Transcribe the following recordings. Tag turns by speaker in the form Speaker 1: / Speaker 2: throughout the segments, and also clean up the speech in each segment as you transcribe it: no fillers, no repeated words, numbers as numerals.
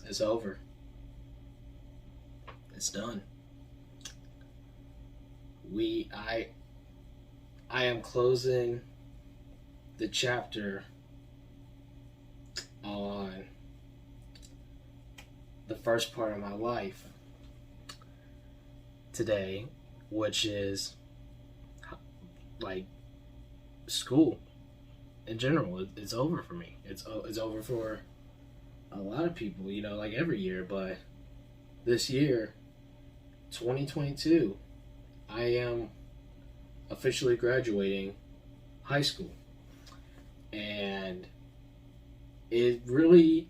Speaker 1: It's over. It's done. I am closing the chapter on the first part of my life today, which is like school in general. It's over for me. It's over for a lot of people, you know, like every year. But this year, 2022, I am officially graduating high school. And it really,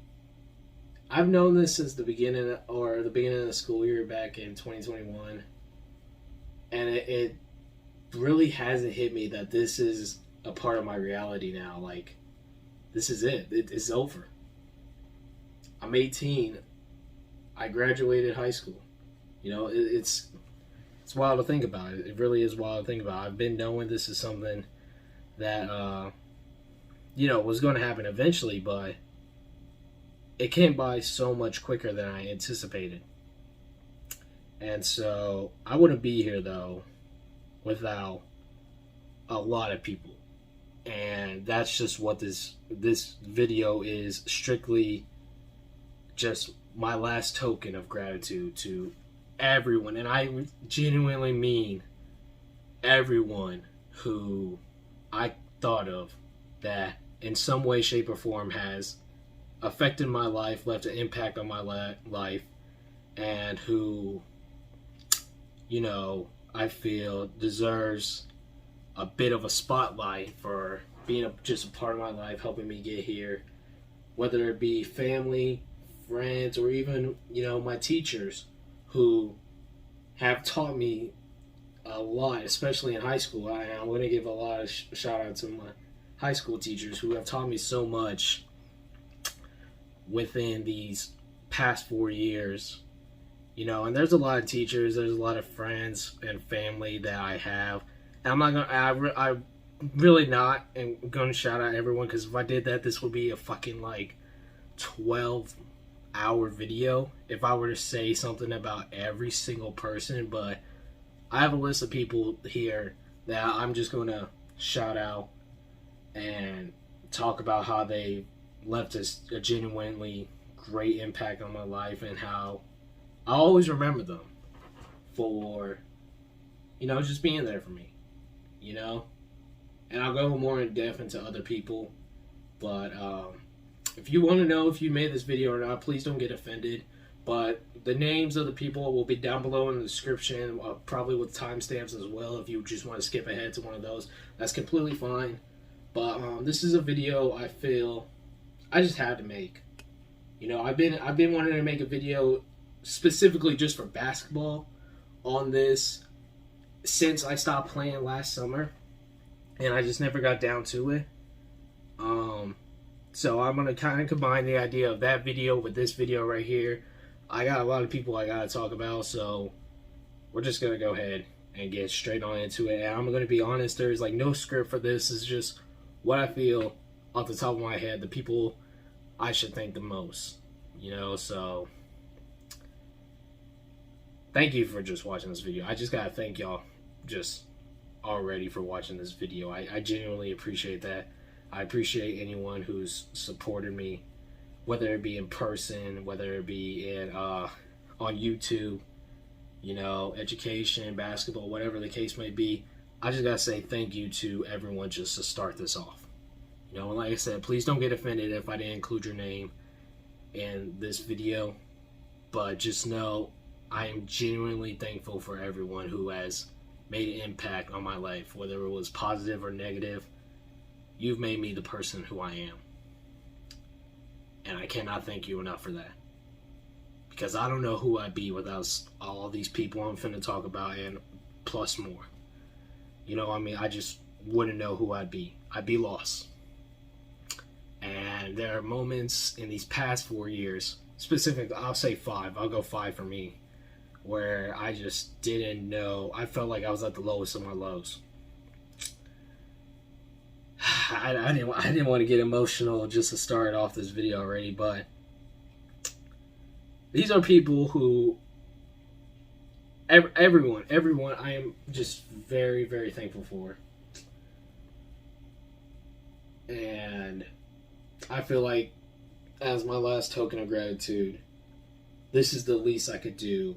Speaker 1: I've known this since the beginning of the school year back in 2021. And it really hasn't hit me that this is a part of my reality now. Like, this is it. It's over. I'm 18. I graduated high school. You know, it's wild to think about. It really is wild to think about. I've been knowing this is something that, you know, was going to happen eventually, but it came by so much quicker than I anticipated. And so I wouldn't be here, though, without a lot of people. And that's just what this video is, strictly just my last token of gratitude to everyone. And I genuinely mean everyone who I thought of that in some way, shape, or form has affected my life, left an impact on my life, and who, you know, I feel deserves a bit of a spotlight for being just a part of my life, helping me get here, whether it be family, friends, or even, you know, my teachers who have taught me a lot, especially in high school. I'm going to give a lot of shout out to my high school teachers who have taught me so much within these past 4 years. You know, and there's a lot of teachers, there's a lot of friends and family that I have. And I'm not going to, I really not am going to shout out everyone, because if I did that, this would be a fucking like 12-hour video if I were to say something about every single person. But I have a list of people here that I'm just going to shout out and talk about how they left a genuinely great impact on my life, and how I always remember them for, you know, just being there for me, you know? And I'll go more in depth into other people, but if you want to know if you made this video or not, please don't get offended. But the names of the people will be down below in the description, probably with timestamps as well. If you just want to skip ahead to one of those, that's completely fine. But this is a video I feel I just had to make. You know, I've been wanting to make a video specifically just for basketball on this since I stopped playing last summer, and I just never got down to it. So I'm gonna kind of combine the idea of that video with this video right here. I got a lot of people I gotta talk about, so we're just gonna go ahead and get straight on into it. And I'm gonna be honest, there's like no script for this. It's just what I feel off the top of my head, the people I should thank the most, you know. So thank you for just watching this video. I just gotta thank y'all just already for watching this video. I genuinely appreciate that. I appreciate anyone who's supported me, whether it be in person, whether it be in on YouTube, you know, education, basketball, whatever the case may be. I just gotta say thank you to everyone just to start this off. You know, and like I said, please don't get offended if I didn't include your name in this video, but just know I am genuinely thankful for everyone who has made an impact on my life, whether it was positive or negative. You've made me the person who I am. And I cannot thank you enough for that. Because I don't know who I'd be without all these people I'm finna talk about, and plus more. You know, I mean, I just wouldn't know who I'd be. I'd be lost. And there are moments in these past 4 years, specifically, I'll say 5, I'll go 5 for me, where I just didn't know. I felt like I was at the lowest of my lows. I didn't want to get emotional just to start off this video already, but These are people who, everyone, I am just very, very thankful for. And I feel like, as my last token of gratitude, this is the least I could do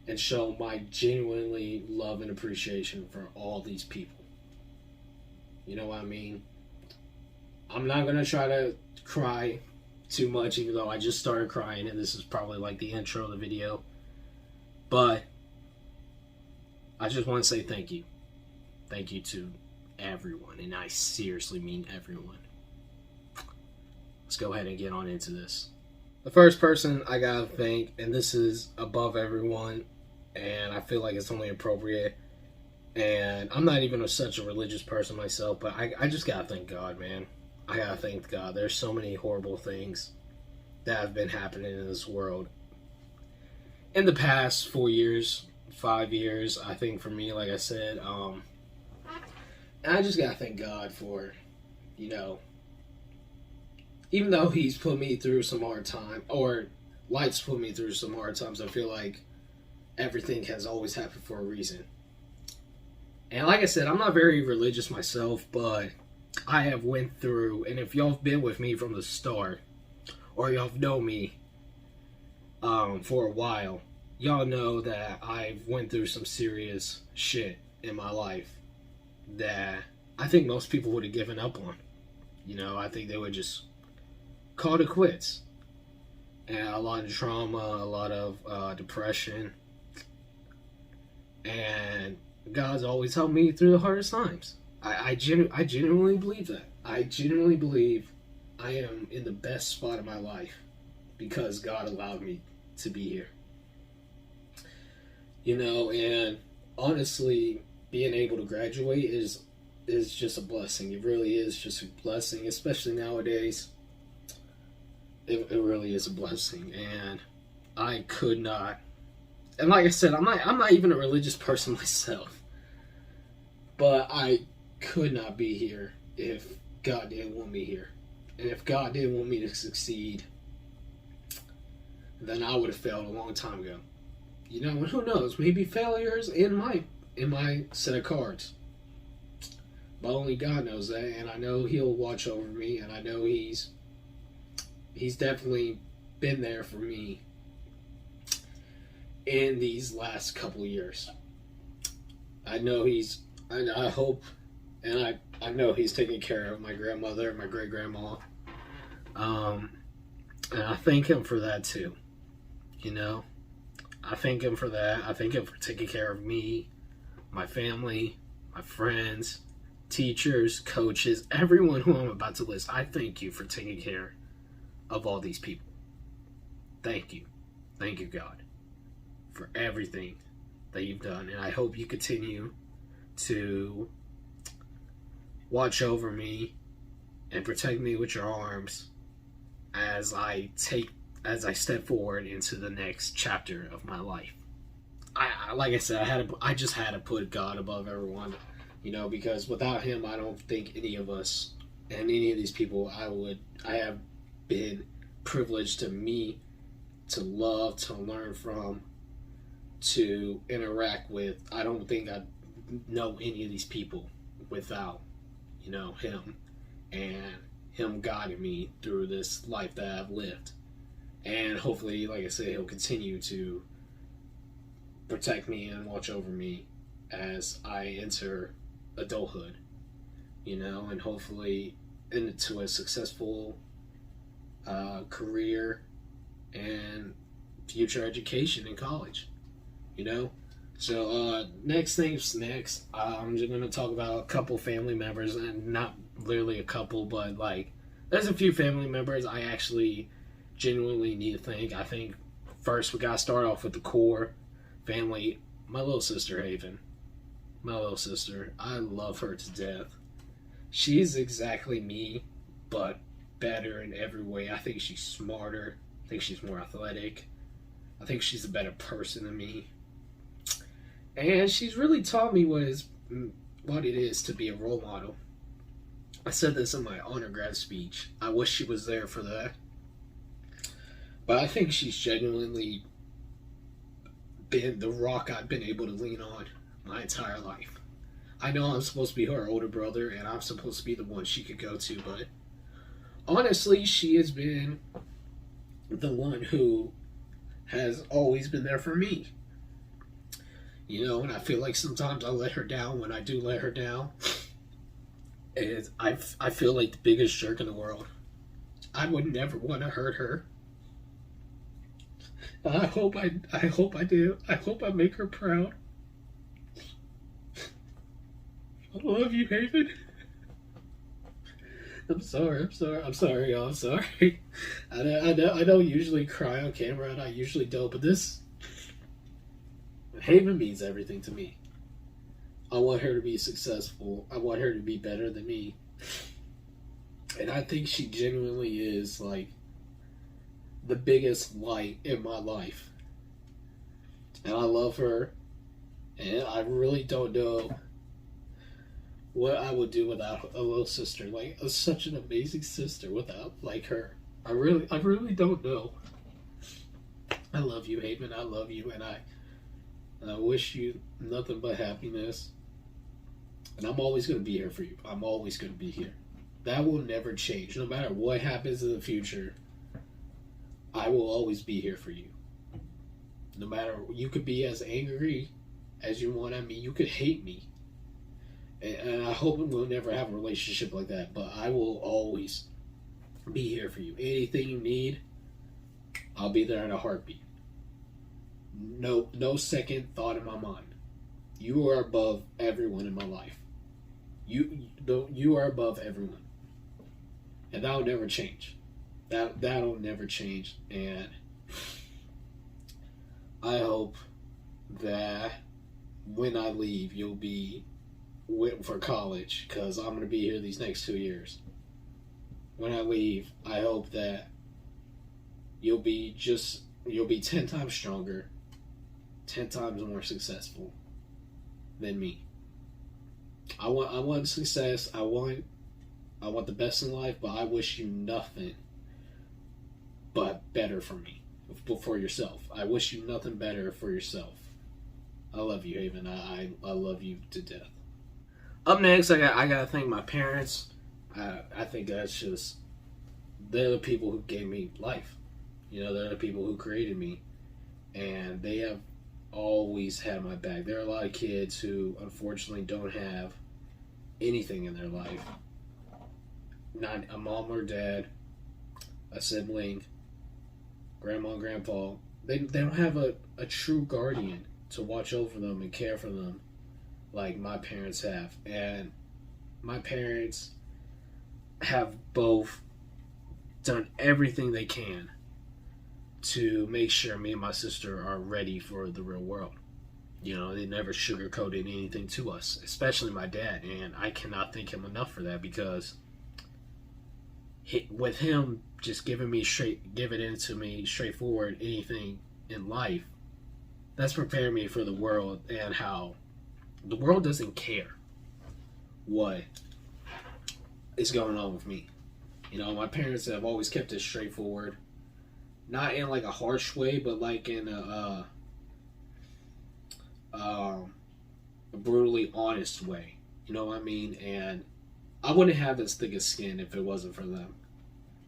Speaker 1: and show my genuinely love and appreciation for all these people. You know what I mean? I'm not going to try to cry too much, even though I just started crying, and this is probably like the intro of the video. But I just want to say thank you. Thank you to everyone, and I seriously mean everyone. Let's go ahead and get on into this. The first person I gotta thank, and this is above everyone, and I feel like it's only appropriate, and I'm not even such a religious person myself, but I just gotta thank God, man. I gotta thank God. There's so many horrible things that have been happening in this world. In the past 4 years, 5 years, I think for me, like I said, and I just gotta thank God for, you know, even though He's put me through some hard time, or Life's put me through some hard times, I feel like everything has always happened for a reason. And like I said, I'm not very religious myself, but I have went through, and if y'all have been with me from the start, or y'all know me for a while, y'all know that I've went through some serious shit in my life that I think most people would have given up on. You know, I think they would just call it quits. And a lot of trauma, a lot of depression. And God's always helped me through the hardest times. I genuinely believe that. I genuinely believe I am in the best spot of my life because God allowed me to be here. You know, and honestly, being able to graduate is just a blessing. It really is just a blessing, especially nowadays. It really is a blessing, and I could not. And like I said, I'm not even a religious person myself, but I could not be here if God didn't want me here. And if God didn't want me to succeed, then I would have failed a long time ago. You know, and who knows? Maybe failures in my set of cards. But only God knows that, and I know He'll watch over me, and I know He's definitely been there for me in these last couple of years. I know I hope, and I know He's taking care of my grandmother and my great-grandma. And I thank Him for that too. You know? I thank Him for that. I thank Him for taking care of me, my family, my friends, teachers, coaches, everyone who I'm about to list. I thank you for taking care of all these people. Thank you. Thank you, God, for everything that you've done. And I hope you continue to watch over me and protect me with your arms as I step forward into the next chapter of my life. Like I said, I just had to put God above everyone, you know, because without Him, I don't think any of us and any of these people I have been privileged to love, to learn from, to interact with. I don't think I'd know any of these people without, you know, Him and Him guiding me through this life that I've lived. And hopefully, like I said, He'll continue to protect me and watch over me as I enter adulthood, you know, and hopefully into a successful career and future education in college, you know. So next things next, I'm just going to talk about a couple family members, and not literally a couple, but like there's a few family members I actually genuinely need to thank. I think first we got to start off with the core family. My little sister Hayven, my little sister, I love her to death. She's exactly me, but better in every way. I think she's smarter. I think she's more athletic. I think she's a better person than me. And she's really taught me what it is to be a role model. I said this in my honor grad speech. I wish she was there for that. But I think she's genuinely been the rock I've been able to lean on my entire life. I know I'm supposed to be her older brother, and I'm supposed to be the one she could go to, but honestly, she has been the one who has always been there for me. You know, and I feel like sometimes I let her down when I do let her down. And I feel like the biggest jerk in the world. I would never want to hurt her. I hope I do. I hope I make her proud. I love you, Hayven. I'm sorry, y'all. I'm sorry. I don't usually cry on camera, and I usually don't, but this Hayven means everything to me. I want her to be successful. I want her to be better than me. And I think she genuinely is, like, the biggest light in my life. And I love her. And I really don't know what I would do without a little sister. Like, such an amazing sister without, like, her. I really don't know. I love you, Hayven. I love you. And I wish you nothing but happiness. And I'm always going to be here for you. I'm always going to be here. That will never change. No matter what happens in the future, I will always be here for you. No matter, you could be as angry as you want at me. You could hate me. And I hope we'll never have a relationship like that. But I will always be here for you. Anything you need, I'll be there in a heartbeat. No second thought in my mind. You are above everyone in my life. You are above everyone. And that'll never change. That'll never change. And I hope that when I leave, you'll be for college, because I'm going to be here these next 2 years. When I leave, I hope that you'll be 10 times stronger, 10 times more successful than me. I want success. I want the best in life, but I wish you nothing but better for me, for yourself. I wish you nothing better for yourself. I love you, Hayven. I love you to death. Up next, I gotta thank my parents. I think that's just, they're the people who gave me life. You know, they're the people who created me, and they have always had my back. There are a lot of kids who unfortunately don't have anything in their life. Not a mom or dad, a sibling, grandma and grandpa. They don't have a true guardian to watch over them and care for them like my parents have. And my parents have both done everything they can to make sure me and my sister are ready for the real world. You know, they never sugarcoated anything to us, especially my dad, and I cannot thank him enough for that, because with him just giving it into me straightforward, anything in life, that's prepared me for the world, and how the world doesn't care what is going on with me. You know, my parents have always kept it straightforward. Not in like a harsh way, but like in a brutally honest way. You know what I mean? And I wouldn't have this thick of skin if it wasn't for them.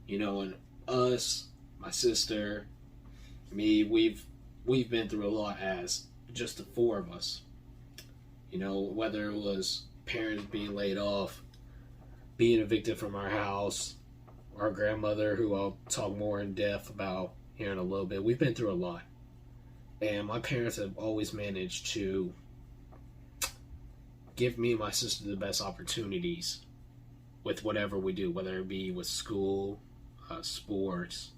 Speaker 1: You know, and us, my sister, me, we've been through a lot as just the four of us. You know, whether it was parents being laid off, being evicted from our house, our grandmother, who I'll talk more in depth about here in a little bit. We've been through a lot. And my parents have always managed to give me and my sister the best opportunities with whatever we do, whether it be with school, sports,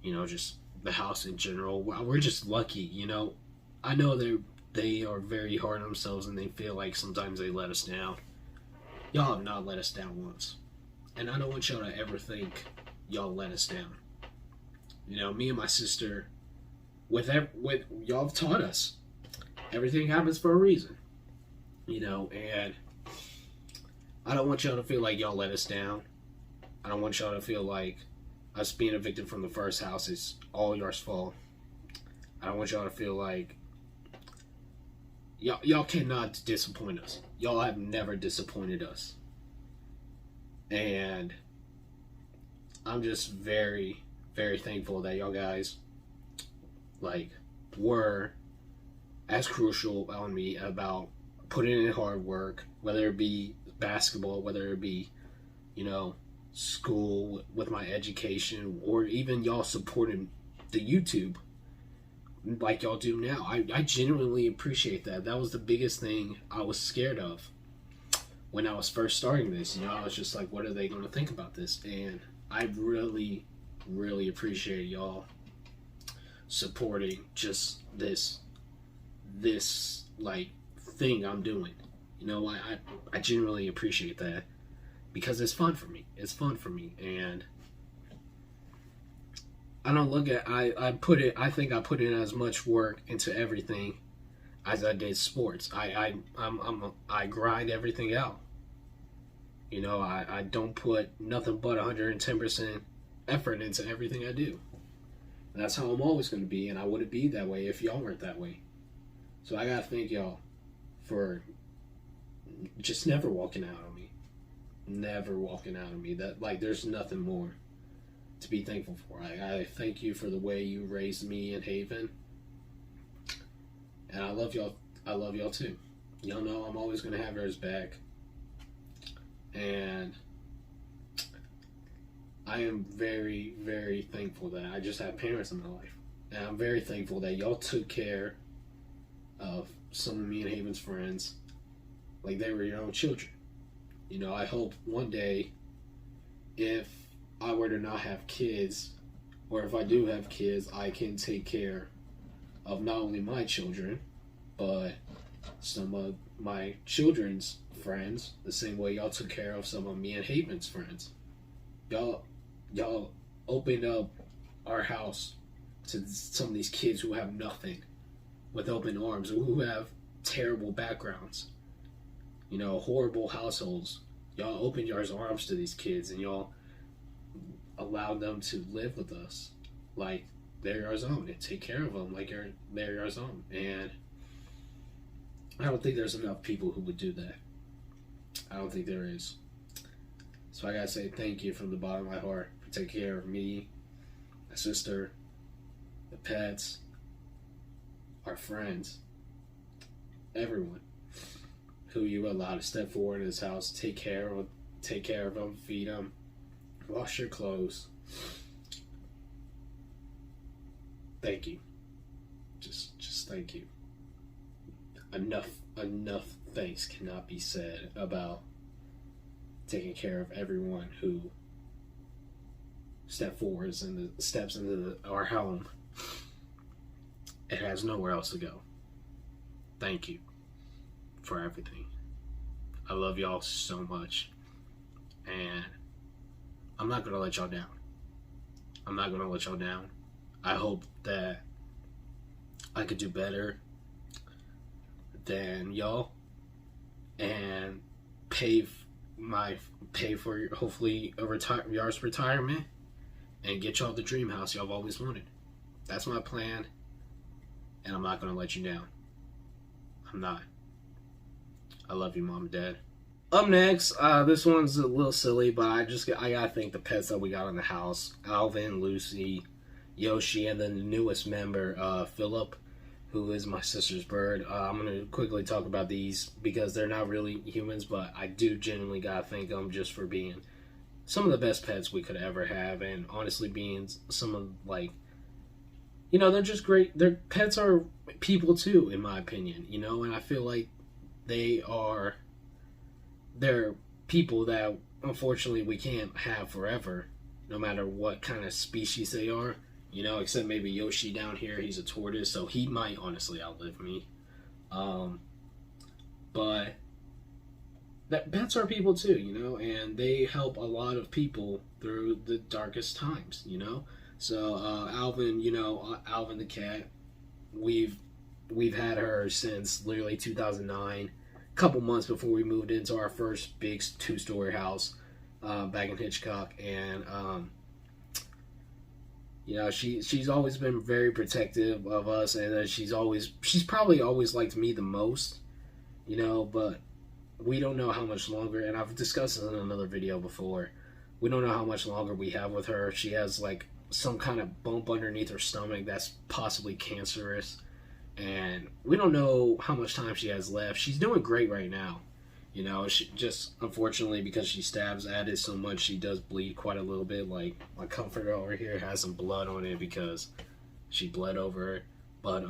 Speaker 1: you know, just the house in general. We're just lucky, you know. I know they are very hard on themselves, and they feel like sometimes they let us down. Y'all have not let us down once. And I don't want y'all to ever think y'all let us down. You know, me and my sister, with y'all have taught us, everything happens for a reason. You know, and I don't want y'all to feel like y'all let us down. I don't want y'all to feel like us being evicted from the first house is all y'all's fault. I don't want y'all to feel like y'all cannot disappoint us. Y'all have never disappointed us. And I'm just very, very thankful that y'all guys like were as crucial on me about putting in hard work, whether it be basketball, whether it be, you know, school with my education, or even y'all supporting the YouTube like y'all do now. I genuinely appreciate that. That was the biggest thing I was scared of when I was first starting this. You know, I was just like, what are they going to think about this? And I really, really appreciate y'all supporting just this like thing I'm doing. You know, I genuinely appreciate that because it's fun for me. It's fun for me, and I don't look at I think I put in as much work into everything as I did sports. I grind everything out. You know, I don't put nothing but 110% effort into everything I do. And that's how I'm always going to be, and I wouldn't be that way if y'all weren't that way. So I gotta thank y'all for just never walking out on me. Never walking out on me. That, like, there's nothing more to be thankful for. I thank you for the way you raised me and Hayven. And I love y'all. I love y'all too. Y'all know I'm always going to have yours back. And I am very, very thankful that I just have parents in my life. And I'm very thankful that y'all took care of some of me and Hayven's friends like they were your own children. You know, I hope one day, if I were to not have kids, or if I do have kids, I can take care of not only my children, but some of my children's friends, the same way y'all took care of some of me and Hayven's friends. Y'all opened up our house to some of these kids who have nothing, with open arms, who have terrible backgrounds, you know, horrible households. Y'all opened your arms to these kids, and y'all allowed them to live with us like they're yours own, and take care of them like they're yours own. And I don't think there's enough people who would do that. I don't think there is. So I gotta say thank you from the bottom of my heart for taking care of me, my sister, the pets, our friends, everyone who you allow to step forward in this house, take care of them, feed them, wash your clothes. Thank you. Just thank you. Enough thanks cannot be said about taking care of everyone who steps into our home. It has nowhere else to go. Thank you for everything. I love y'all so much, and I'm not gonna let y'all down. I'm not gonna let y'all down. I hope that I could do better than y'all and pay for hopefully y'all's retirement and get y'all the dream house y'all have always wanted. That's my plan, and I'm not gonna let you down. I'm not. I love you, Mom and Dad. Up next, this one's a little silly, but I gotta thank the pets that we got in the house: Alvin, Lucy, Yoshi, and then the newest member, Philip, who is my sister's bird. I'm gonna quickly talk about these because they're not really humans, but I do genuinely gotta thank them just for being some of the best pets we could ever have, and honestly being some of, like, you know, they're just great. Their pets are people too, in my opinion, you know, and I feel like they're people that unfortunately we can't have forever, no matter what kind of species they are, you know, except maybe Yoshi down here. He's a tortoise, so he might honestly outlive me. But pets are people too, you know, and they help a lot of people through the darkest times, you know. So Alvin, you know, Alvin the cat, we've had her since literally 2009, a couple months before we moved into our first big 2-story house back in Hitchcock. And You know, she's always been very protective of us, and she's probably always liked me the most. You know, but we don't know how much longer, and I've discussed this in another video before. We don't know how much longer we have with her. She has like some kind of bump underneath her stomach that's possibly cancerous, and we don't know how much time she has left. She's doing great right now. You know, she just, unfortunately, because she stabs at it so much, she does bleed quite a little bit. Like, my comforter over here has some blood on it because she bled over it. But,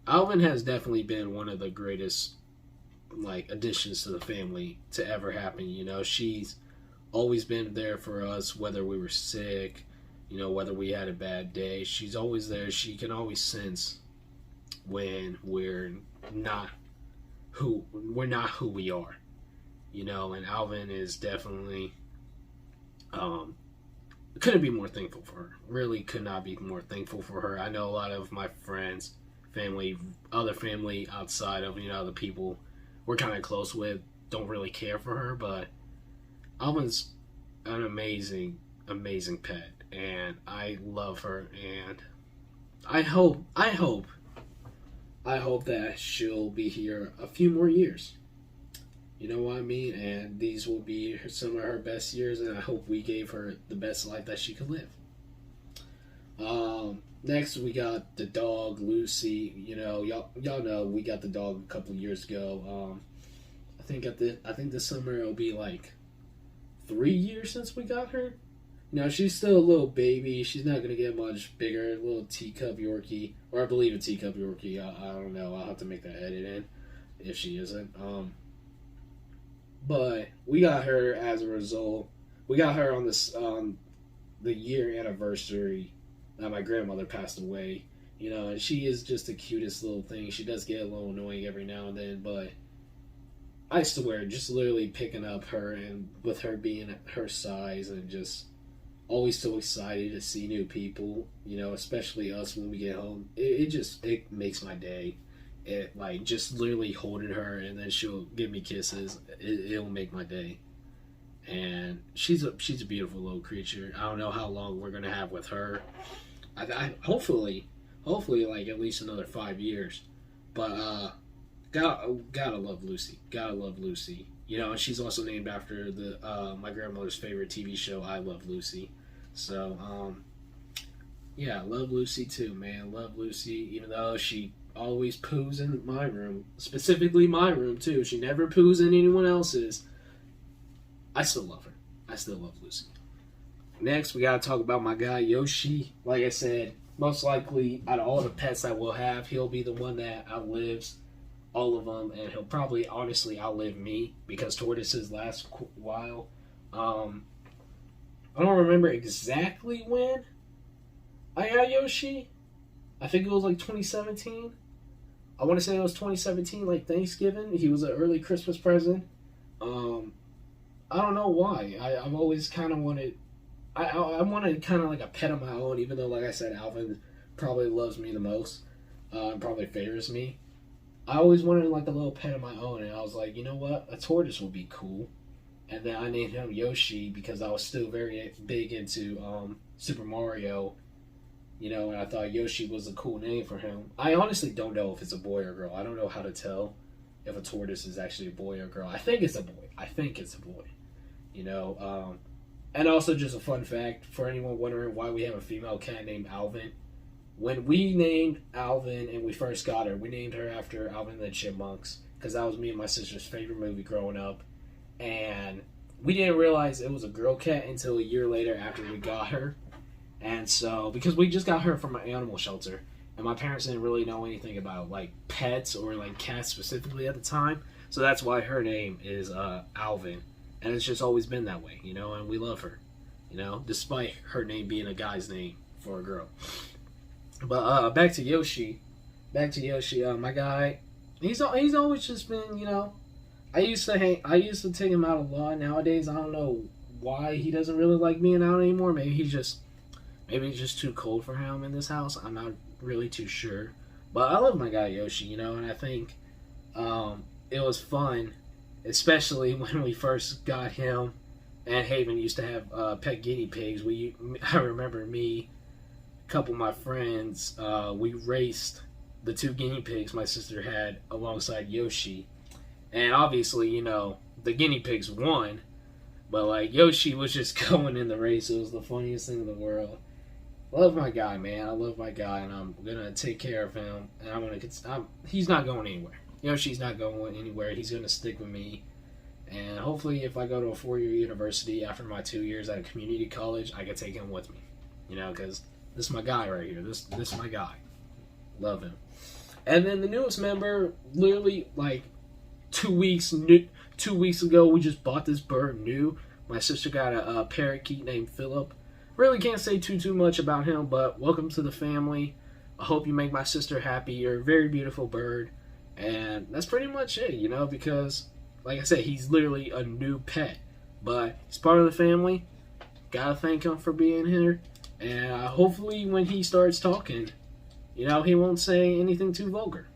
Speaker 1: Alvin has definitely been one of the greatest, like, additions to the family to ever happen. You know, she's always been there for us, whether we were sick, you know, whether we had a bad day. She's always there. She can always sense when we're not who we are, you know. And Alvin is definitely couldn't be more thankful for her. Really could not be more thankful for her. I know a lot of my friends, family, other family outside of, you know, the people we're kind of close with don't really care for her, but Alvin's an amazing pet, and I love her, and I hope that she'll be here a few more years. You know what I mean? And these will be some of her best years, and I hope we gave her the best life that she could live. Next, we got the dog, Lucy. You know, y'all know we got the dog a couple years ago. I think this summer it'll be like 3 years since we got her. You know, she's still a little baby. She's not going to get much bigger. A little teacup Yorkie. Or I believe a teacup Yorkie. I don't know. I'll have to make that edit in if she isn't. But we got her as a result. We got her on this the year anniversary that my grandmother passed away. You know, and she is just the cutest little thing. She does get a little annoying every now and then, but I swear, just literally picking up her, and with her being her size, and just always so excited to see new people, you know, especially us when we get home. It makes my day. It, like, just literally holding her, and then she'll give me kisses. It'll make my day. And she's a beautiful little creature. I don't know how long we're gonna have with her. I hopefully like at least another 5 years. But gotta love Lucy. Gotta love Lucy. You know, and she's also named after the my grandmother's favorite TV show, I Love Lucy. So, yeah, love Lucy too, man. Love Lucy, even though she always poos in my room. Specifically my room, too. She never poos in anyone else's. I still love her. I still love Lucy. Next, we gotta talk about my guy, Yoshi. Like I said, most likely, out of all the pets that we'll have, he'll be the one that outlives all of them, and he'll probably honestly outlive me, because tortoises last a while. I don't remember exactly when I got Yoshi. I think it was like 2017. I want to say it was 2017, like Thanksgiving. He was an early Christmas present. I don't know why. I've always kind of wanted... I wanted kind of like a pet of my own, even though, like I said, Alvin probably loves me the most. And probably favors me. I always wanted like a little pet of my own, and I was like, you know what? A tortoise would be cool. And then I named him Yoshi because I was still very big into Super Mario, you know, and I thought Yoshi was a cool name for him. I honestly don't know if it's a boy or girl. I don't know how to tell if a tortoise is actually a boy or girl. I think it's a boy. You know, and also just a fun fact for anyone wondering why we have a female cat named Alvin. When we named Alvin and we first got her, we named her after Alvin and the Chipmunks, because that was me and my sister's favorite movie growing up. And we didn't realize it was a girl cat until a year later after we got her. And so, because we just got her from an animal shelter, and my parents didn't really know anything about like pets or like cats specifically at the time, so that's why her name is Alvin, and it's just always been that way, you know. And we love her, you know, despite her name being a guy's name for a girl. But back to Yoshi, my guy, he's always just been, you know. I used to take him out a lot. Nowadays, I don't know why he doesn't really like being out anymore. Maybe it's just too cold for him in this house. I'm not really too sure. But I love my guy Yoshi, you know, and I think it was fun, especially when we first got him and Hayven used to have pet guinea pigs. I remember me, a couple of my friends, we raced the 2 guinea pigs my sister had alongside Yoshi. And obviously, you know, the guinea pigs won, but like Yoshi was just going in the race. It was the funniest thing in the world. Love my guy, man. I love my guy, and I'm gonna take care of him. And he's not going anywhere. Yoshi's not going anywhere. He's gonna stick with me. And hopefully, if I go to a 4-year university after my 2 years at a community college, I can take him with me. You know, because this is my guy right here. This is my guy. Love him. And then the newest member, literally like 2 weeks ago, we just bought this bird new. My sister got a parakeet named Philip. Really can't say too much about him, but welcome to the family. I hope you make my sister happy. You're a very beautiful bird. And that's pretty much it, you know, because like I said, he's literally a new pet, but he's part of the family. Gotta thank him for being here, and hopefully when he starts talking, you know, he won't say anything too vulgar.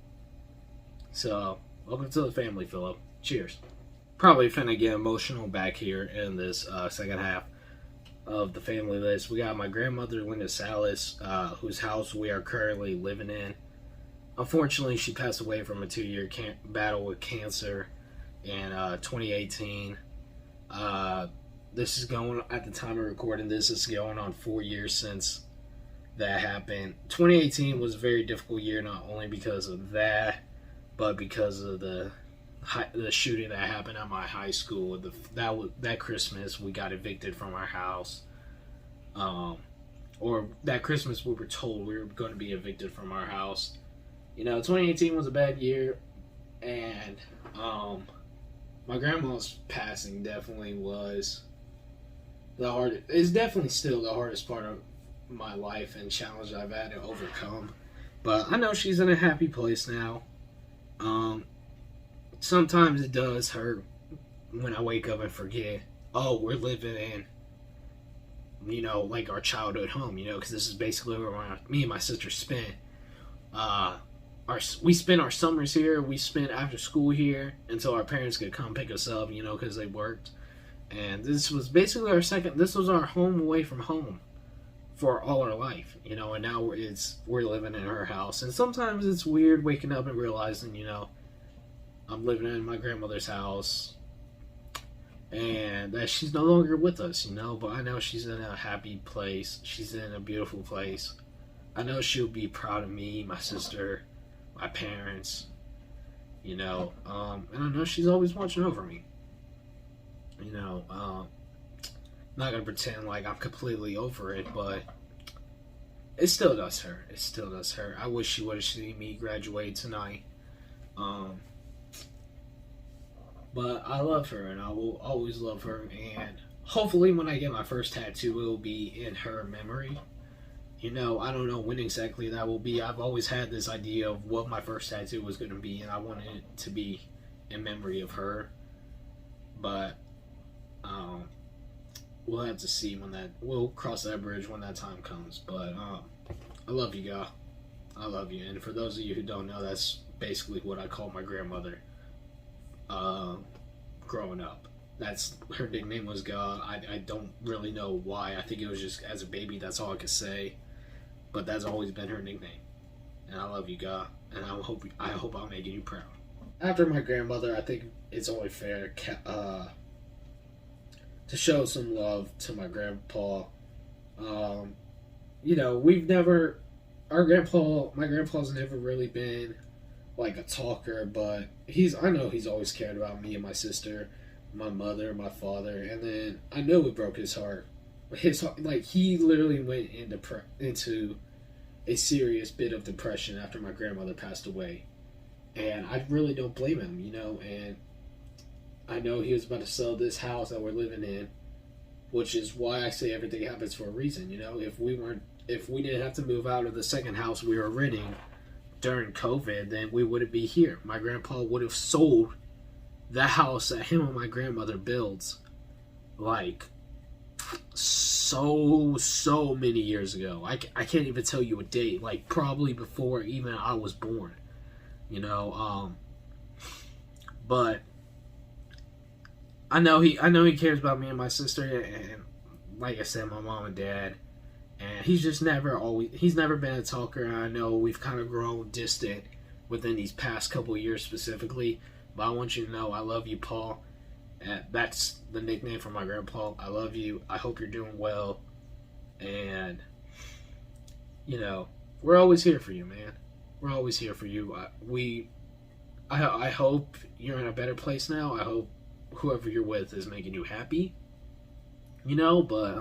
Speaker 1: So, welcome to the family, Philip. Cheers. Probably finna get emotional back here in this second half of the family list. We got my grandmother, Linda Salas, whose house we are currently living in. Unfortunately, she passed away from a 2-year battle with cancer in 2018. This is going, at the time of recording this, is going on 4 years since that happened. 2018 was a very difficult year, not only because of that, but because of the shooting that happened at my high school. That Christmas, we got evicted from our house. Or that Christmas, we were told we were going to be evicted from our house. You know, 2018 was a bad year, and my grandma's passing definitely was the hardest. It's definitely still the hardest part of my life and challenge I've had to overcome. But I know she's in a happy place now. Sometimes it does hurt when I wake up and forget, oh, we're living in, you know, like our childhood home, you know, because this is basically where me and my sister spent. We spent our summers here. We spent after school here until our parents could come pick us up, you know, because they worked. And this was basically this was our home away from home for all our life, you know, and now we're living in her house. And sometimes it's weird waking up and realizing, you know, I'm living in my grandmother's house and that she's no longer with us, you know, but I know she's in a happy place. She's in a beautiful place. I know she'll be proud of me, my sister, my parents, you know, and I know she's always watching over me. You know, not gonna pretend like I'm completely over it, but it still does hurt. It still does hurt. I wish she would have seen me graduate tonight. But I love her, and I will always love her. And hopefully, when I get my first tattoo, it will be in her memory. You know, I don't know when exactly that will be. I've always had this idea of what my first tattoo was going to be, and I wanted it to be in memory of her. But we'll have to see we'll cross that bridge when that time comes. But I love you, guy. I love you. And for those of you who don't know, that's basically what I call my grandmother growing up. That's her nickname was God. I don't really know why. I think it was just as a baby, that's all I could say. But that's always been her nickname. And I love you, God. And I hope I'm making you proud. After my grandmother, I think it's only fair to show some love to my grandpa. You know, my grandpa's never really been like a talker, but I know he's always cared about me and my sister, my mother, my father, and then I know it broke his heart. Like, he literally went into a serious bit of depression after my grandmother passed away, and I really don't blame him, you know. And I know he was about to sell this house that we're living in, which is why I say everything happens for a reason, you know. If we didn't have to move out of the second house we were renting during COVID, then we wouldn't be here. My grandpa would have sold the house that him and my grandmother builds like so many years ago. I can't even tell you a date, like probably before even I was born, you know. But I know he cares about me and my sister, and like I said, my mom and dad. And he's never been a talker. And I know we've kind of grown distant within these past couple of years specifically. But I want you to know I love you, Paul. And that's the nickname for my grandpa. I love you. I hope you're doing well. And, you know, we're always here for you, man. We're always here for you. I hope you're in a better place now. I hope whoever you're with is making you happy. You know, but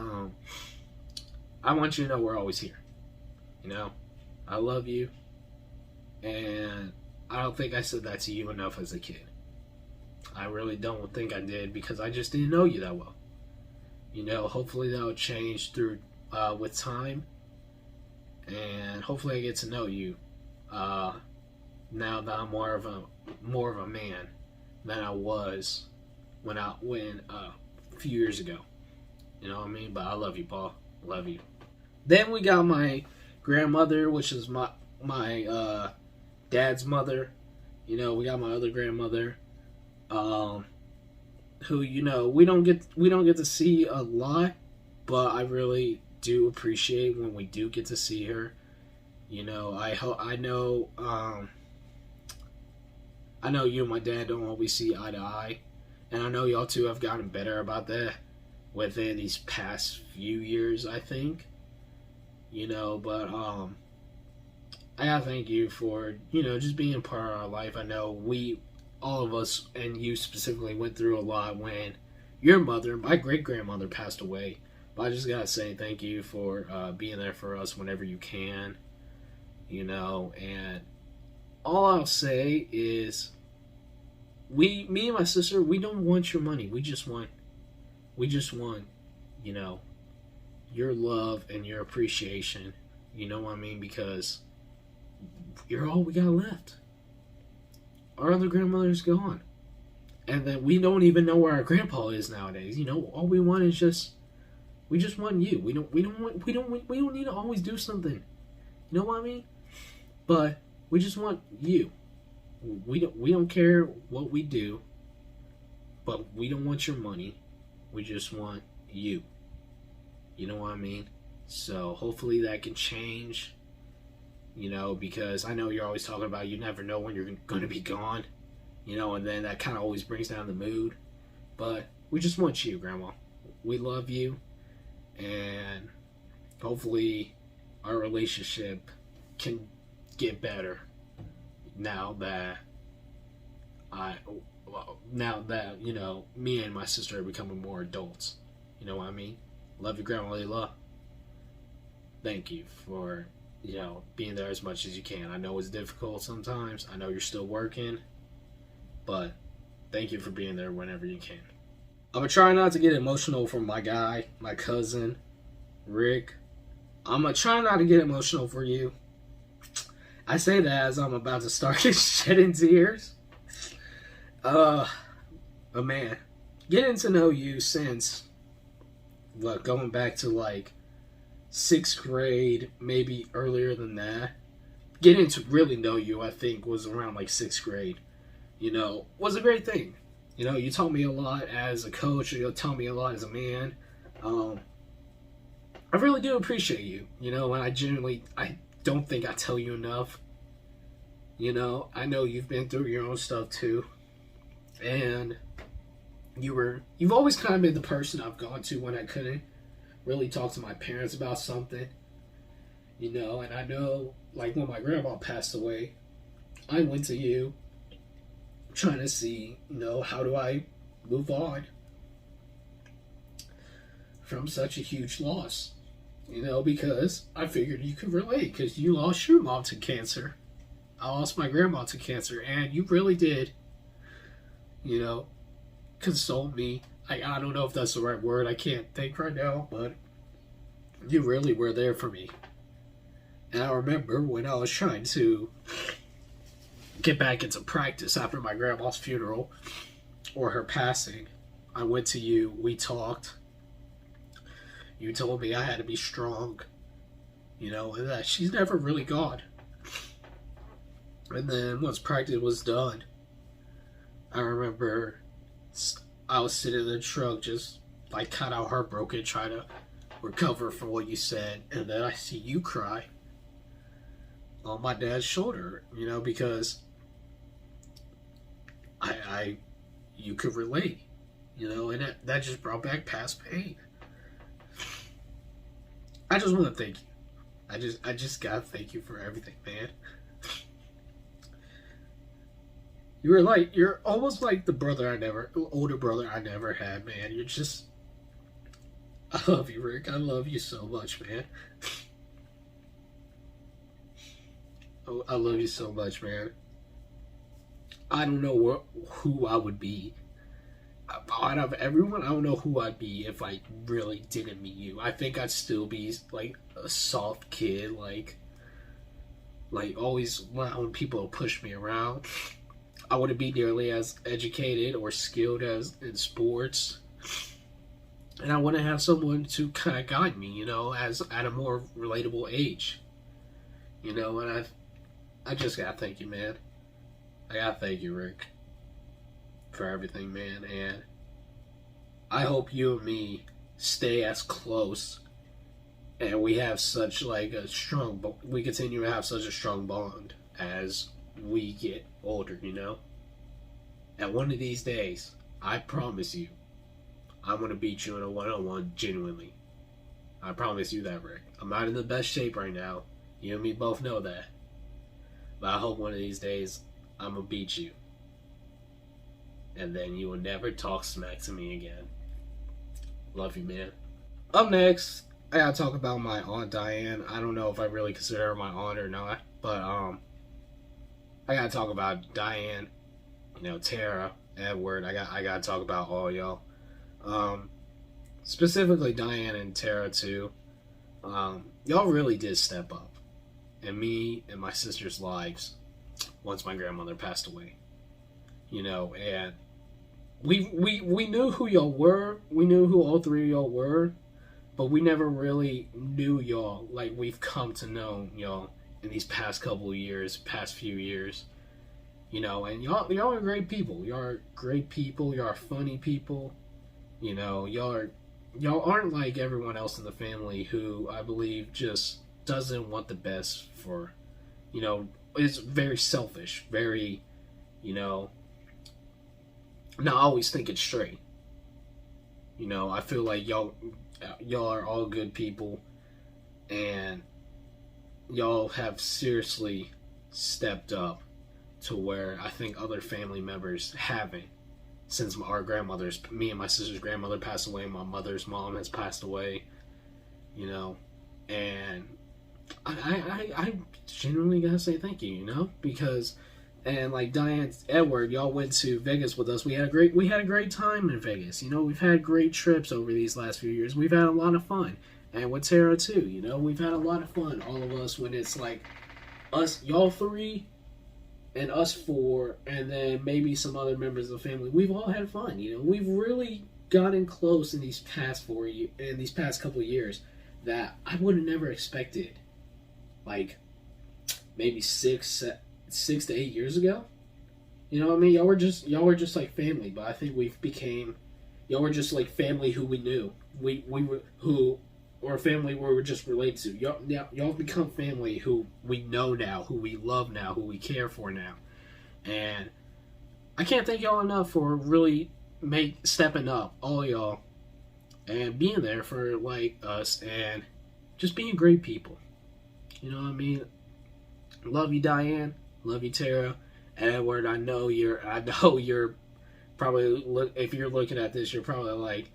Speaker 1: I want you to know we're always here. You know, I love you. And I don't think I said that to you enough as a kid. I really don't think I did because I just didn't know you that well. You know, hopefully that will change through with time. And hopefully I get to know you now that I'm more of a man than I was when a few years ago. You know what I mean? But I love you, Paul. Love you. Then we got my grandmother, which is my dad's mother. You know, we got my other grandmother, who, you know, we don't get to see a lot, but I really do appreciate when we do get to see her. You know, I know you and my dad don't always see eye to eye, and I know y'all two have gotten better about that within these past few years, I think. You know, but I gotta thank you for, you know, just being part of our life. I know all of us, and you specifically, went through a lot when your mother, my great-grandmother, passed away. But I just gotta say thank you for being there for us whenever you can. You know, and all I'll say is me and my sister, we don't want your money. We just want, you know, your love and your appreciation. You know what I mean? Because you're all we got left. Our other grandmother's gone. And then we don't even know where our grandpa is nowadays. You know, all we want is we just want you. We don't need to always do something. You know what I mean? But we just want you. We don't care what we do, but we don't want your money. We just want you. You know what I mean? So hopefully that can change. You know, because I know you're always talking about you never know when you're going to be gone. You know, and then that kind of always brings down the mood. But we just want you, Grandma. We love you. And hopefully our relationship can get better now that you know, me and my sister are becoming more adults. You know what I mean? Love you, Grandma Layla. Thank you for, you know, being there as much as you can. I know it's difficult sometimes. I know you're still working. But thank you for being there whenever you can. I'm going to try not to get emotional for my guy, my cousin, Rick. I'm going to try not to get emotional for you. I say that as I'm about to start shedding tears. But man, getting to know you since, going back to like 6th grade, maybe earlier than that. Getting to really know you, I think, was around like 6th grade. You know, was a great thing. You know, you taught me a lot as a coach. You taught me a lot as a man. I really do appreciate you. You know, and I don't think I tell you enough. You know, I know you've been through your own stuff too. And you've always kind of been the person I've gone to when I couldn't really talk to my parents about something. You know, and I know, like, when my grandma passed away, I went to you trying to see, you know, how do I move on from such a huge loss. You know, because I figured you could relate, because you lost your mom to cancer. I lost my grandma to cancer, and you really did, you know, console me. I don't know if that's the right word. I can't think right now, but you really were there for me. And I remember when I was trying to get back into practice after my grandma's funeral or her passing, I went to you, we talked. You told me I had to be strong, you know, and that she's never really gone. And then once practice was done, I remember I was sitting in the truck just like kind of heartbroken, trying to recover from what you said, and then I see you cry on my dad's shoulder, you know, because you could relate, you know, and that just brought back past pain. I just want to thank you. I just gotta thank you for everything, man. You're almost like the older brother I never had, man. You're just, I love you, Rick. I love you so much, man. Oh, I love you so much, man. I don't know who I would be. Out of everyone, I don't know who I'd be if I really didn't meet you. I think I'd still be like a soft kid, like always allowing people to push me around. I wouldn't be nearly as educated or skilled as in sports. And I wouldn't have someone to kind of guide me, you know, as at a more relatable age. You know, and I just gotta thank you, man. I gotta thank you, Rick, for everything, man. And I hope you and me stay as close, and we have such like a strong, we continue to have such a strong bond as we get older, you know. And one of these days, I promise you, I'm gonna beat you in a one-on-one genuinely. I promise you that, Rick. I'm not in the best shape right now. You and me both know that. But I hope one of these days I'm gonna beat you. And then you will never talk smack to me again. Love you, man. Up next, I gotta talk about my Aunt Diane. I don't know if I really consider her my aunt or not, but I gotta talk about Diane, you know, Tara, Edward. I gotta talk about all y'all. Specifically Diane and Tara too. Y'all really did step up in me and my sister's lives once my grandmother passed away. You know, and we knew who y'all were. We knew who all three of y'all were, but we never really knew y'all like we've come to know y'all in these past couple of years, past few years. You know, and y'all are great people. Y'all are great people. Y'all are funny people. You know, y'all aren't like everyone else in the family who I believe just doesn't want the best for, you know, is very selfish, very, you know, not always thinking straight. You know, I feel like y'all are all good people, and y'all have seriously stepped up to where I think other family members haven't. Since me and my sister's grandmother passed away, my mother's mom has passed away, you know, and I genuinely gotta say thank you, you know, because, and like Diane, Edward, y'all went to Vegas with us. We had a great time in Vegas. You know, we've had great trips over these last few years. We've had a lot of fun, and with Tara too. You know, we've had a lot of fun, all of us, when it's like us, y'all three, and us four, and then maybe some other members of the family. We've all had fun. You know, we've really gotten close in these past couple of years that I would have never expected. Like maybe 6 to 8 years ago. You know what I mean? Y'all were just like family, but I think y'all were just like family who we knew. Or family where we're just related to. Y'all have become family who we know now, who we love now, who we care for now. And I can't thank y'all enough for really stepping up, all y'all, and being there for like us and just being great people. You know what I mean? Love you, Diane. Love you, Tara. Edward, I know you're probably, if you're looking at this, you're probably like,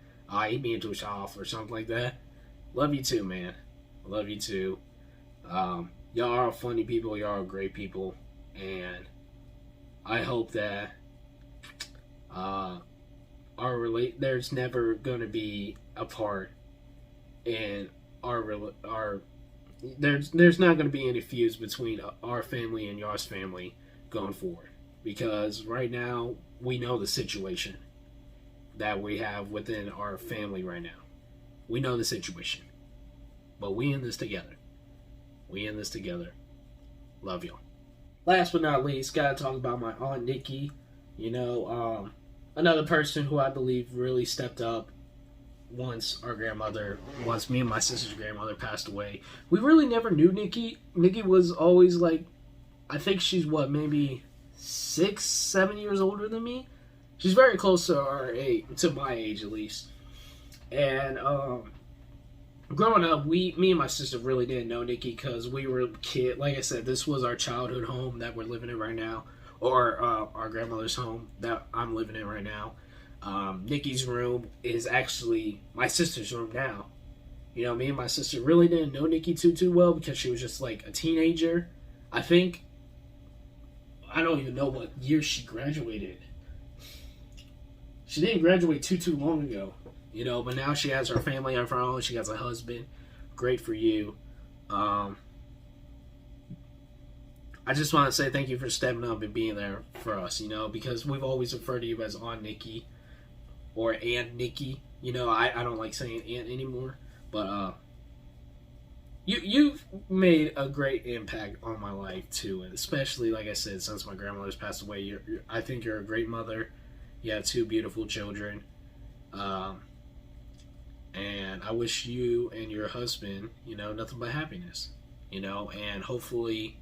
Speaker 1: he being too soft or something like that. Love you too, man. Love you too. Y'all are funny people. Y'all are great people, and I hope that there's never gonna be a part in there's not gonna be any fuse between our family and y'all's family going forward, because right now we know the situation that we have within our family right now. We know the situation. But we in this together. Love y'all. Last but not least, gotta talk about my Aunt Nikki. You know, another person who I believe really stepped up once me and my sister's grandmother passed away. We really never knew Nikki. Nikki was always like, I think she's maybe 6-7 years older than me. She's very close to our age, to my age at least. And growing up, me and my sister really didn't know Nikki because we were kid. Like I said, this was our childhood home that we're living in right now, or our grandmother's home that I'm living in right now. Nikki's room is actually my sister's room now. You know, me and my sister really didn't know Nikki too well because she was just like a teenager. I don't even know what year she graduated. She didn't graduate too long ago, you know, but now she has her family of her own. She has a husband. Great for you. I just want to say thank you for stepping up and being there for us, you know, because we've always referred to you as Aunt Nikki or Aunt Nikki. You know, I don't like saying Aunt anymore, but you've made a great impact on my life too, and especially, like I said, since my grandmother's passed away, I think you're a great mother. You have 2 beautiful children, and I wish you and your husband, you know, nothing but happiness, you know, and hopefully,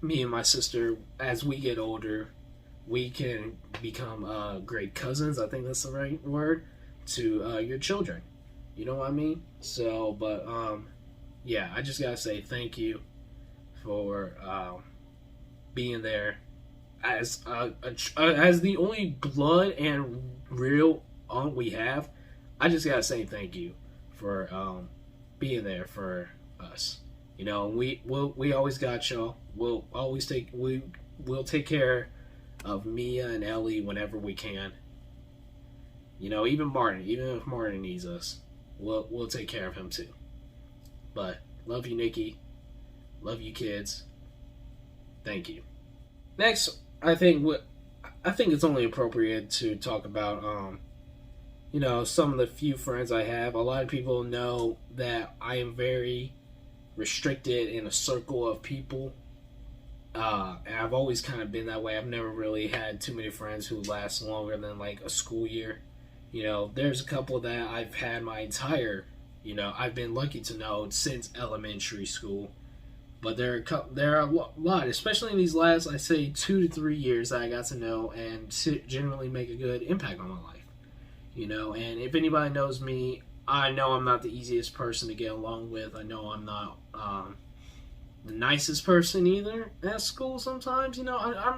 Speaker 1: me and my sister, as we get older, we can become great cousins. I think that's the right word to your children. You know what I mean? So, but yeah, I just gotta say thank you for being there as the only blood and real aunt we have. I just gotta say thank you for being there for us. You know, we always got y'all. We'll take care of Mia and Ellie whenever we can. You know, even if Martin needs us, we'll take care of him too. But love you, Nikki. Love you, kids. Thank you. Next, I think it's only appropriate to talk about you know, some of the few friends I have. A lot of people know that I am very restricted in a circle of people. And I've always kind of been that way. I've never really had too many friends who last longer than like a school year. You know, there's a couple that I've had my entire, you know, I've been lucky to know since elementary school. But there are a lot, especially in these last, I say, 2 to 3 years that I got to know and to generally make a good impact on my life. You know, and if anybody knows me, I know I'm not the easiest person to get along with. I know I'm not the nicest person either at school sometimes. You know,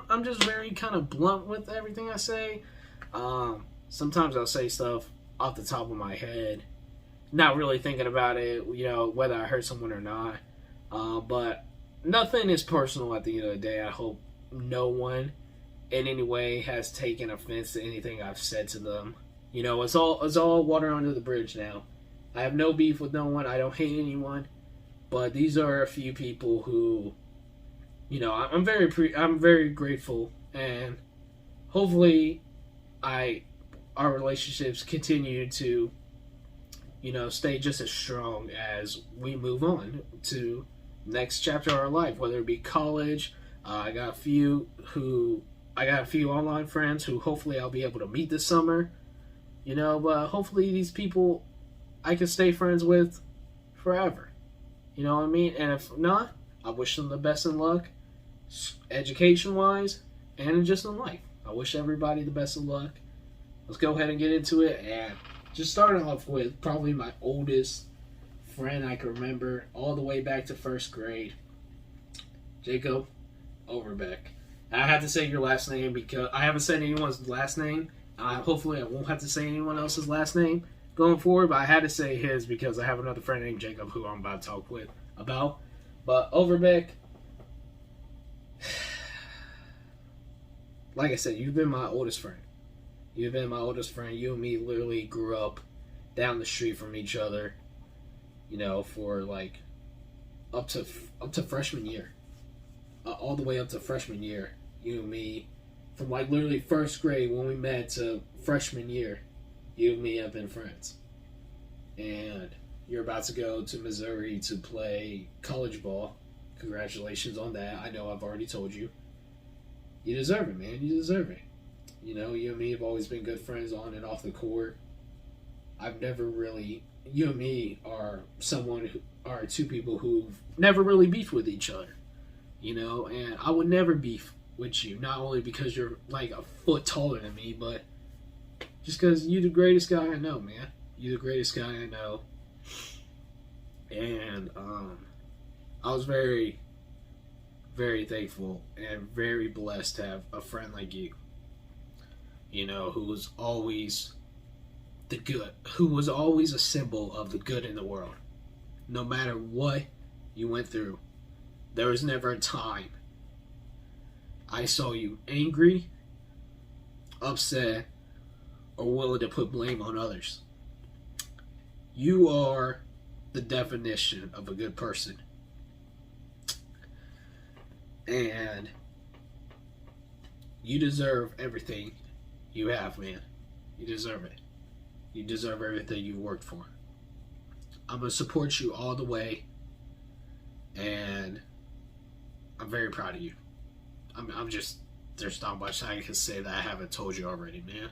Speaker 1: I'm just very kind of blunt with everything I say. Sometimes I'll say stuff off the top of my head, not really thinking about it, you know, whether I hurt someone or not. But nothing is personal at the end of the day. I hope no one in any way has taken offense to anything I've said to them. You know, it's all water under the bridge now. I have no beef with no one. I don't hate anyone. But these are a few people who, you know, I'm very grateful, and hopefully our relationships continue to, you know, stay just as strong as we move on to next chapter of our life, whether it be college. I got a few online friends who hopefully I'll be able to meet this summer. You know, but hopefully these people I can stay friends with forever. You know what I mean? And if not, I wish them the best in luck, education-wise, and just in life. I wish everybody the best of luck. Let's go ahead and get into it. And just starting off with probably my oldest friend I can remember all the way back to first grade, Jacob Overbeck. And I have to say your last name because I haven't said anyone's last name. Hopefully I won't have to say anyone else's last name going forward, but I had to say his because I have another friend named Jacob who I'm about to talk about. But Overbeck, like I said, you've been my oldest friend. You and me literally grew up down the street from each other, you know, for like up to freshman year. All the way up to freshman year, you and me, from like literally first grade when we met to freshman year, you and me have been friends. And you're about to go to Missouri to play college ball. Congratulations on that. I know I've already told you. You deserve it, man. You deserve it. You know, you and me have always been good friends on and off the court. I've never really, you and me are two people who've never really beefed with each other. You know, and I would never beef with you, not only because you're like a foot taller than me, but just because you're the greatest guy I know, man. You're the greatest guy I know. And I was very, very thankful and very blessed to have a friend like you. You know, who was always the good, who was always a symbol of the good in the world. No matter what you went through, there was never a time I saw you angry, upset, or willing to put blame on others. You are the definition of a good person. And you deserve everything you have, man. You deserve it. You deserve everything you've worked for. I'm going to support you all the way. And I'm very proud of you. I'm just, there's not much I can say that I haven't told you already, man.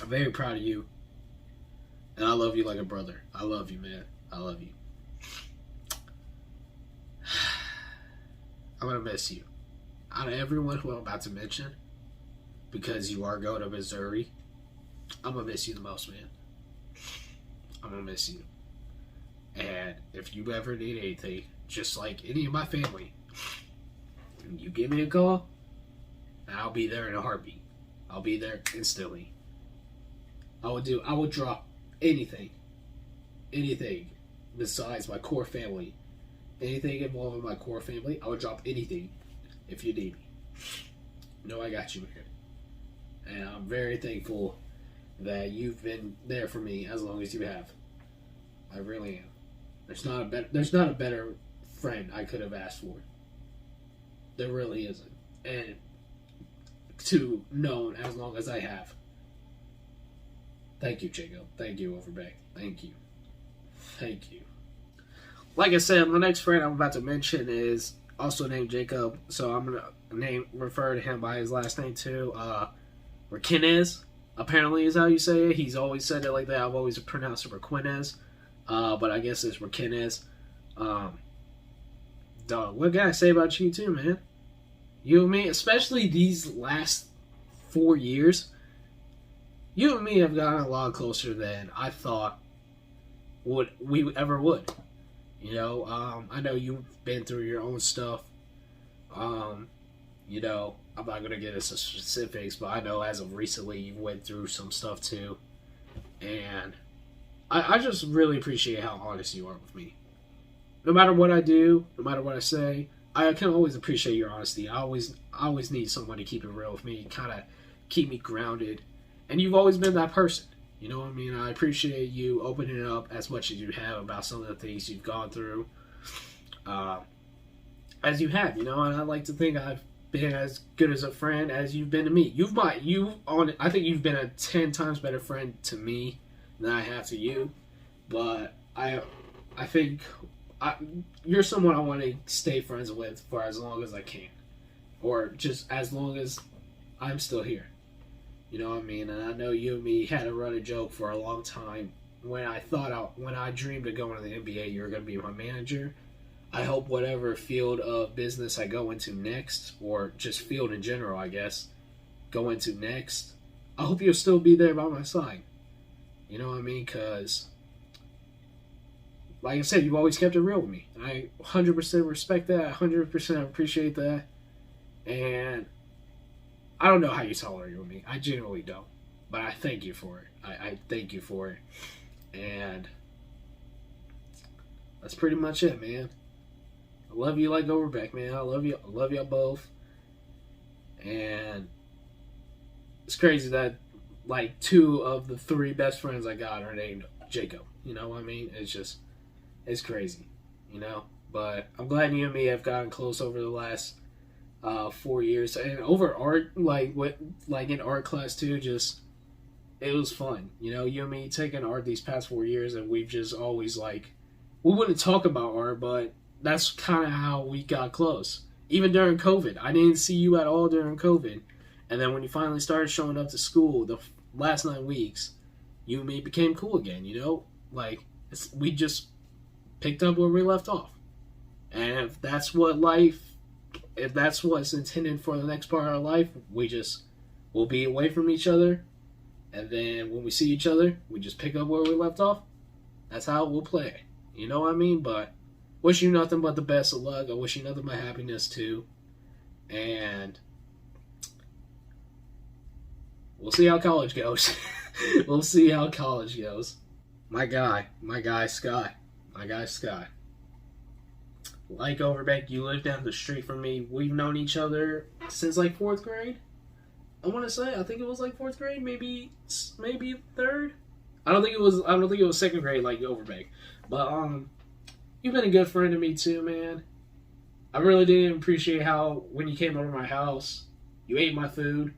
Speaker 1: I'm very proud of you. And I love you like a brother. I love you, man. I love you. I'm going to miss you. Out of everyone who I'm about to mention, because you are going to Missouri, I'm going to miss you the most, man. I'm going to miss you. And if you ever need anything, just like any of my family, you give me a call, and I'll be there in a heartbeat. I'll be there instantly. I would drop anything besides my core family. Anything involving my core family, I would drop anything if you need me. No, I got you, man. And I'm very thankful that you've been there for me as long as you have. I really am. There's not a better friend I could have asked for. There really isn't. And to known as long as I have. Thank you, Jacob. Thank you, Overbeck. Thank you. Thank you. Like I said, my next friend I'm about to mention is also named Jacob, so I'm gonna refer to him by his last name too. Raquinez, apparently is how you say it. He's always said it like that. I've always pronounced it Raquinez, but I guess it's Raquinez. Dog, what can I say about you too, man? You and me, especially these last 4 years, you and me have gotten a lot closer than I thought we ever would. You know, I know you've been through your own stuff. You know, I'm not going to get into specifics, but I know as of recently you went through some stuff too. And I just really appreciate how honest you are with me. No matter what I do, no matter what I say, I can always appreciate your honesty. I always need someone to keep it real with me, kind of keep me grounded. And you've always been that person. You know what I mean? I appreciate you opening it up as much as you have about some of the things you've gone through. As you have, you know, and I like to think I've been as good as a friend as you've been to me. I think you've been a 10 times better friend to me than I have to you. But I think you're someone I want to stay friends with for as long as I can. Or just as long as I'm still here. You know what I mean? And I know you and me had a running joke for a long time. When I dreamed of going to the NBA, you were going to be my manager. I hope whatever field of business I go into next, or just field in general, I guess, go into next, I hope you'll still be there by my side. You know what I mean? Because, like I said, you've always kept it real with me. I 100% respect that. 100% appreciate that. And I don't know how you tolerate it with me. I genuinely don't. But I thank you for it. I thank you for it. And that's pretty much it, man. I love you like Overbeck, man. I love you. I love y'all both. And it's crazy that like 2 of the 3 best friends I got are named Jacob. You know what I mean? It's crazy, you know? But I'm glad you and me have gotten close over the last 4 years. And over art, in art class too, just, it was fun. You know, you and me taking art these past 4 years, and we've just always we wouldn't talk about art, but that's kind of how we got close. Even during COVID. I didn't see you at all during COVID. And then when you finally started showing up to school the last 9 weeks, you and me became cool again, you know? Like, we just picked up where we left off. And if that's what's intended for the next part of our life, we'll be away from each other. And then when we see each other, we just pick up where we left off. That's how we'll play. You know what I mean? But wish you nothing but the best of luck. I wish you nothing but happiness too. And we'll see how college goes. We'll see how college goes. My guy, Sky. Like Overbeck, you live down the street from me. We've known each other since like 4th grade. I want to say, I think it was like 4th grade, maybe 3rd. I don't think it was 2nd grade like Overbeck. But you've been a good friend to me too, man. I really didn't appreciate how when you came over to my house, you ate my food.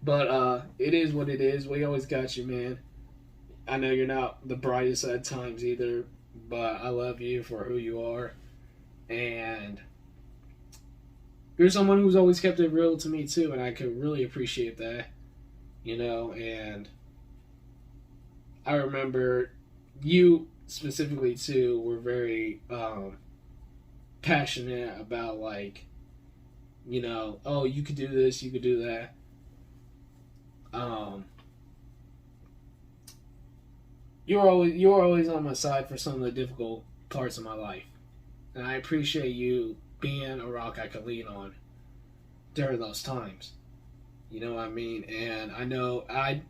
Speaker 1: But it is what it is. We always got you, man. I know you're not the brightest at times either, but I love you for who you are. And you're someone who's always kept it real to me too, and I could really appreciate that. You know, and I remember you specifically too were very passionate about, like, you know, oh, you could do this, you could do that. You were always on my side for some of the difficult parts of my life, and I appreciate you being a rock I could lean on during those times. You know what I mean? And I know I'm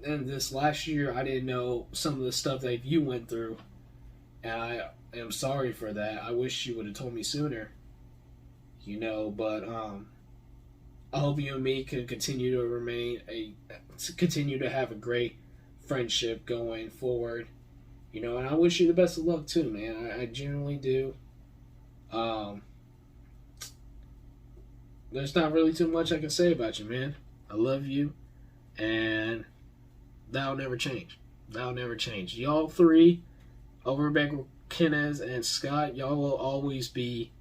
Speaker 1: in this last year, I didn't know some of the stuff that you went through, and I am sorry for that. I wish you would have told me sooner. You know, but I hope you and me can continue to have a great friendship going forward. You know, and I wish you the best of luck too, man. I genuinely do. There's not really too much I can say about you, man. I love you, and that'll never change. That'll never change. Y'all three, Overbeck, Kenneth, and Scott, y'all will always be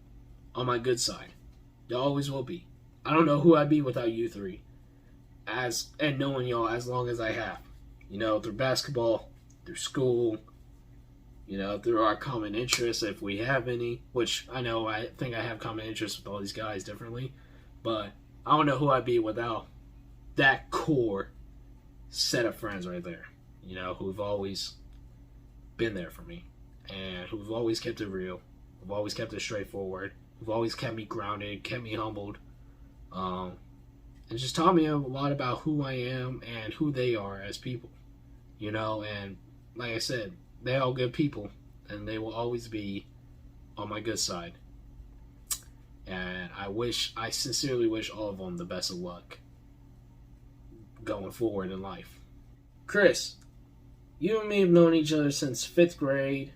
Speaker 1: on my good side. Y'all always will be. I don't know who I'd be without you three. And knowing y'all as long as I have. You know, through basketball, through school, you know, through our common interests, if we have any, which I think I have common interests with all these guys differently, but I don't know who I'd be without that core set of friends right there, you know, who've always been there for me, and who've always kept it real, who've always kept it straightforward, who've always kept me grounded, kept me humbled, and just taught me a lot about who I am and who they are as people, you know. And like I said, they're all good people, and they will always be on my good side. And I sincerely wish all of them the best of luck going forward in life. Chris, you and me have known each other since 5th grade.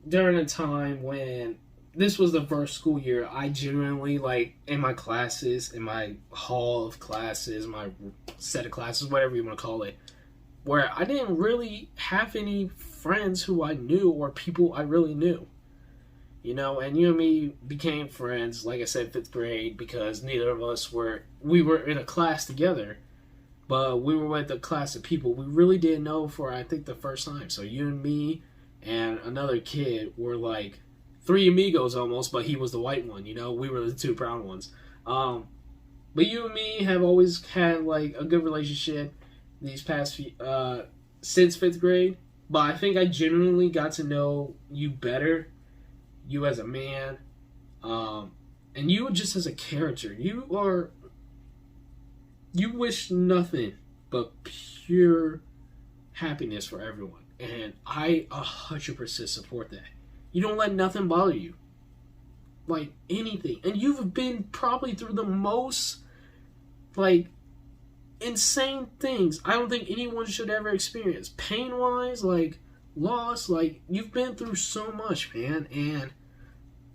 Speaker 1: During a time when this was the first school year I genuinely, like, in my classes, in my hall of classes, my set of classes, whatever you want to call it, where I didn't really have any friends who I knew or people I really knew. You know, and you and me became friends, like I said, 5th grade, because neither of us we were in a class together, but we were with a class of people we really didn't know for, I think, the first time. So you and me and another kid were like 3 amigos almost, but he was the white one, you know? We were the 2 brown ones. But you and me have always had, like, a good relationship these past few, since 5th grade. But I think I genuinely got to know you better, you as a man, and you just as a character. You wish nothing but pure happiness for everyone. And I 100% support that. You don't let nothing bother you. Like, anything. And you've been probably through the most, like, insane things I don't think anyone should ever experience. Pain-wise, like, loss, like, you've been through so much, man. And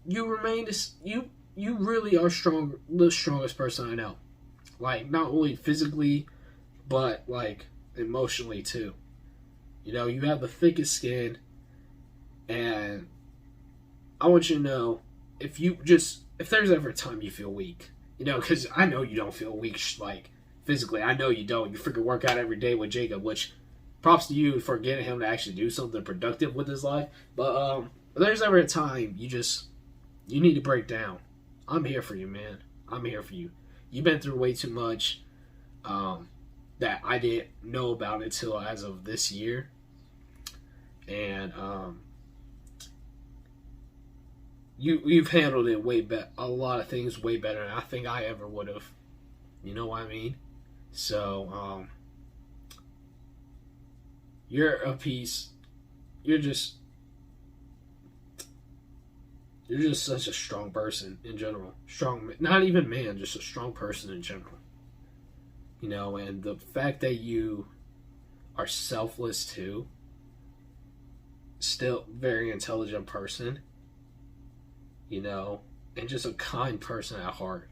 Speaker 1: you remain, you really are the strongest person I know. Like, not only physically, but, like, emotionally, too. You know, you have the thickest skin, and I want you to know, if there's ever a time you feel weak, you know, because I know you don't feel weak, like, physically. I know you don't. You freaking work out every day with Jacob, which props to you for getting him to actually do something productive with his life. But if there's ever a time you need to break down, I'm here for you, man. I'm here for you. You've been through way too much that I didn't know about until as of this year. And you've handled it way better, a lot of things way better than I think I ever would have. You know what I mean? So, you're a piece. You're just such a strong person in general. Strong, not even man, just a strong person in general. You know, and the fact that you are selfless too, still very intelligent person, you know, and just a kind person at heart.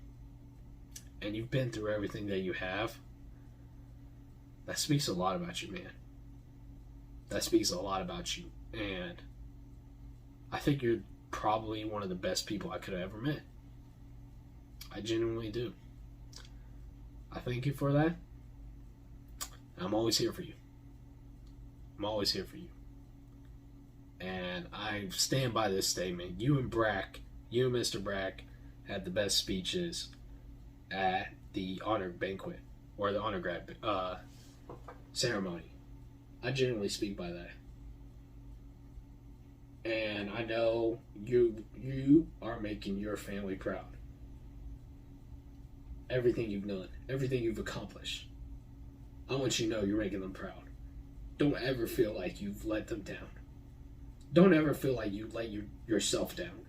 Speaker 1: And you've been through everything that you have. That speaks a lot about you, man. That speaks a lot about you. And I think you're probably one of the best people I could have ever met. I genuinely do. I thank you for that. I'm always here for you. I'm always here for you. And I stand by this statement. You and Mr. Brack had the best speeches at the honor banquet or the honor grad ceremony. I genuinely speak by that. And I know you are making your family proud. Everything you've done, everything you've accomplished. I want you to know you're making them proud. Don't ever feel like you've let them down. Don't ever feel like you let yourself down.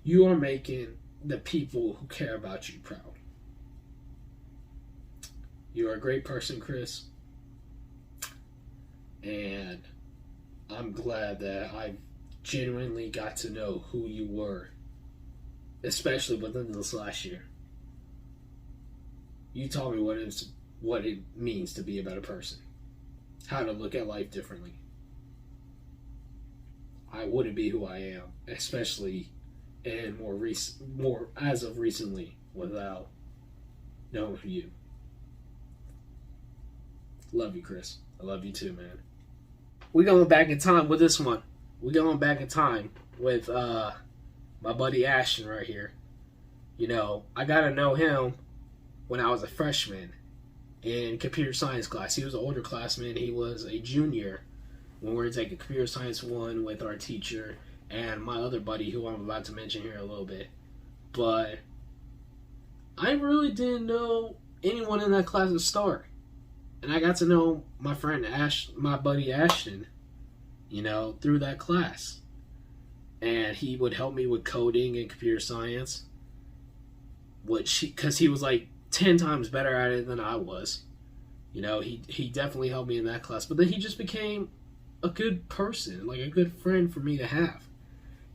Speaker 1: You are making the people who care about you proud. You are a great person, Chris. And I'm glad that I genuinely got to know who you were, especially within this last year. You taught me what it means to be a better person, how to look at life differently. I wouldn't be who I am, especially and more as of recently, without knowing you. Love you, Chris. I love you too, man. We're going back in time with this one. We're going back in time with my buddy Ashton right here. You know, I got to know him when I was a freshman in computer science class. He was an older classman. He was a junior when we were taking computer science 1 with our teacher and my other buddy who I'm about to mention here in a little bit. But I really didn't know anyone in that class to start. And I got to know my friend my buddy Ashton, you know, through that class. And he would help me with coding and computer science, because he was like 10 times better at it than I was. You know, he definitely helped me in that class. But then he just became a good person, like a good friend for me to have.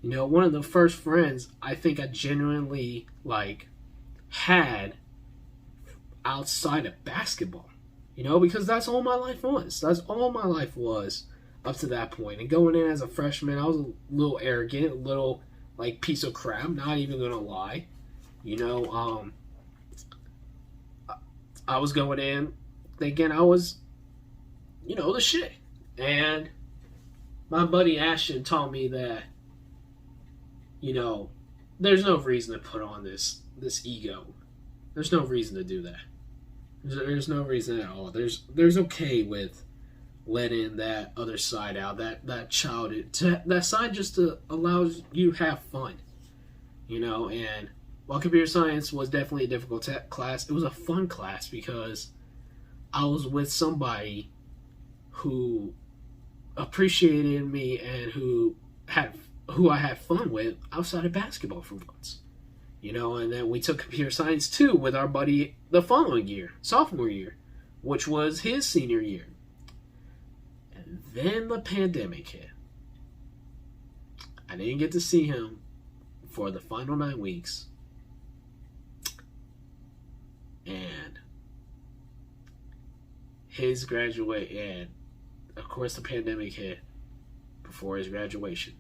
Speaker 1: You know, one of the first friends I think I genuinely had outside of basketball. You know, because that's all my life was. That's all my life was up to that point. And going in as a freshman, I was a little arrogant, a little piece of crap, not even gonna lie. You know, I was going in thinking I was, you know, the shit. And my buddy Ashton taught me that, you know, there's no reason to put on this ego. There's no reason to do that. There's no reason at all. There's okay with letting that other side out, that side just to allows you to have fun, you know. And while computer science was definitely a difficult class, it was a fun class because I was with somebody who appreciated me and who I had fun with outside of basketball for once. You know, and then we took computer science 2 with our buddy the following year, sophomore year, which was his senior year. And then the pandemic hit. I didn't get to see him for the final 9 weeks. And and of course the pandemic hit before his graduation.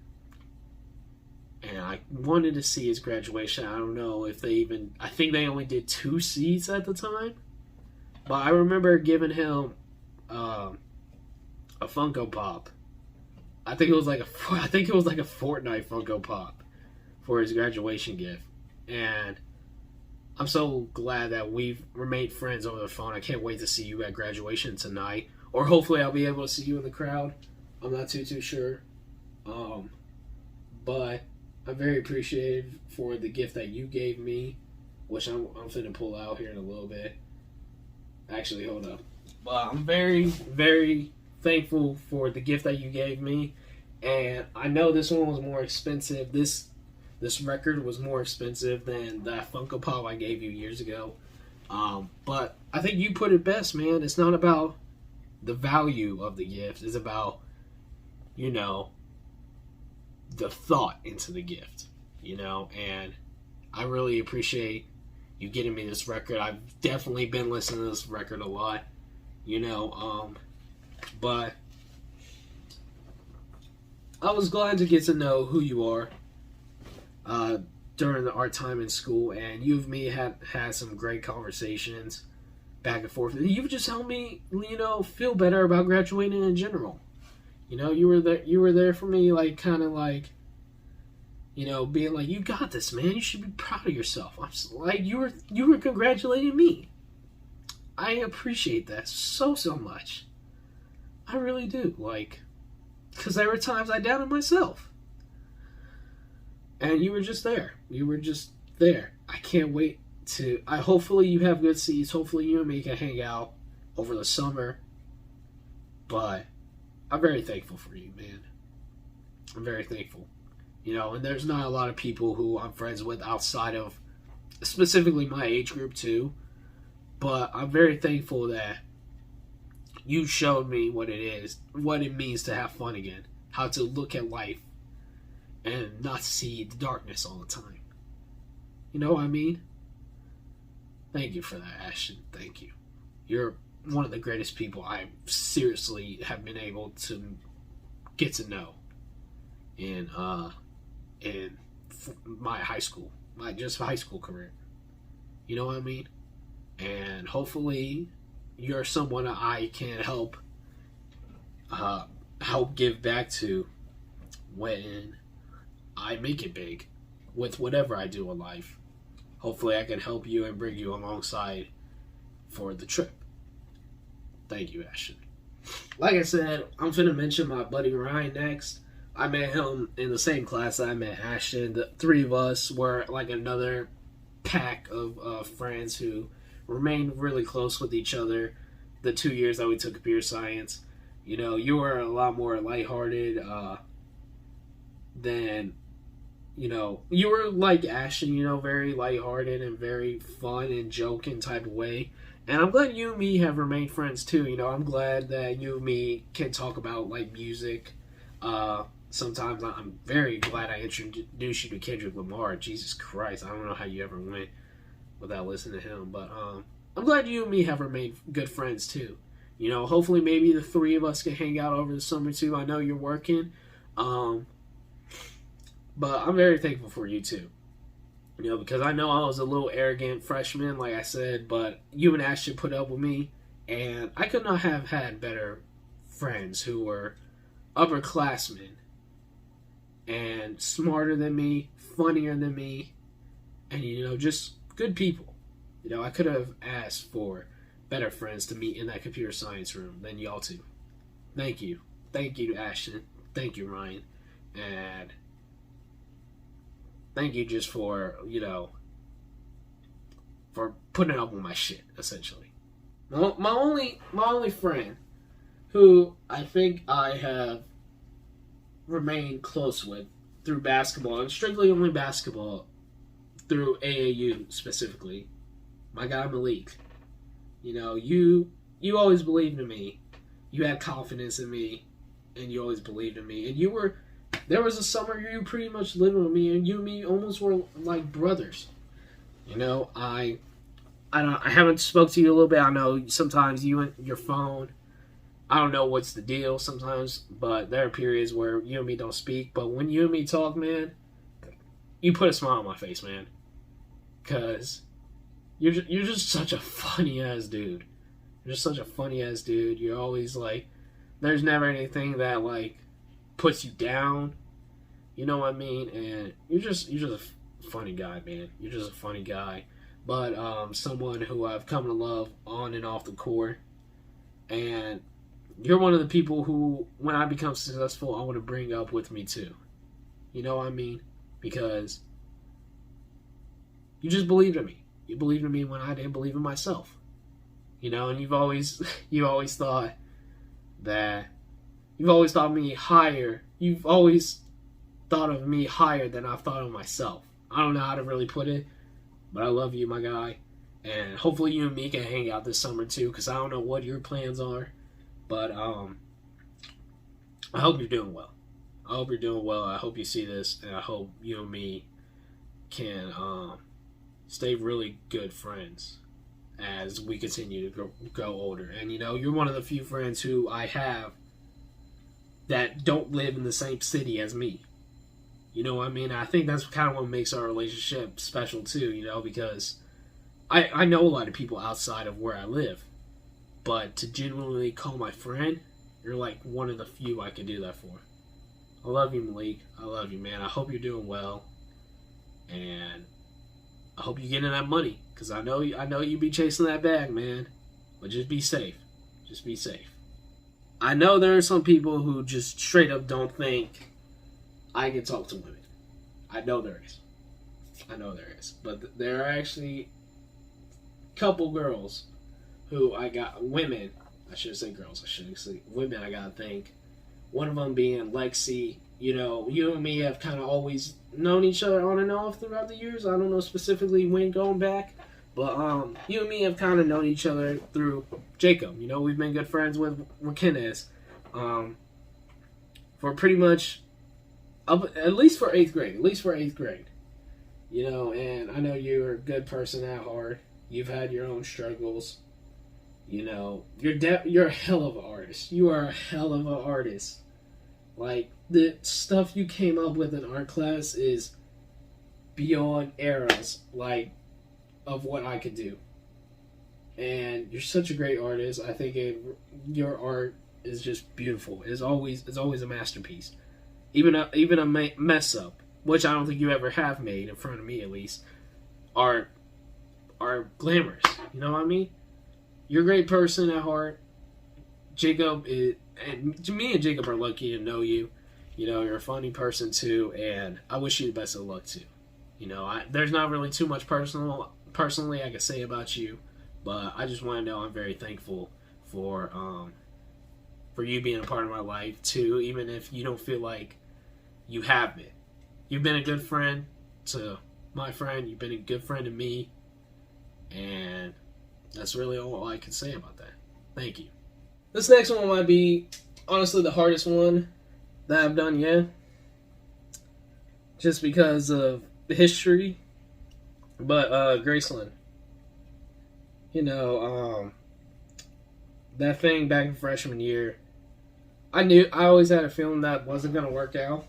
Speaker 1: And I wanted to see his graduation. I don't know if they even... I think they only did 2 seats at the time. But I remember giving him a Funko Pop. I think it was like a Fortnite Funko Pop for his graduation gift. And I'm so glad that we've remained friends over the phone. I can't wait to see you at graduation tonight. Or hopefully I'll be able to see you in the crowd. I'm not too sure. But I'm very appreciative for the gift that you gave me, which I'm finna pull out here in a little bit. Actually, hold up. But I'm very, very thankful for the gift that you gave me. And I know this one was more expensive. This record was more expensive than that Funko Pop I gave you years ago. But I think you put it best, man. It's not about the value of the gift. It's about, you know, the thought into the gift, you know. And I really appreciate you getting me this record. I've definitely been listening to this record a lot, you know. But I was glad to get to know who you are during our time in school, and you and me had some great conversations back and forth. You've just helped me, you know, feel better about graduating in general. You know, you were there for me, like, kind of like, you know, being like, you got this, man. You should be proud of yourself. I'm just, like, you were congratulating me. I appreciate that so much. I really do, like, because there were times I doubted myself. And you were just there. You were just there. I can't wait to... hopefully you have good seats. Hopefully you and me can hang out over the summer. But I'm very thankful for you, man. I'm very thankful. You know, and there's not a lot of people who I'm friends with outside of specifically my age group too. But I'm very thankful that you showed me what it is, what it means to have fun again. How to look at life and not see the darkness all the time. You know what I mean? Thank you for that, Ashton. Thank you. You're one of the greatest people I seriously have been able to get to know in my high school, my just high school career. You know what I mean? And hopefully you're someone I can help give back to when I make it big with whatever I do in life. Hopefully I can help you and bring you alongside for the trip. Thank you, Ashton. Like I said, I'm finna mention my buddy Ryan next. I met him in the same class I met Ashton. The 3 of us were like another pack of friends who remained really close with each other the 2 years that we took computer science. You know, you were a lot more lighthearted than, you know, you were like Ashton, you know, very lighthearted and very fun and joking type of way. And I'm glad you and me have remained friends too. You know, I'm glad that you and me can talk about like music. Sometimes I'm very glad I introduced you to Kendrick Lamar. Jesus Christ, I don't know how you ever went without listening to him. But I'm glad you and me have remained good friends too. You know, hopefully maybe the 3 of us can hang out over the summer too. I know you're working. But I'm very thankful for you too. You know, because I know I was a little arrogant freshman, like I said, but you and Ashton put up with me, and I could not have had better friends who were upperclassmen and smarter than me, funnier than me, and, you know, just good people. You know, I could have asked for better friends to meet in that computer science room than y'all two. Thank you. Thank you, Ashton. Thank you, Ryan. And thank you just for, you know, for putting up with my shit, essentially. My only friend who I think I have remained close with through basketball, and strictly only basketball, through AAU specifically, my guy Malik. You know, you always believed in me. You had confidence in me, and you always believed in me. And there was a summer you pretty much lived with me, and you and me almost were like brothers. You know, I haven't spoke to you a little bit. I know sometimes you and your phone, I don't know what's the deal sometimes, but there are periods where you and me don't speak. But when you and me talk, man, you put a smile on my face, man. Because you're just such a funny-ass dude. You're just such a funny-ass dude. You're always, like, there's never anything that, like, puts you down. You know what I mean? And you're just a funny guy, man. You're just a funny guy. But someone who I've come to love on and off the court. And you're one of the people who, when I become successful, I want to bring up with me, too. You know what I mean? Because you just believed in me. You believed in me when I didn't believe in myself. You know, and you've always thought me higher. You've always thought of me higher than I've thought of myself. I don't know how to really put it, but I love you, my guy. And hopefully you and me can hang out this summer too, because I don't know what your plans are. But I hope you're doing well. I hope you're doing well. I hope you see this, and I hope you and me can stay really good friends as we continue to grow older. And, you know, you're one of the few friends who I have that don't live in the same city as me. You know what I mean? I think that's kind of what makes our relationship special, too, you know, because I know a lot of people outside of where I live. But to genuinely call my friend, you're like one of the few I can do that for. I love you, Malik. I love you, man. I hope you're doing well. And I hope you're getting that money. Because I know you be chasing that bag, man. But just be safe. Just be safe. I know there are some people who just straight up don't think I can talk to women. I know there is. But there are actually a couple girls who women, I shouldn't say girls, I shouldn't say women, I gotta think. One of them being Lexie. You know, you and me have kind of always known each other on and off throughout the years. I don't know specifically when going back, but you and me have kind of known each other through Jacob. You know, we've been good friends with Kurass for pretty much at least for 8th grade. You know, and I know you're a good person at heart. You've had your own struggles. You know, you're a hell of an artist. You are a hell of an artist. Like, the stuff you came up with in art class is beyond eras, like, of what I could do. And you're such a great artist. I think your art is just beautiful. It's always a masterpiece. Even a mess up, which I don't think you ever have made, in front of me at least, are glamorous. You know what I mean? You're a great person at heart. Jacob is, and me and Jacob are lucky to know you. You know, you're a funny person too, and I wish you the best of luck too. You know, there's not really too much personally I can say about you, but I just want to know I'm very thankful for you being a part of my life too, even if you don't feel like you have been. You've been a good friend to my friend. You've been a good friend to me, and that's really all I can say about that. Thank you. This next one might be, honestly, the hardest one that I've done yet. Just because of the history. But, Gracelyn. You know, that thing back in freshman year, I always had a feeling that wasn't going to work out.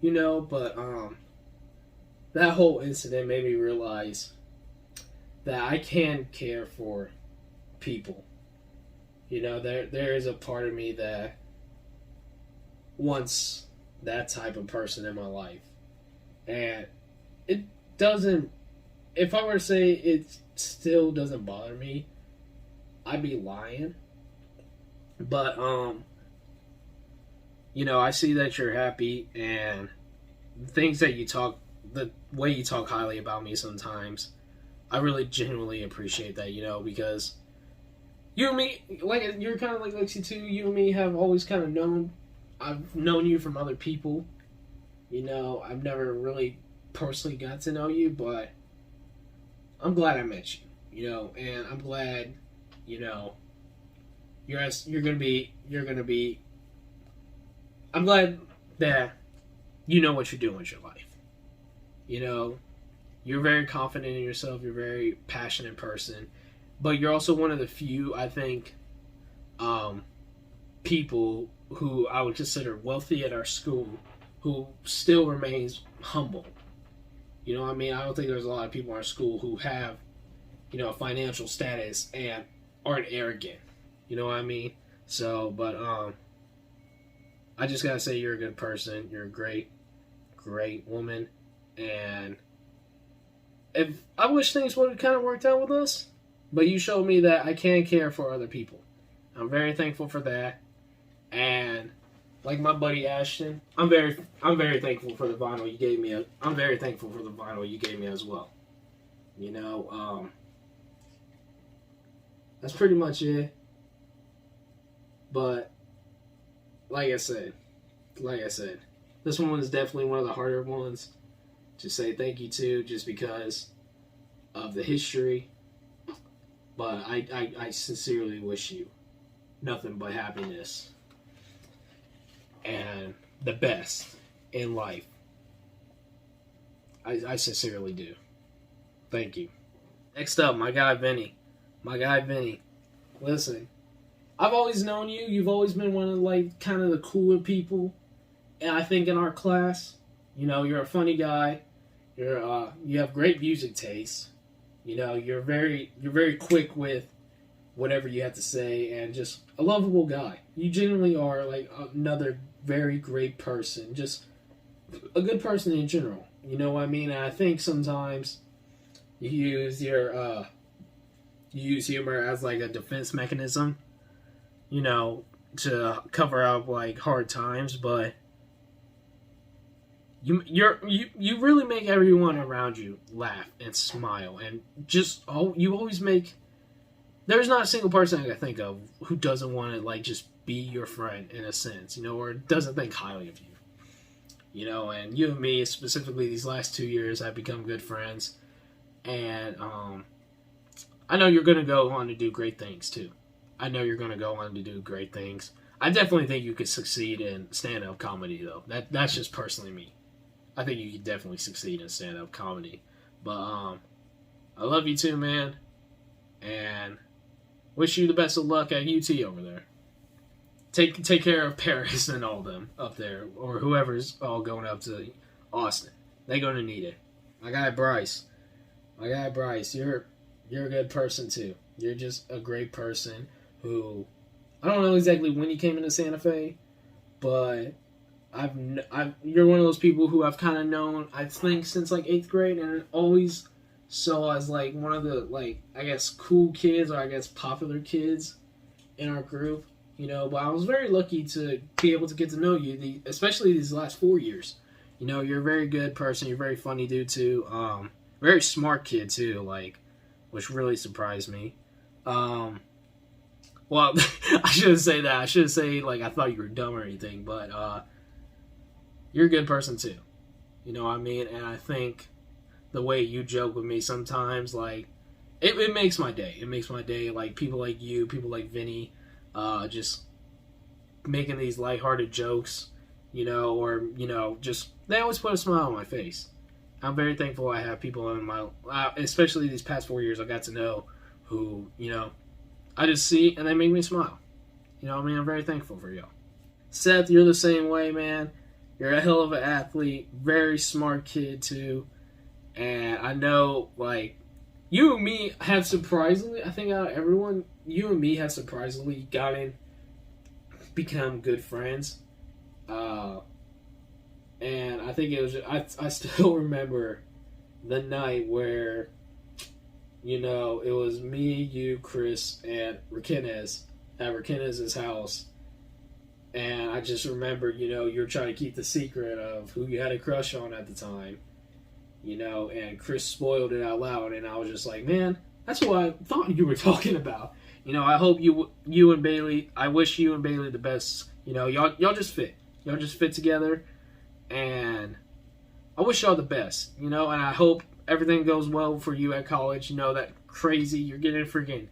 Speaker 1: You know, but, that whole incident made me realize that I can care for people. You know, there is a part of me that wants that type of person in my life. And it doesn't, if I were to say it still doesn't bother me, I'd be lying. But, you know, I see that you're happy, and things that you talk, the way you talk highly about me sometimes, I really genuinely appreciate that, you know, because you and me, like, you're kind of like Lexie too. You and me have always kind of known. I've known you from other people. You know, I've never really personally got to know you, but I'm glad I met you. You know, and I'm glad, you know, you're gonna be. I'm glad that you know what you're doing with your life. You know, you're very confident in yourself. You're a very passionate person. But you're also one of the few, I think, people who I would consider wealthy at our school, who still remains humble. You know what I mean? I don't think there's a lot of people in our school who have, you know, financial status and aren't arrogant. You know what I mean? So, but, I just gotta say you're a good person. You're a great, great woman. And if I wish things would have kind of worked out with us, but you showed me that I can care for other people. I'm very thankful for that. And like my buddy Ashton, I'm very thankful for the vinyl you gave me. I'm very thankful for the vinyl you gave me as well. You know, that's pretty much it. But like I said, this one is definitely one of the harder ones to say thank you to, just because of the history. But I sincerely wish you nothing but happiness and the best in life. I sincerely do. Thank you. Next up, my guy Vinny. Listen, I've always known you. You've always been one of, like, kind of the cooler people, and I think in our class. You know, you're a funny guy. You have great music taste. You know, you're very quick with whatever you have to say, and just a lovable guy. You genuinely are, like, another very great person. Just a good person in general. You know what I mean? And I think sometimes you use your you use humor as, like, a defense mechanism, you know, to cover up, like, hard times, but you really make everyone around you laugh and smile, and just you always make. There's not a single person I can think of who doesn't want to, like, just be your friend in a sense, you know, or doesn't think highly of you. You know, and you and me, specifically these last 2 years, have become good friends, and I know you're going to go on to do great things too. I know you're going to go on to do great things. I definitely think you could succeed in stand-up comedy, though. That's just personally me. I think you could definitely succeed in stand-up comedy. But I love you too, man. And wish you the best of luck at UT over there. Take care of Paris and all them up there, or whoever's all going up to Austin. They're going to need it. My guy Bryce, you're a good person too. You're just a great person who, I don't know exactly when you came into Santa Fe, but you're one of those people who I've kind of known, I think, since like 8th grade, and always saw as like one of the, like, I guess cool kids, or I guess popular kids in our group, you know. But I was very lucky to be able to get to know you, especially these last 4 years. You know, you're a very good person. You're a very funny dude too. Very smart kid too, like, which really surprised me. Well, I shouldn't say that. I shouldn't say, like, I thought you were dumb or anything, but you're a good person too. You know what I mean? And I think the way you joke with me sometimes, like, it makes my day. It makes my day. Like, people like you, people like Vinny, just making these lighthearted jokes, you know, or, you know, just, they always put a smile on my face. I'm very thankful I have people in my, especially these past 4 years, I got to know who, you know, I just see and they make me smile. You know what I mean? I'm very thankful for y'all. Seth, you're the same way, man. You're a hell of an athlete. Very smart kid, too. And I know, like, you and me have surprisingly, I think out of everyone, you and me have surprisingly become good friends. And I think it was, I still remember the night where, you know, it was me, you, Chris, and Raquinez at Raquinez's house. And I just remember, you know, you were trying to keep the secret of who you had a crush on at the time. You know, and Chris spoiled it out loud, and I was just like, man, that's what I thought you were talking about. You know, I hope you and Bailey, I wish you and Bailey the best. You know, y'all just fit. Y'all just fit together, and I wish y'all the best, you know, and I hope everything goes well for you at college. You know, that crazy, you're getting a freaking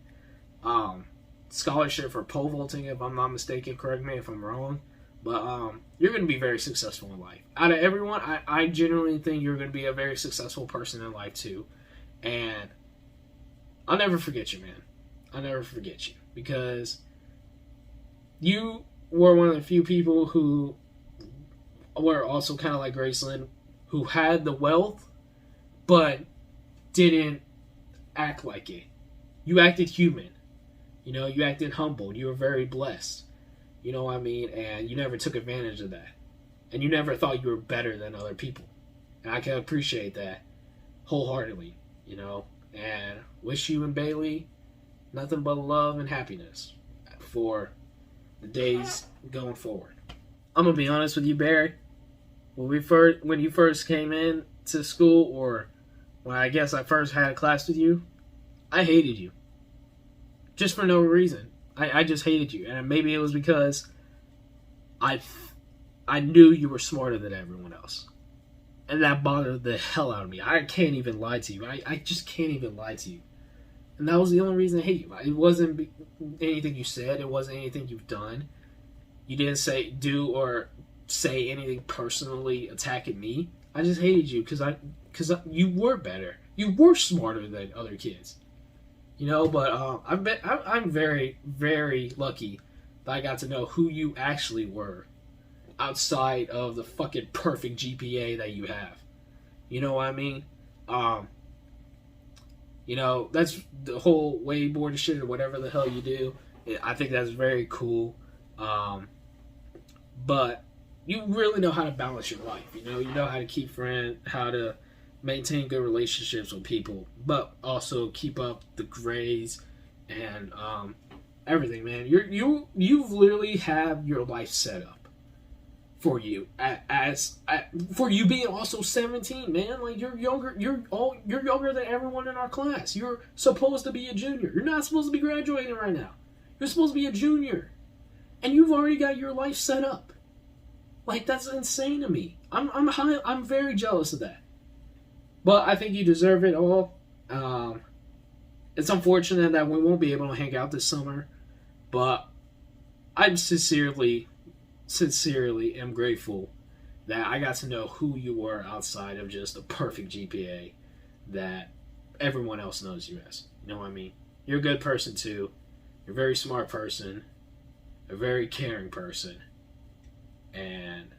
Speaker 1: scholarship for pole vaulting, if I'm not mistaken. Correct me if I'm wrong. But you're going to be very successful in life. Out of everyone, I genuinely think you're going to be a very successful person in life too. And I'll never forget you, man. I'll never forget you. Because you were one of the few people who were also kind of like Gracelyn, who had the wealth, but didn't act like it. You acted human. You know, you acted humble. You were very blessed. You know what I mean? And you never took advantage of that. And you never thought you were better than other people. And I can appreciate that wholeheartedly, you know. And wish you and Bailey nothing but love and happiness for the days going forward. I'm going to be honest with you, Barry. When you first came in to school, or when I guess I first had a class with you, I hated you. Just for no reason. I just hated you. And maybe it was because I knew you were smarter than everyone else. And that bothered the hell out of me. I can't even lie to you. I just can't even lie to you. And that was the only reason I hate you. It wasn't anything you said. It wasn't anything you've done. You didn't do or say anything personally attacking me. I just hated you because you were better. You were smarter than other kids. You know, but I'm very, very lucky that I got to know who you actually were outside of the fucking perfect GPA that you have. You know what I mean? You know, that's the whole way board of shit or whatever the hell you do. I think that's very cool. But you really know how to balance your life. You know how to keep friends, how to maintain good relationships with people, but also keep up the grades and everything, man. You literally have your life set up for you for you being also 17, man. Like, you're younger than everyone in our class. You're supposed to be a junior. You're not supposed to be graduating right now. You're supposed to be a junior, and you've already got your life set up. Like, that's insane to me. I'm very jealous of that. But I think you deserve it all. It's unfortunate that we won't be able to hang out this summer, but I'm sincerely am grateful that I got to know who you were outside of just a perfect GPA that everyone else knows you as. You know what I mean? You're a good person too. You're a very smart person, a very caring person, and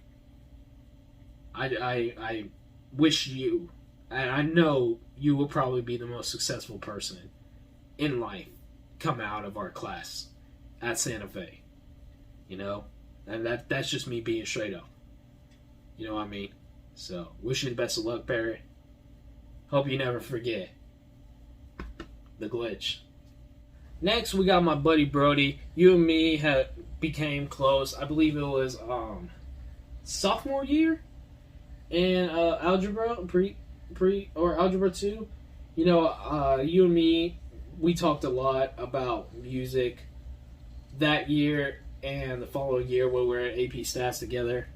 Speaker 1: I wish you, and I know you will probably be the most successful person in life come out of our class at Santa Fe. You know? And that's just me being straight up. You know what I mean? So, wish you the best of luck, Barrett. Hope you never forget the glitch. Next, we got my buddy Brody. You and me became close. I believe it was sophomore year in Algebra, or Algebra 2. You know, you and me, we talked a lot about music that year and the following year when we were at AP Stats together.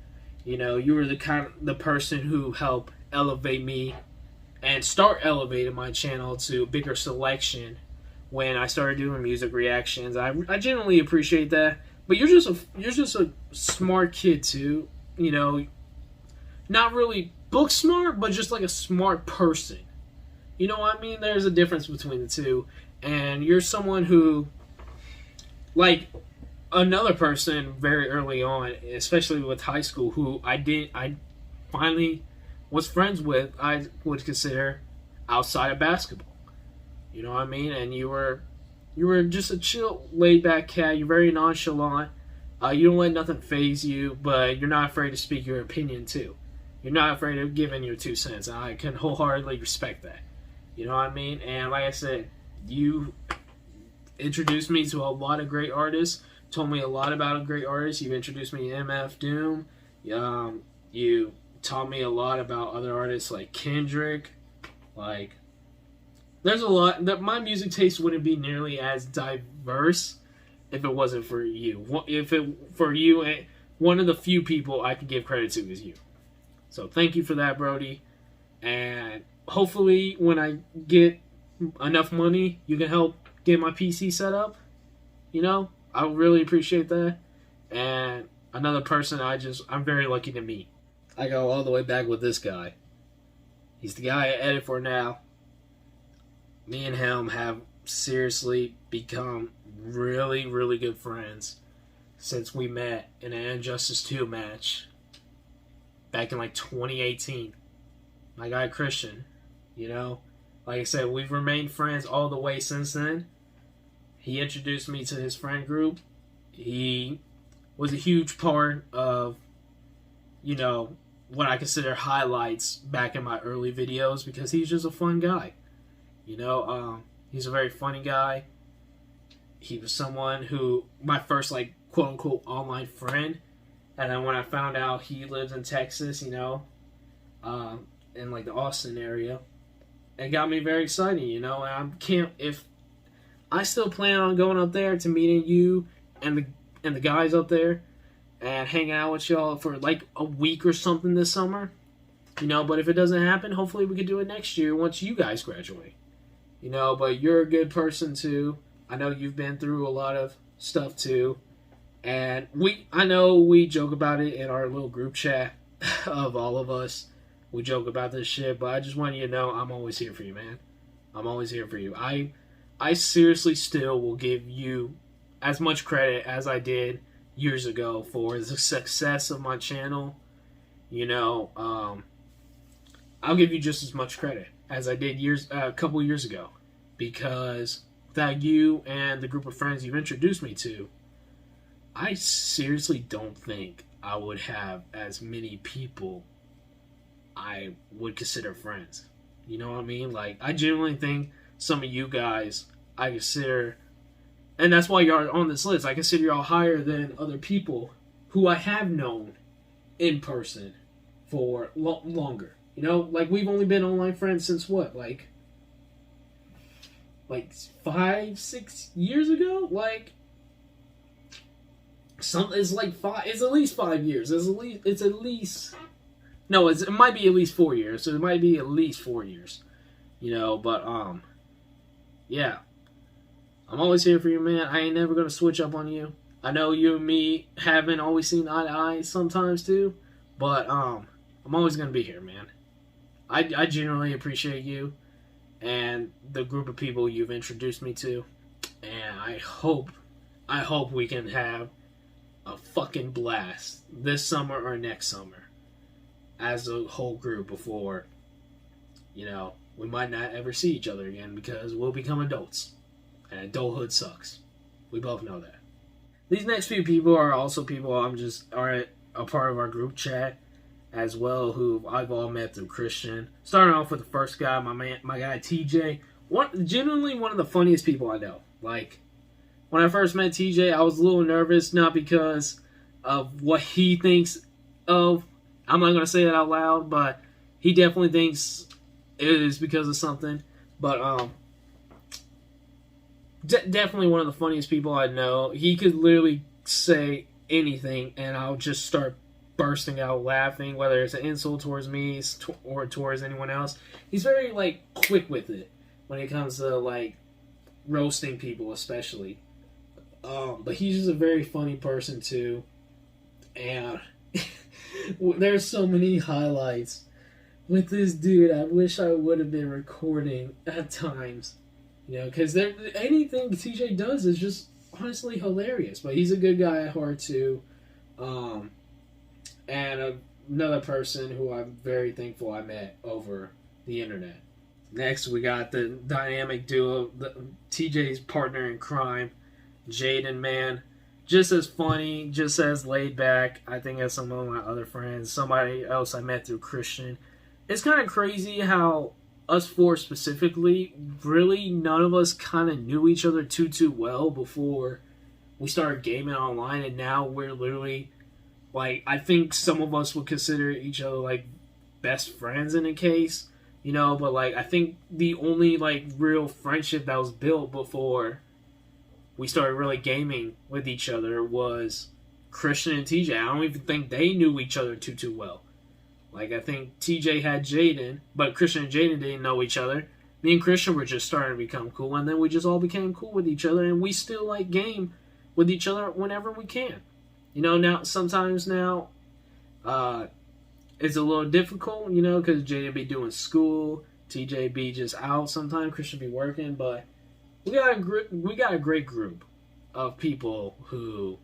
Speaker 1: You know, you were the person who helped elevate me and start elevating my channel to a bigger selection when I started doing music reactions. I genuinely appreciate that. But you're just a smart kid too. You know, not really book smart, but just like a smart person. You know what I mean? There's a difference between the two. And you're someone who, like, another person very early on, especially with high school, who I finally was friends with, I would consider outside of basketball. You know what I mean? And you were just a chill, laid back cat. You're very nonchalant. You don't let nothing faze you, but you're not afraid to speak your opinion too. You're not afraid of giving your 2 cents. I can wholeheartedly respect that. You know what I mean? And like I said, you introduced me to a lot of great artists. Told me a lot about great artists. You introduced me to MF Doom. You taught me a lot about other artists like Kendrick. Like, there's a lot that my music taste wouldn't be nearly as diverse if it wasn't for you. One of the few people I can give credit to is you. So thank you for that, Brody. And hopefully when I get enough money, you can help get my PC set up. You know? I really appreciate that. And another person I'm very lucky to meet. I go all the way back with this guy. He's the guy I edit for now. Me and him have seriously become really, really good friends since we met in an Injustice 2 match back in like 2018. My guy Christian, you know, like I said, we've remained friends all the way since then. He introduced me to his friend group. He was a huge part of, you know, what I consider highlights back in my early videos because he's just a fun guy. You know, he's a very funny guy. He was someone who, my first, like, quote-unquote online friend. And then when I found out he lives in Texas, you know, in, like, the Austin area, it got me very excited, you know. And I still plan on going up there to meeting you and the guys up there and hanging out with y'all for, like, a week or something this summer. You know, but if it doesn't happen, hopefully we can do it next year once you guys graduate. You know, but you're a good person, too. I know you've been through a lot of stuff, too. And I know we joke about it in our little group chat of all of us. We joke about this shit, but I just want you to know I'm always here for you, man. I'm always here for you. I seriously still will give you as much credit as I did years ago for the success of my channel. You know, I'll give you just as much credit as I did a couple years ago, because without you and the group of friends you've introduced me to, I seriously don't think I would have as many people I would consider friends. You know what I mean? Like, I genuinely think some of you guys I consider, and that's why you're on this list, I consider y'all higher than other people who I have known in person for longer. You know, like, we've only been online friends since what? Like 5-6 years ago? Like, it's like it's at least 5 years. It might be at least 4 years. So it might be at least 4 years. You know, but yeah. I'm always here for you, man. I ain't never gonna switch up on you. I know you and me haven't always seen eye to eye sometimes too, but I'm always gonna be here, man. I genuinely appreciate you and the group of people you've introduced me to, and I hope we can have a fucking blast this summer or next summer as a whole group before, you know, we might not ever see each other again because we'll become adults, and adulthood sucks. We both know that. These next few people are also people are a part of our group chat as well, who I've all met through Christian. Starting off with the first guy, my guy TJ. Genuinely one of the funniest people I know. Like, when I first met TJ, I was a little nervous, not because of what he thinks of. I'm not going to say it out loud, but he definitely thinks it is because of something. But definitely one of the funniest people I know. He could literally say anything, and I'll just start bursting out laughing, whether it's an insult towards me or towards anyone else. He's very, like, quick with it when it comes to, like, roasting people, especially. But he's just a very funny person, too. And there's so many highlights with this dude. I wish I would have been recording at times. You know, because anything TJ does is just honestly hilarious. But he's a good guy at heart, too. And another person who I'm very thankful I met over the internet. Next, we got the dynamic duo, TJ's partner in crime, Jaeden, man. Just as funny, just as laid back, I think, as some of my other friends. Somebody else I met through Christian. It's kind of crazy how us four specifically, really none of us kind of knew each other too well before we started gaming online, and now we're literally, like, I think some of us would consider each other, like, best friends in a case, you know, but, like, I think the only, like, real friendship that was built before we started really gaming with each other was Christian and TJ. I don't even think they knew each other too well. Like, I think TJ had Jaeden, but Christian and Jaeden didn't know each other. Me and Christian were just starting to become cool, and then we just all became cool with each other, and we still, like, game with each other whenever we can. You know, sometimes now, it's a little difficult, you know, because Jaeden be doing school, TJ be just out sometimes, Christian be working, but we got a great group of people who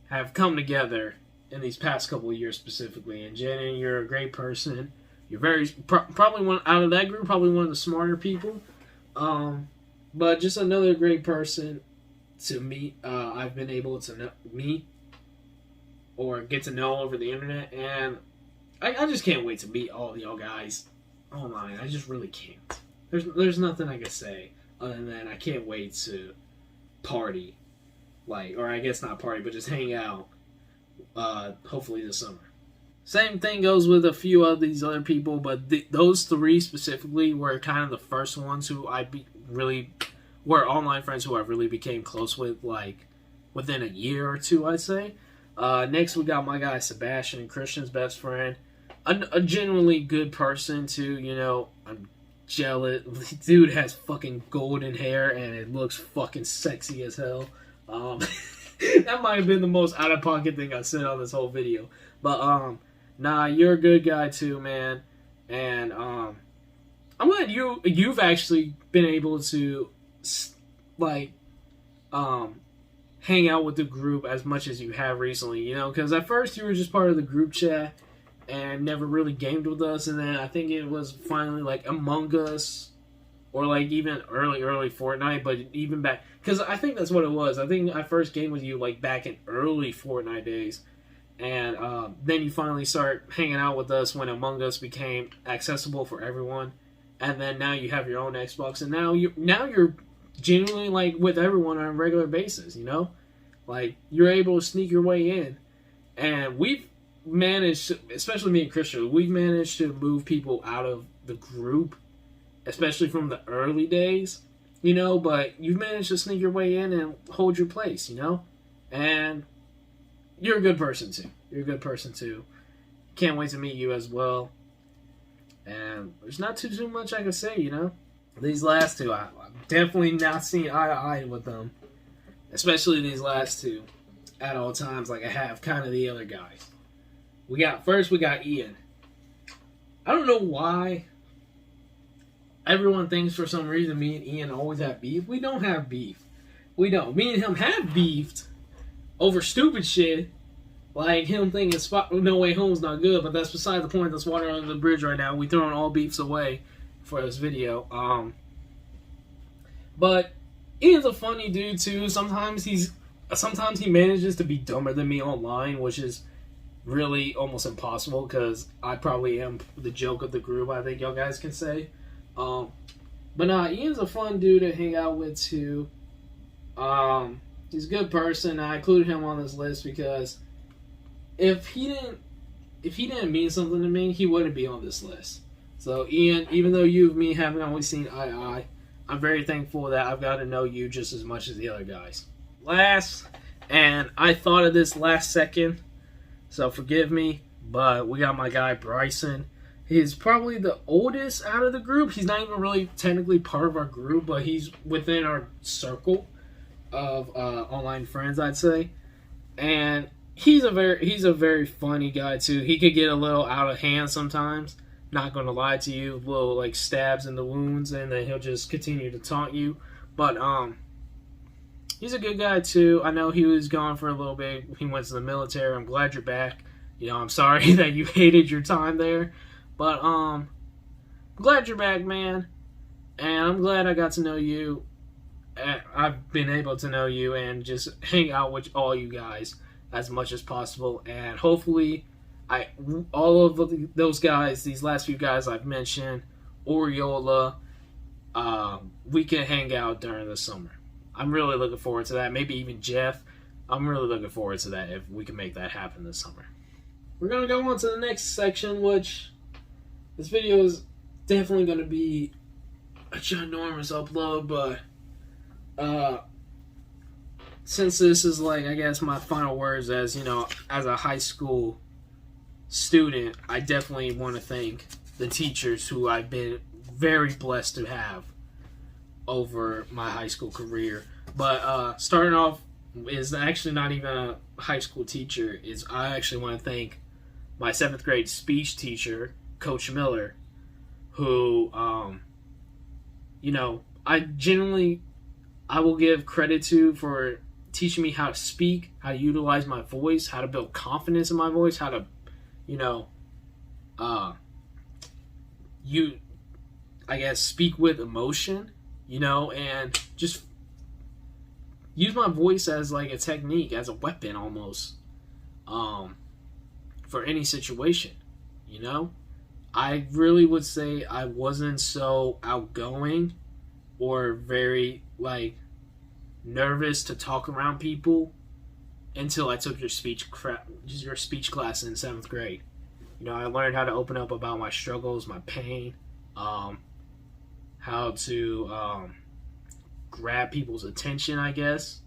Speaker 1: have come together in these past couple of years specifically. And Jaeden, you're a great person. You're very probably one out of that group, probably one of the smarter people. But just another great person to meet. I've been able to meet or get to know over the internet, and I just can't wait to meet all of y'all guys online. I just really can't. There's nothing I can say other than I can't wait to party, or I guess not party, but just hang out. Hopefully this summer. Same thing goes with a few of these other people, but those three specifically were kind of the first ones who were online friends who I really became close with, within a year or two, I'd say. Next, we got my guy Sebastian, Christian's best friend. A genuinely good person, too, I'm jealous. Dude has fucking golden hair, and it looks fucking sexy as hell. That might have been the most out-of-pocket thing I said on this whole video. But, nah, you're a good guy, too, man. And, I'm glad you've actually been able to, hang out with the group as much as you have recently, because at first you were just part of the group chat and never really gamed with us, and then I think it was finally Among Us or even early Fortnite, but even back, because I think that's what it was. I think I first gamed with you back in early Fortnite days, and then you finally start hanging out with us when Among Us became accessible for everyone, and then now you have your own Xbox, and now you're genuinely with everyone on a regular basis, you're able to sneak your way in, and we've managed, especially me and Christian, we've managed to move people out of the group, especially from the early days, but you've managed to sneak your way in and hold your place, and you're a good person too. Can't wait to meet you as well, and there's not too much I can say, These last two, I'm definitely not seeing eye to eye with them. Especially these last two at all times, like I have kind of the other guys. We got Ian. I don't know why everyone thinks for some reason me and Ian always have beef. We don't have beef. We don't. Me and him have beefed over stupid shit. Like him thinking No Way Home's not good, but that's beside the point. That's water under the bridge right now. We throwing all beefs away for this video. But Ian's a funny dude too. Sometimes he manages to be dumber than me online, which is really almost impossible because I probably am the joke of the group, I think y'all guys can say. But nah, Ian's a fun dude to hang out with too. He's a good person. I included him on this list because if he didn't mean something to me, he wouldn't be on this list. So Ian, even though you and me haven't always seen eye to eye, I'm very thankful that I've got to know you just as much as the other guys. Last, and I thought of this last second, so forgive me, but we got my guy Bryson. He's probably the oldest out of the group. He's not even really technically part of our group, but he's within our circle of online friends, I'd say. And he's a very funny guy too. He could get a little out of hand sometimes. Not gonna lie to you, little stabs in the wounds, and then he'll just continue to taunt you. But he's a good guy too. I know he was gone for a little bit. He went to the military. I'm glad you're back. I'm sorry that you hated your time there, but I'm glad you're back, man. And I'm glad I got to know you. I've been able to know you and just hang out with all you guys as much as possible, and hopefully all of those guys, these last few guys I've mentioned, Oriola, we can hang out during the summer. I'm really looking forward to that. Maybe even Jeff. I'm really looking forward to that if we can make that happen this summer. We're going to go on to the next section, which this video is definitely going to be a ginormous upload, but since this is I guess my final words as a high school student, I definitely want to thank the teachers who I've been very blessed to have over my high school career. But starting off is actually not even a high school teacher. I actually want to thank my 7th grade speech teacher, Coach Miller, who I will give credit to for teaching me how to speak, how to utilize my voice, how to build confidence in my voice, how to, speak with emotion, and just use my voice as like a technique, as a weapon almost, for any situation, I really would say I wasn't so outgoing or very, nervous to talk around people until I took your speech class in 7th grade. I learned how to open up about my struggles, my pain, how to grab people's attention, I guess.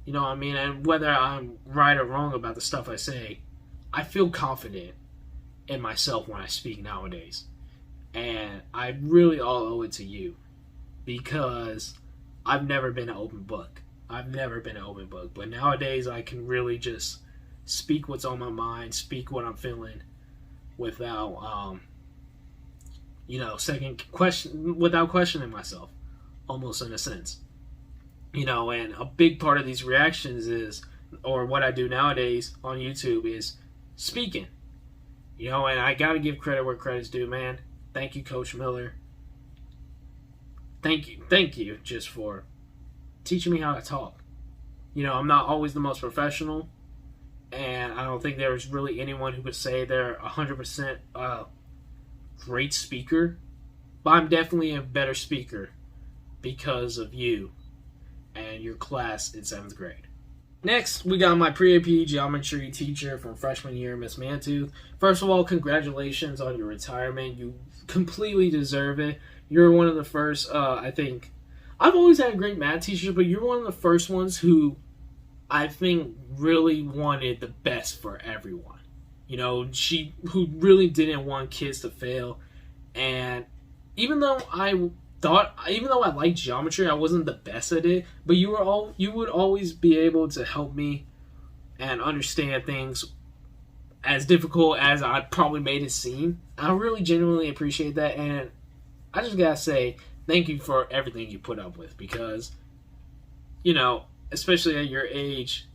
Speaker 1: And whether I'm right or wrong about the stuff I say, I feel confident in myself when I speak nowadays. And I really all owe it to you, because I've never been an open book. But nowadays I can really just speak what's on my mind, speak what I'm feeling without, without questioning myself, almost in a sense. And a big part of these reactions is, or what I do nowadays on YouTube, is speaking. And I gotta give credit where credit's due, man. Thank you, Coach Miller. Thank you just for teaching me how to talk. I'm not always the most professional, and I don't think there's really anyone who could say they're 100% great speaker, but I'm definitely a better speaker because of you and your class in 7th grade. Next, we got my pre-AP geometry teacher from freshman year, Miss Mantooth. First of all, congratulations on your retirement. You completely deserve it. You're one of the first, I think, I've always had great math teachers, but you're one of the first ones who I think really wanted the best for everyone. Who really didn't want kids to fail. And even though I liked geometry, I wasn't the best at it, but you would always be able to help me and understand things as difficult as I probably made it seem. I really genuinely appreciate that, and I just gotta say thank you for everything you put up with, because, especially at your age,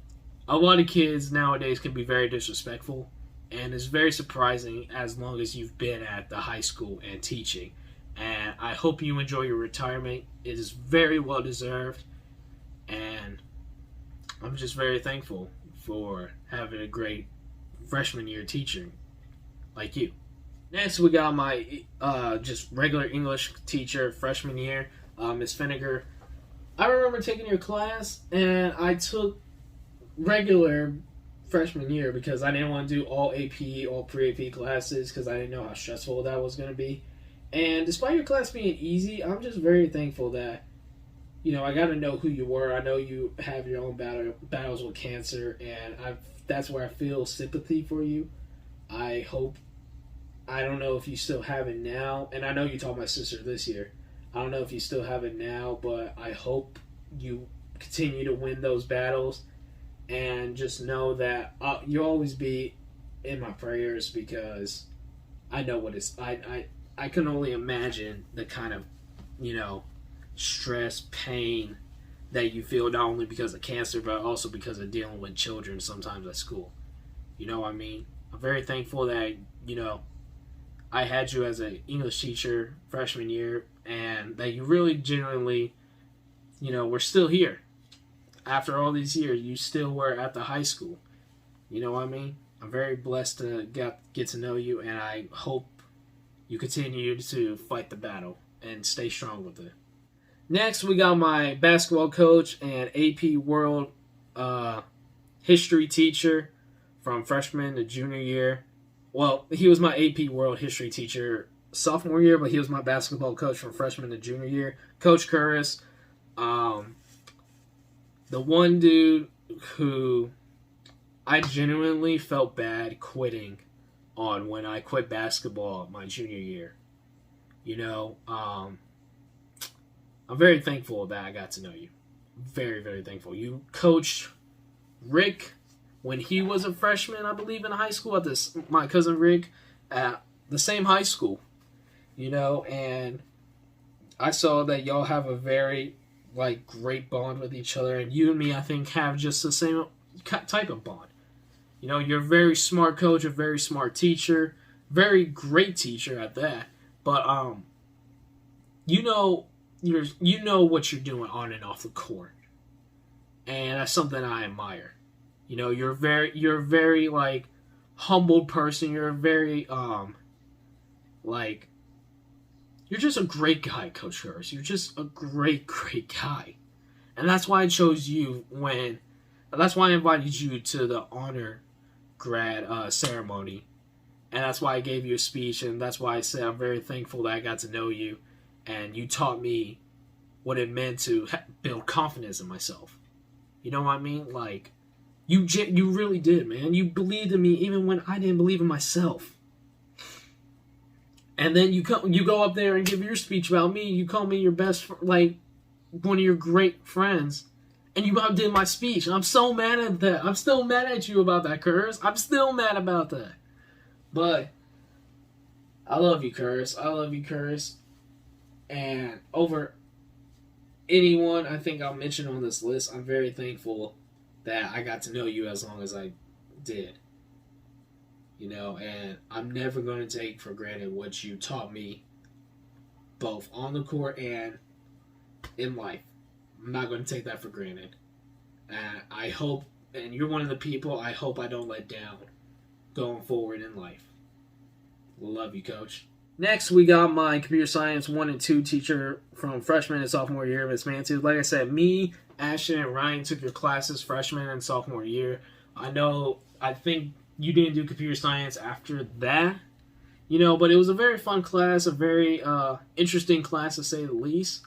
Speaker 1: a lot of kids nowadays can be very disrespectful, and it's very surprising as long as you've been at the high school and teaching. And I hope you enjoy your retirement. It is very well deserved, and I'm just very thankful for having a great freshman year teacher like you. Next, we got my just regular English teacher freshman year, Miss Phenneger. I remember taking your class, and I took regular freshman year because I didn't want to do all AP, all pre-AP classes, because I didn't know how stressful that was going to be. And despite your class being easy, I'm just very thankful that, I got to know who you were. I know you have your own battles with cancer, and that's where I feel sympathy for you. I don't know if you still have it now, and I know you taught my sister this year. I don't know if you still have it now, but I hope you continue to win those battles, and just know that you'll always be in my prayers, because I know what it's... I can only imagine the kind of, stress, pain that you feel, not only because of cancer, but also because of dealing with children sometimes at school. You know what I mean? I'm very thankful that, I had you as an English teacher freshman year, and that you really genuinely, we're still here. After all these years, you still were at the high school. You know what I mean? I'm very blessed to get to know you, and I hope you continue to fight the battle and stay strong with it. Next, we got my basketball coach and AP World History teacher from freshman to junior year. Well, he was my AP World History teacher sophomore year, but he was my basketball coach from freshman to junior year. Coach Kurass, the one dude who I genuinely felt bad quitting on when I quit basketball my junior year. I'm very thankful that I got to know you. Very, very thankful. You coached Rick when he was a freshman, I believe, in high school, at my cousin Rick, at the same high school. And I saw that y'all have a very like great bond with each other, and you and me, I think, have just the same type of bond. You know, you're a very smart coach, a very smart teacher, very great teacher at that. But you know what you're doing on and off the court, and that's something I admire. You know, you're a very like humbled person. You're a very like you're just a great guy, Coach Kurass. You're just a great guy, and that's why I chose you that's why I invited you to the honor grad ceremony, and that's why I gave you a speech, and that's why I said I'm very thankful that I got to know you, and you taught me what it meant to build confidence in myself. You know what I mean? Like, you really did, man. You believed in me even when I didn't believe in myself. And then you go up there and give your speech about me. You call me your best, like, one of your great friends. And you did my speech. I'm so mad at that. I'm still mad at you about that, Kurass. I'm still mad about that. But I love you, Kurass. I love you, Kurass. And over anyone I think I'll mention on this list, I'm very thankful that I got to know you as long as I did. You know, and I'm never going to take for granted what you taught me, both on the court and in life. I'm not going to take that for granted. And I hope, and you're one of the people I hope I don't let down going forward in life. Love you, Coach. Next, we got my computer science 1 and 2 teacher from freshman and sophomore year, Miss Mantooth. Like I said, me, Ashton, and Ryan took your classes freshman and sophomore year. I think you didn't do computer science after that, you know, but it was a very fun class, a very interesting class to say the least.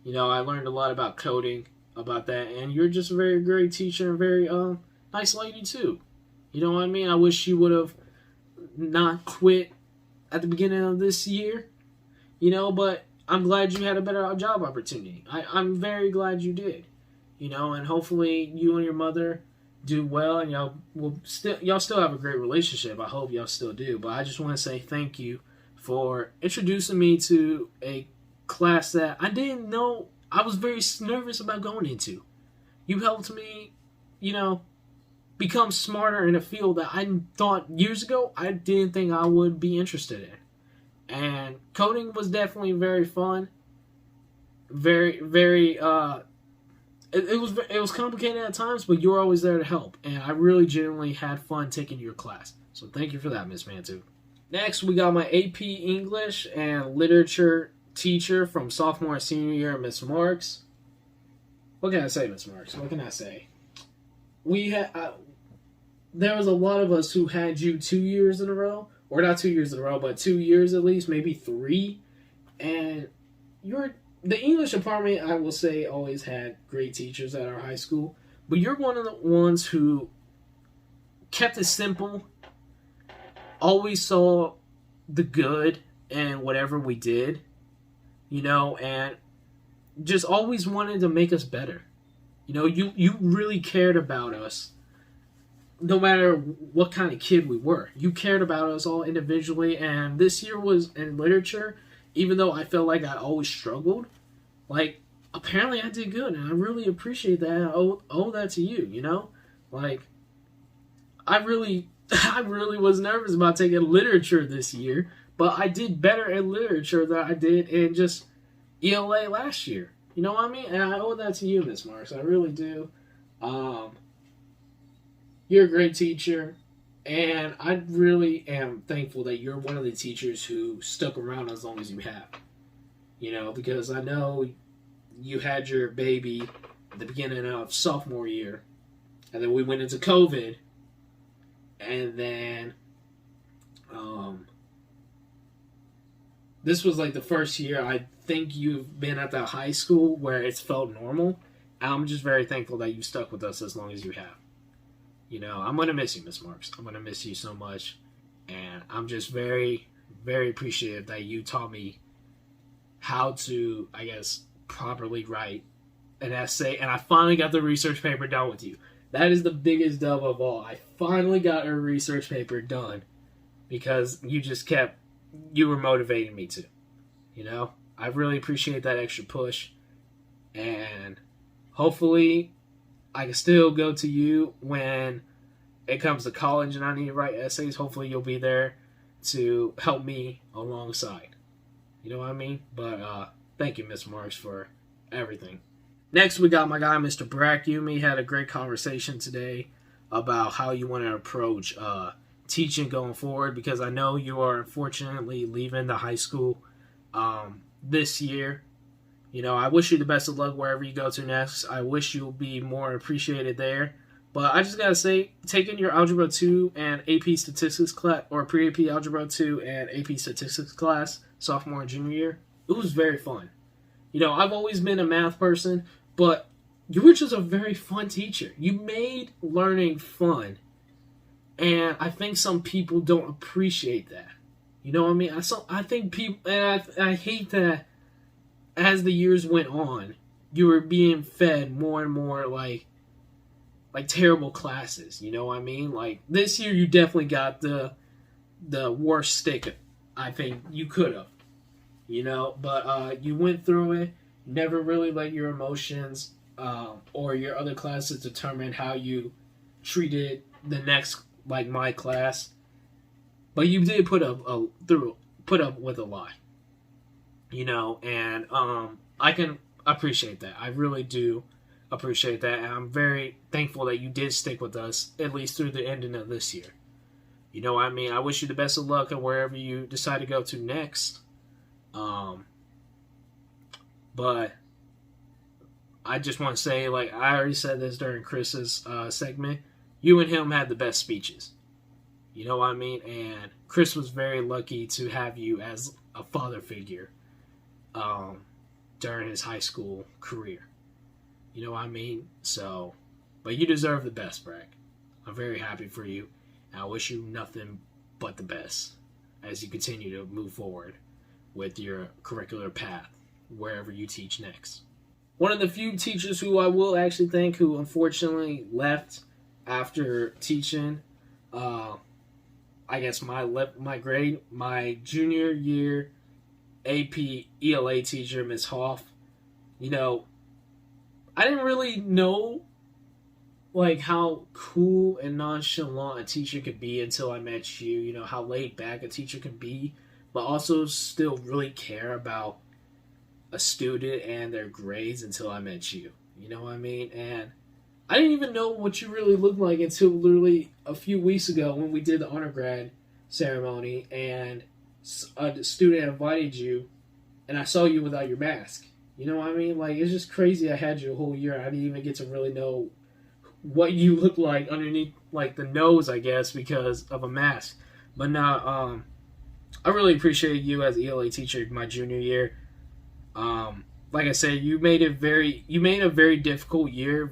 Speaker 1: You know, I learned a lot about coding, about that, and you're just a very great teacher and very nice lady too. You know what I mean? I wish you would have not quit at the beginning of this year, you know, but I'm glad you had a better job opportunity. I'm very glad you did, you know, and hopefully you and your mother do well, and y'all still have a great relationship. I hope y'all still do. But I just want to say thank you for introducing me to a class that I didn't know I was very nervous about going into. You helped me, you know, become smarter in a field that I thought years ago I didn't think I would be interested in. And coding was definitely very fun. Very It was complicated at times, but you were always there to help, and I really genuinely had fun taking your class. So thank you for that, Miss Mantooth. Next, we got my AP English and Literature teacher from sophomore and senior year, Miss Marks. What can I say, Miss Marks? What can I say? There was a lot of us who had you 2 years in a row, or not 2 years in a row, but 2 years at least, maybe 3, and the English department, I will say, always had great teachers at our high school. But you're one of the ones who kept it simple, always saw the good in whatever we did, you know, and just always wanted to make us better. You know, you really cared about us, no matter what kind of kid we were. You cared about us all individually, and this year was in literature. Even though I felt like I always struggled, like, apparently I did good, and I really appreciate that. I owe that to you, you know? Like, I really was nervous about taking literature this year, but I did better in literature than I did in just ELA last year. You know what I mean? And I owe that to you, Miss Marks. I really do. You're a great teacher. And I really am thankful that you're one of the teachers who stuck around as long as you have. You know, because I know you had your baby at the beginning of sophomore year, and then we went into COVID, and then this was like the first year I think you've been at the high school where it's felt normal. And I'm just very thankful that you stuck with us as long as you have. You know, I'm going to miss you, Miss Marks. I'm going to miss you so much. And I'm just very, very appreciative that you taught me how to, I guess, properly write an essay. And I finally got the research paper done with you. That is the biggest dub of all. I finally got a research paper done because you were motivating me to. You know, I really appreciate that extra push. And hopefully I can still go to you when it comes to college and I need to write essays. Hopefully you'll be there to help me alongside. You know what I mean? But thank you, Miss Marks, for everything. Next, we got my guy, Mr. Brack. You and me had a great conversation today about how you want to approach teaching going forward, because I know you are unfortunately leaving the high school this year. You know, I wish you the best of luck wherever you go to next. I wish you'll be more appreciated there. But I just got to say, taking your Algebra 2 and AP Statistics class, or pre-AP Algebra 2 and AP Statistics class, sophomore and junior year, it was very fun. You know, I've always been a math person, but you were just a very fun teacher. You made learning fun. And I think some people don't appreciate that. You know what I mean? I think people, and I hate that as the years went on, you were being fed more and more like terrible classes. You know what I mean? Like this year, you definitely got the worst stick I think you could have. You know, but you went through it. Never really let your emotions or your other classes determine how you treated the next, like my class. But you did put up with a lot. You know, and I can appreciate that. I really do appreciate that, and I'm very thankful that you did stick with us at least through the ending of this year. You know what I mean? I wish you the best of luck at wherever you decide to go to next. But I just want to say, like I already said this during Chris's segment, you and him had the best speeches. You know what I mean? And Chris was very lucky to have you as a father figure during his high school career. You know what I mean? So, but you deserve the best, Brack. I'm very happy for you. And I wish you nothing but the best as you continue to move forward with your curricular path wherever you teach next. One of the few teachers who I will actually thank who unfortunately left after teaching, I guess my junior year AP ELA teacher, Miss Hoff. You know, I didn't really know like how cool and nonchalant a teacher could be until I met you. You know, how laid back a teacher can be, but also still really care about a student and their grades until I met you. You know what I mean? And I didn't even know what you really looked like until literally a few weeks ago when we did the undergrad ceremony and a student invited you and I saw you without your mask. You know what I mean? Like, it's just crazy I had you a whole year. I didn't even get to really know what you look like underneath, like, the nose, I guess, because of a mask. But now, I really appreciate you as ELA teacher my junior year. Like I said, you made a very difficult year,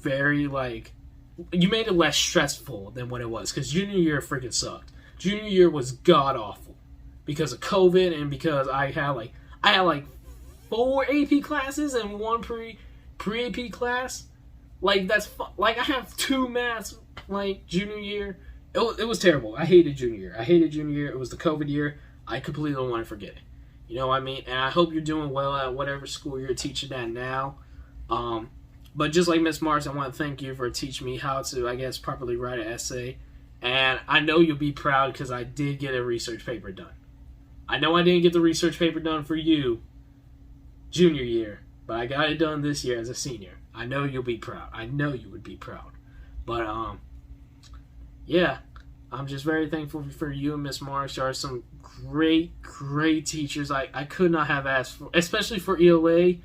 Speaker 1: you made it less stressful than what it was, because junior year freaking sucked. Junior year was god-awful because of COVID and because I had 4 AP classes and 1 pre-AP class. Like, I have 2 maths, like, junior year. It was terrible. I hated junior year. It was the COVID year. I completely don't want to forget it. You know what I mean? And I hope you're doing well at whatever school you're teaching at now. But just like Miss Mars, I want to thank you for teaching me how to, I guess, properly write an essay. And I know you'll be proud because I did get a research paper done. I know I didn't get the research paper done for you junior year, but I got it done this year as a senior. I know you'll be proud. I know you would be proud. But, yeah, I'm just very thankful for you and Miss Marsh. You are some great teachers I could not have asked for, especially for ELA.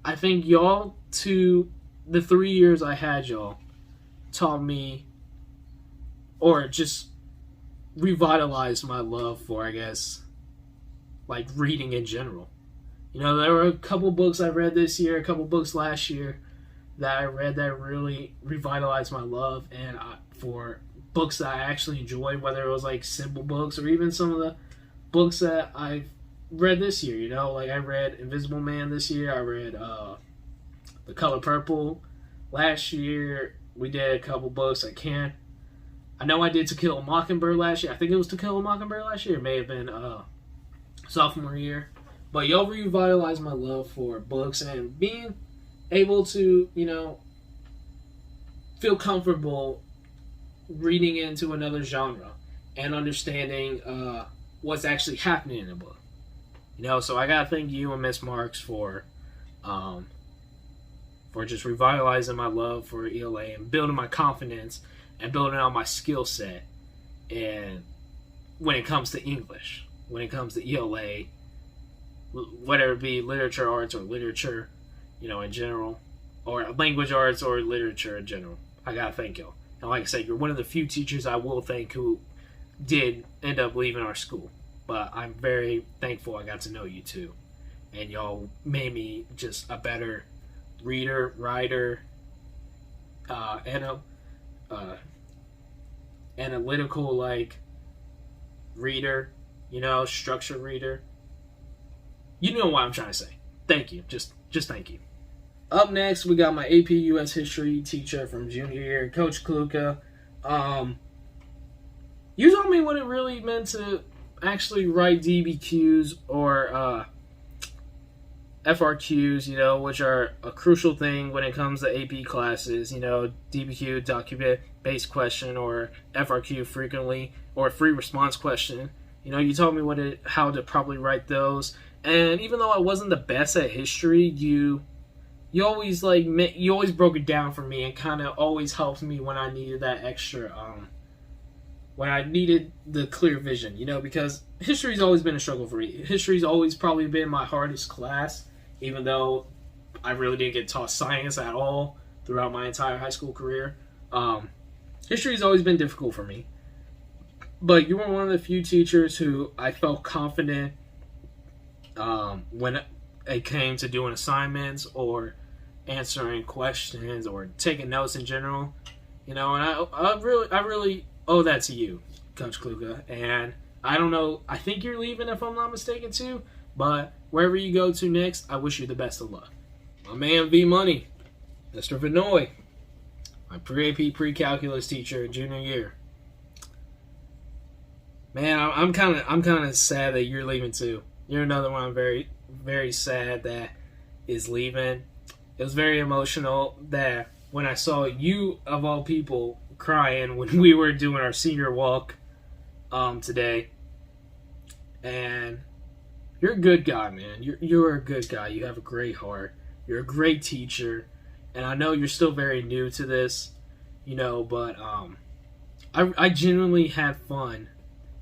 Speaker 1: I think y'all, the 3 years I had y'all, taught me, or just revitalized my love for, I guess, like, reading in general. You know, there were a couple books I read this year, a couple books last year that I read that really revitalized my love, and for books that I actually enjoyed, whether it was like simple books or even some of the books that I've read this year. You know, like I read Invisible Man this year. I read The Color Purple last year. We did a couple books. I know I did To Kill a Mockingbird last year. I think it was To Kill a Mockingbird last year. It may have been sophomore year. But y'all revitalized my love for books and being able to, feel comfortable reading into another genre and understanding what's actually happening in the book. So I gotta thank you and Miss Marks for just revitalizing my love for ELA and building my confidence and building out my skill set. And when it comes to English, when it comes to ELA, whether it be literature arts or literature, in general, or language arts or literature in general, I gotta thank y'all. And like I said, you're one of the few teachers I will thank who did end up leaving our school. But I'm very thankful I got to know you too. And y'all made me just a better reader, writer, analytical, reader, structured reader. You know what I'm trying to say. Thank you. Just thank you. Up next, we got my AP US History teacher from junior year, Coach Kluka. You told me what it really meant to actually write DBQs or FRQs, which are a crucial thing when it comes to AP classes. DBQ, document-based question, or FRQ frequently, or free response question. You told me how to probably write those. And even though I wasn't the best at history, you always you always broke it down for me and kind of always helped me when I needed that extra when I needed the clear vision, because history's always been a struggle for me. History's always probably been my hardest class, even though I really didn't get taught science at all throughout my entire high school career. History's always been difficult for me. But you were one of the few teachers who I felt confident when it came to doing assignments or answering questions or taking notes in general. And I really owe that to you, Coach Kluka. And I don't know, I think you're leaving if I'm not mistaken too, but wherever you go to next, I wish you the best of luck. My man V Money, Mr. Vannoy, my pre-AP pre-calculus teacher junior year. Man, I'm kind of sad that you're leaving too. You're another one I'm very, very sad that is leaving. It was very emotional that when I saw you, of all people, crying when we were doing our senior walk today. And you're a good guy, man. You're a good guy. You have a great heart. You're a great teacher. And I know you're still very new to this, but I genuinely had fun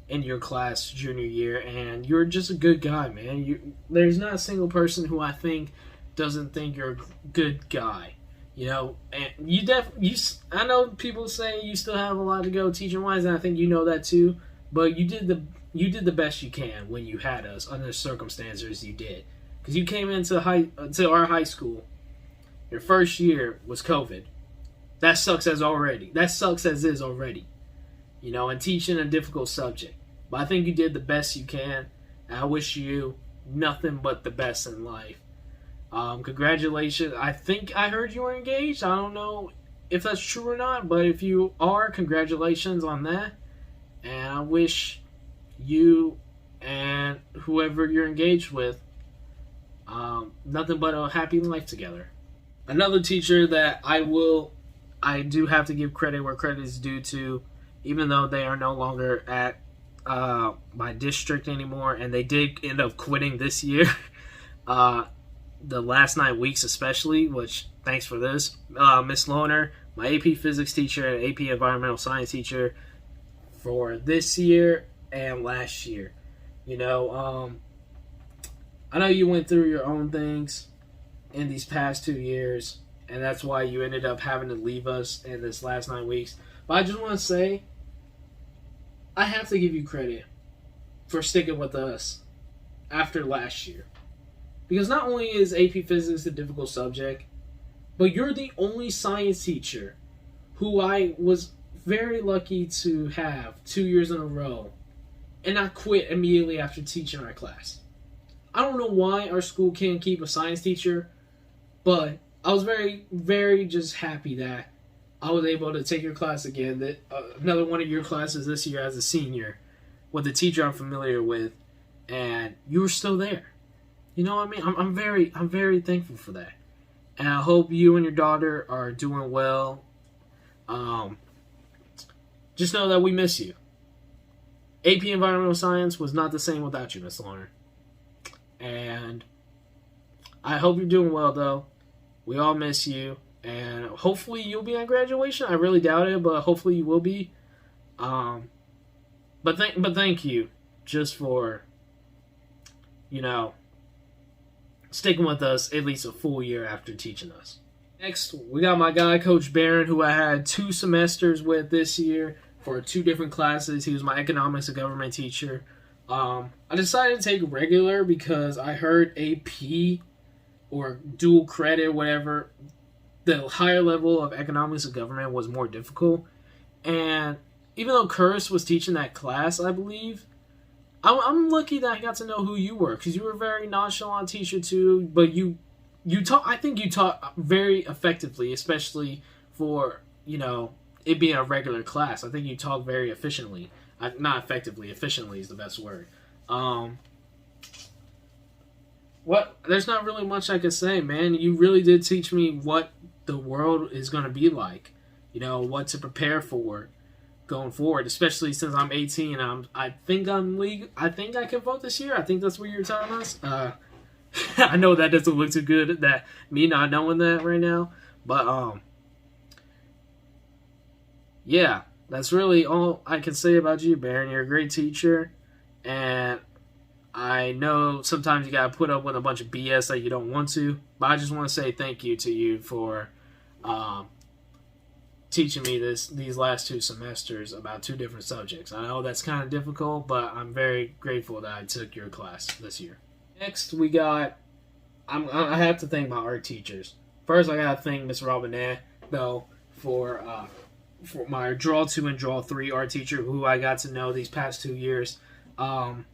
Speaker 1: in your class junior year, and you're just a good guy, man. There's not a single person who I think doesn't think you're a good guy. And I know people say you still have a lot to go teaching wise, and I think you know that too. But you did the best you can when you had us under the circumstances you did, because you came into our high school. Your first year was COVID. That sucks as is already. And teaching a difficult subject. But I think you did the best you can. And I wish you nothing but the best in life. Congratulations. I think I heard you were engaged. I don't know if that's true or not, but if you are, congratulations on that. And I wish you and whoever you're engaged with nothing but a happy life together. Another teacher that I do have to give credit where credit is due to, even though they are no longer at my district anymore, and they did end up quitting this year. The last 9 weeks especially, which, thanks for this. Miss Lohner, my AP Physics teacher and AP Environmental Science teacher for this year and last year. I know you went through your own things in these past 2 years, and that's why you ended up having to leave us in this last 9 weeks. But I just want to say, I have to give you credit for sticking with us after last year. Because not only is AP Physics a difficult subject, but you're the only science teacher who I was very lucky to have 2 years in a row and not quit immediately after teaching our class. I don't know why our school can't keep a science teacher, but I was very, very just happy that I was able to take your class again, that another one of your classes this year as a senior, with a teacher I'm familiar with, and you were still there. You know what I mean? I'm very thankful for that. And I hope you and your daughter are doing well. Just know that we miss you. AP Environmental Science was not the same without you, Miss Lerner. And I hope you're doing well, though. We all miss you. And hopefully you'll be at graduation. I really doubt it, but hopefully you will be. But thank you just for, sticking with us at least a full year after teaching us. Next, we got my guy, Coach Beran, who I had 2 semesters with this year for 2 different classes. He was my economics and government teacher. I decided to take regular because I heard AP or dual credit, whatever, the higher level of economics and government was more difficult. And even though Kurass was teaching that class, I believe, I'm lucky that I got to know who you were, because you were a very nonchalant teacher too, but you taught, I think you taught very effectively, especially for, it being a regular class. I think you taught very efficiently. Not effectively, efficiently is the best word. There's not really much I can say, man. You really did teach me what the world is going to be like, what to prepare for going forward, especially since I'm 18. I think I'm legal. I think I can vote this year. I think that's what you're telling us. I know that doesn't look too good, that me not knowing that right now, but yeah, that's really all I can say about you, Beran. You're a great teacher, and I know sometimes you gotta put up with a bunch of BS that you don't want to, but I just want to say thank you to you for teaching me these last 2 semesters about 2 different subjects. I know that's kind of difficult, but I'm very grateful that I took your class this year. Next, we got, I have to thank my art teachers. First, I gotta thank Miss Robinett, though, for my Draw 2 and Draw 3 art teacher, who I got to know these past 2 years. Now,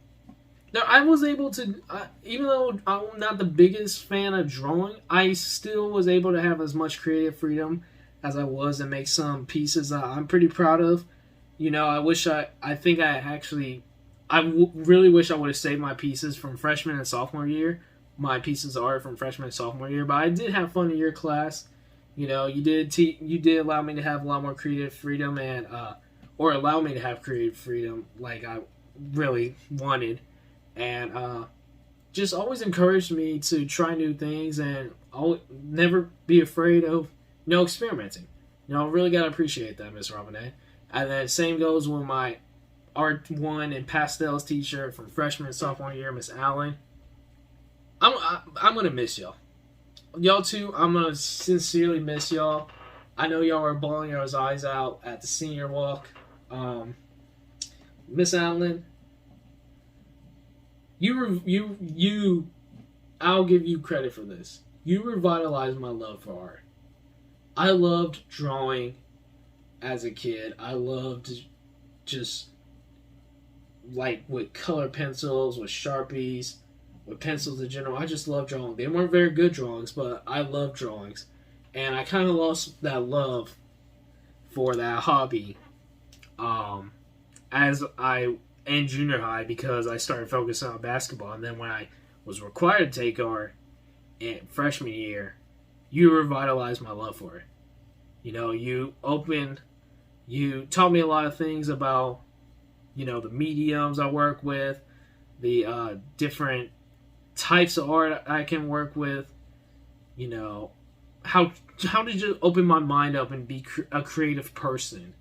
Speaker 1: I was able to, even though I'm not the biggest fan of drawing, I still was able to have as much creative freedom as I was and make some pieces that I'm pretty proud of. I really wish I would have saved my pieces from freshman and sophomore year. My pieces are from freshman and sophomore year, but I did have fun in your class. You did allow me to have a lot more creative freedom, and or allow me to have creative freedom like I really wanted. And just always encouraged me to try new things and never be afraid of experimenting. Really gotta appreciate that, Miss Robinett. And then same goes with my Art 1 and Pastels teacher from freshman and sophomore year, Miss Allen. I'm gonna miss y'all. Y'all too, I'm gonna sincerely miss y'all. I know y'all were bawling your eyes out at the senior walk. Miss Allen, I'll give you credit for this. You revitalized my love for art. I loved drawing as a kid. I loved just, like, with color pencils, with Sharpies, with pencils in general. I just loved drawing. They weren't very good drawings, but I loved drawings. And I kind of lost that love for that hobby as I in junior high, because I started focusing on basketball. And then when I was required to take art in freshman year, you revitalized my love for it. You taught me a lot of things about, the mediums I work with, the different types of art I can work with. How did you open my mind up and be a creative person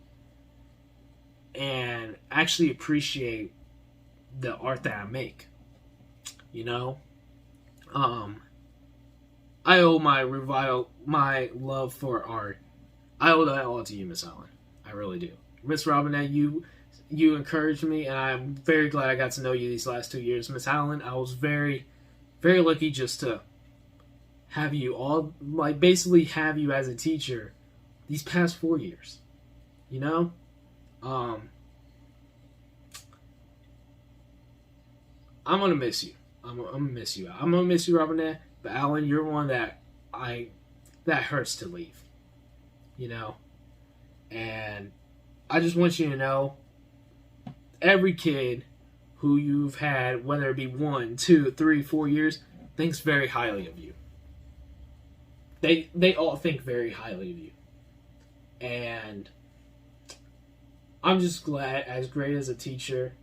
Speaker 1: and actually appreciate the art that I make. I owe my love for art. I owe that all to you, Miss Allen. I really do. Miss Robinett, you encouraged me, and I'm very glad I got to know you these last 2 years. Miss Allen, I was very, very lucky just to have you all, basically have you as a teacher these past 4 years. I'm gonna miss you. I'm gonna miss you. I'm gonna miss you, Robinett. But Alan, you're one that hurts to leave. And I just want you to know, every kid who you've had, whether it be 1, 2, 3, 4 years, thinks very highly of you. they all think very highly of you. And I'm just glad, as great as a teacher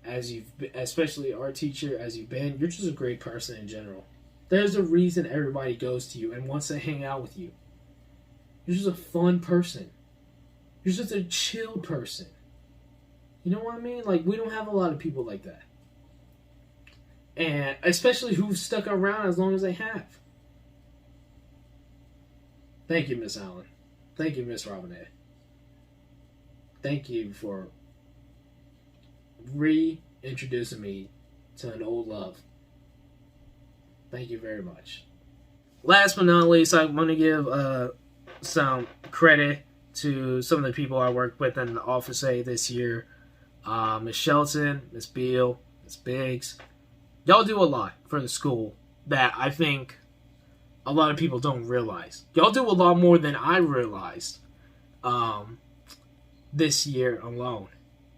Speaker 1: as you've been, especially our teacher as you've been, you're just a great person in general. There's a reason everybody goes to you and wants to hang out with you. You're just a fun person. You're just a chill person. You know what I mean? Like, we don't have a lot of people like that. And especially who've stuck around as long as they have. Thank you, Miss Allen. Thank you, Miss Robinett. Thank you for reintroducing me to an old love. Thank you very much. Last but not least, I want to give some credit to some of the people I worked with in the Office A this year. Miss Shelton, Miss Beal, Miss Biggs. Y'all do a lot for the school that I think a lot of people don't realize. Y'all do a lot more than I realized this year alone,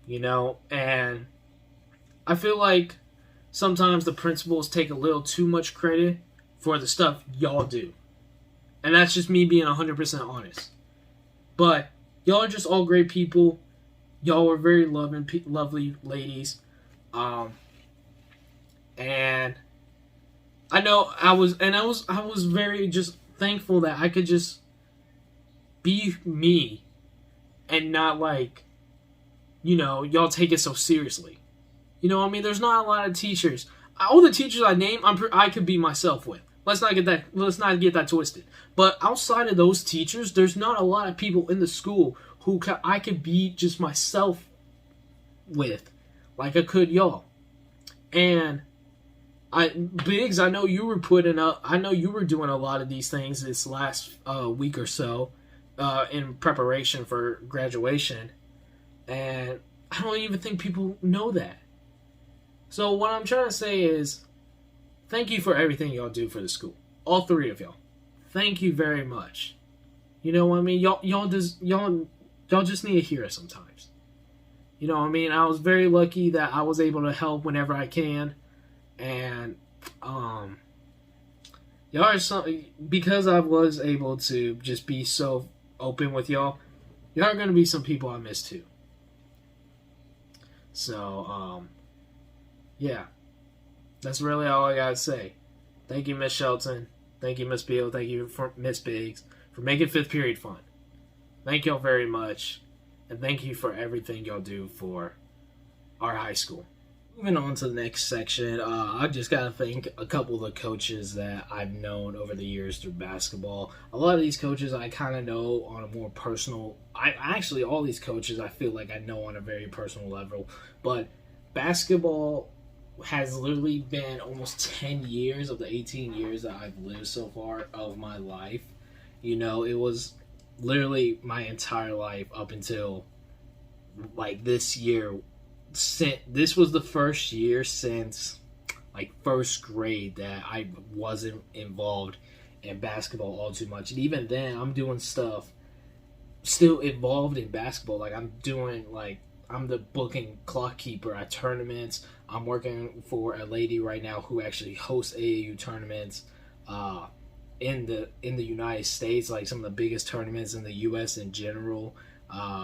Speaker 1: you know? And I feel like sometimes the principals take a little too much credit for the stuff y'all do. And that's just me being 100% honest. But y'all are just all great people. Y'all are very lovely ladies. And I know I was very just thankful that I could just be me and not, like, you know, y'all take it so seriously. You know what I mean? There's not a lot of teachers. All the teachers I name, I could be myself with. Let's not get that twisted. But outside of those teachers, there's not a lot of people in the school who I could be just myself with, like I could y'all. And Biggs, I know you were doing a lot of these things this last week or so in preparation for graduation, and I don't even think people know that. So what I'm trying to say is, thank you for everything y'all do for the school. All three of y'all. Thank you very much. You know what I mean? Y'all just need to hear it sometimes. You know what I mean? I was very lucky that I was able to help whenever I can. And y'all are because I was able to just be so open with y'all are gonna be some people I miss too. So yeah, that's really all I gotta say. Thank you, Miss Shelton. Thank you, Miss Beal. Thank you, for Miss Biggs, for making 5th period fun. Thank y'all very much, and thank you for everything y'all do for our high school. Moving on to the next section, I just got to thank a couple of the coaches that I've known over the years through basketball. A lot of these coaches I kind of know on a more personal... Actually, all these coaches I feel like I know on a very personal level. But basketball has literally been almost 10 years of the 18 years that I've lived so far of my life. You know, it was literally my entire life up until, like, this year. This was the first year since like 1st grade that I wasn't involved in basketball all too much. And even then, I'm doing stuff still involved in basketball. Like, I'm the booking clock keeper at tournaments. I'm working for a lady right now who actually hosts AAU tournaments in the United States, like some of the biggest tournaments in the US in general.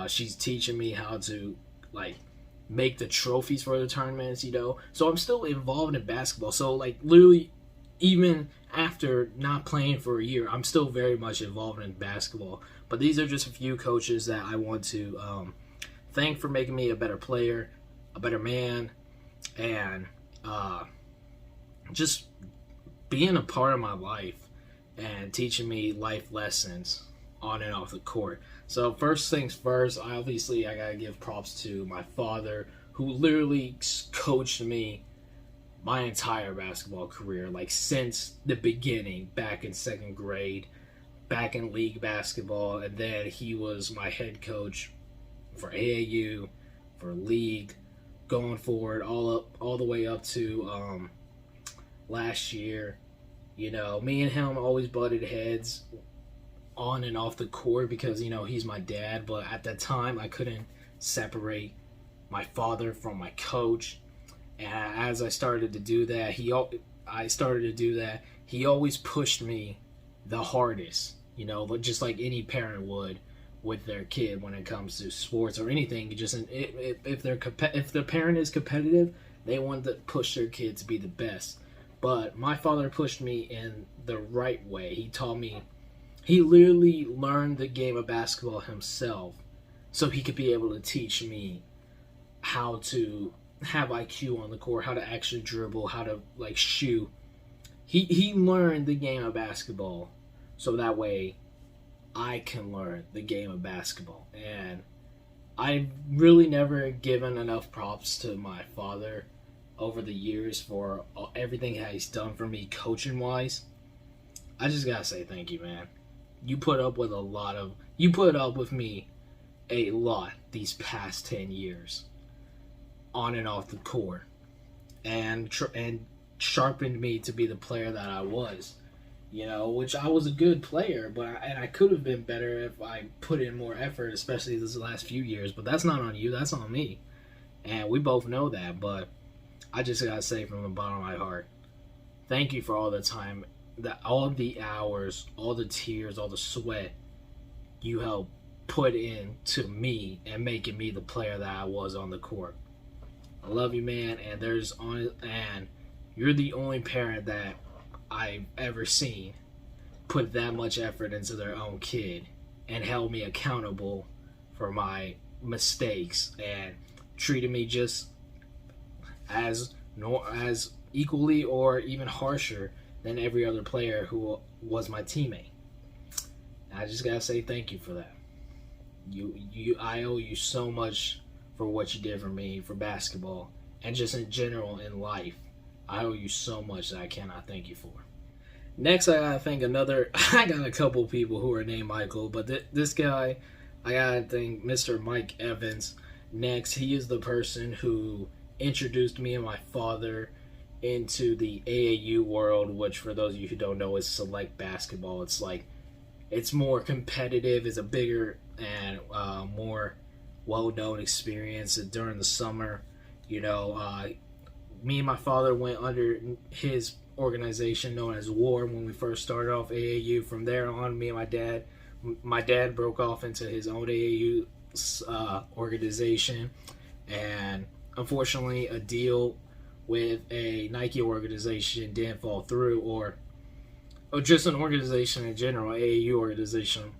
Speaker 1: She's teaching me how to, like, make the trophies for the tournaments, you know. So I'm still involved in basketball. So, like, literally, even after not playing for a year, I'm still very much involved in basketball. But these are just a few coaches that I want to thank for making me a better player, a better man, and just being a part of my life and teaching me life lessons on and off the court. So first things first, I gotta give props to my father, who literally coached me my entire basketball career, like since the beginning, back in 2nd grade, back in league basketball, and then he was my head coach for AAU, for league, going forward all the way up to last year. You know, me and him always butted heads on and off the court because, you know, he's my dad, but at that time I couldn't separate my father from my coach. And as I started to do that, he always pushed me the hardest, you know, just like any parent would with their kid when it comes to sports or anything. Just if the parent is competitive, they want to push their kid to be the best. But my father pushed me in the right way. He taught me, he literally learned the game of basketball himself so he could be able to teach me how to have IQ on the court, how to actually dribble, how to like shoot. He learned the game of basketball so that way I can learn the game of basketball. And I've really never given enough props to my father over the years for everything that he's done for me coaching wise. I just gotta say thank you, man. You put up with me a lot these past 10 years on and off the court, and sharpened me to be the player that I was. You know, which I was a good player, but I could have been better if I put in more effort, especially this last few years. But that's not on you, that's on me. And we both know that, but I just gotta say from the bottom of my heart, thank you for all the time, all the hours, all the tears, all the sweat you helped put into me and making me the player that I was on the court. I love you, man, and you're the only parent that I've ever seen put that much effort into their own kid and held me accountable for my mistakes and treated me just as equally or even harsher than every other player who was my teammate. I just gotta say thank you for that. I owe you so much for what you did for me for basketball and just in general in life. I owe you so much that I cannot thank you for. Next, I gotta thank I got a couple people who are named Michael, but this guy, I gotta thank Mr. Mike Evans. Next, he is the person who introduced me and my father into the AAU world, which for those of you who don't know is select basketball. It's more competitive, it's a bigger and more well-known experience during the summer. You know, me and my father went under his organization known as WAR when we first started off AAU. From there on, me and my dad broke off into his own AAU organization, and unfortunately a deal with a Nike organization didn't fall through, or just an organization in general, AAU organization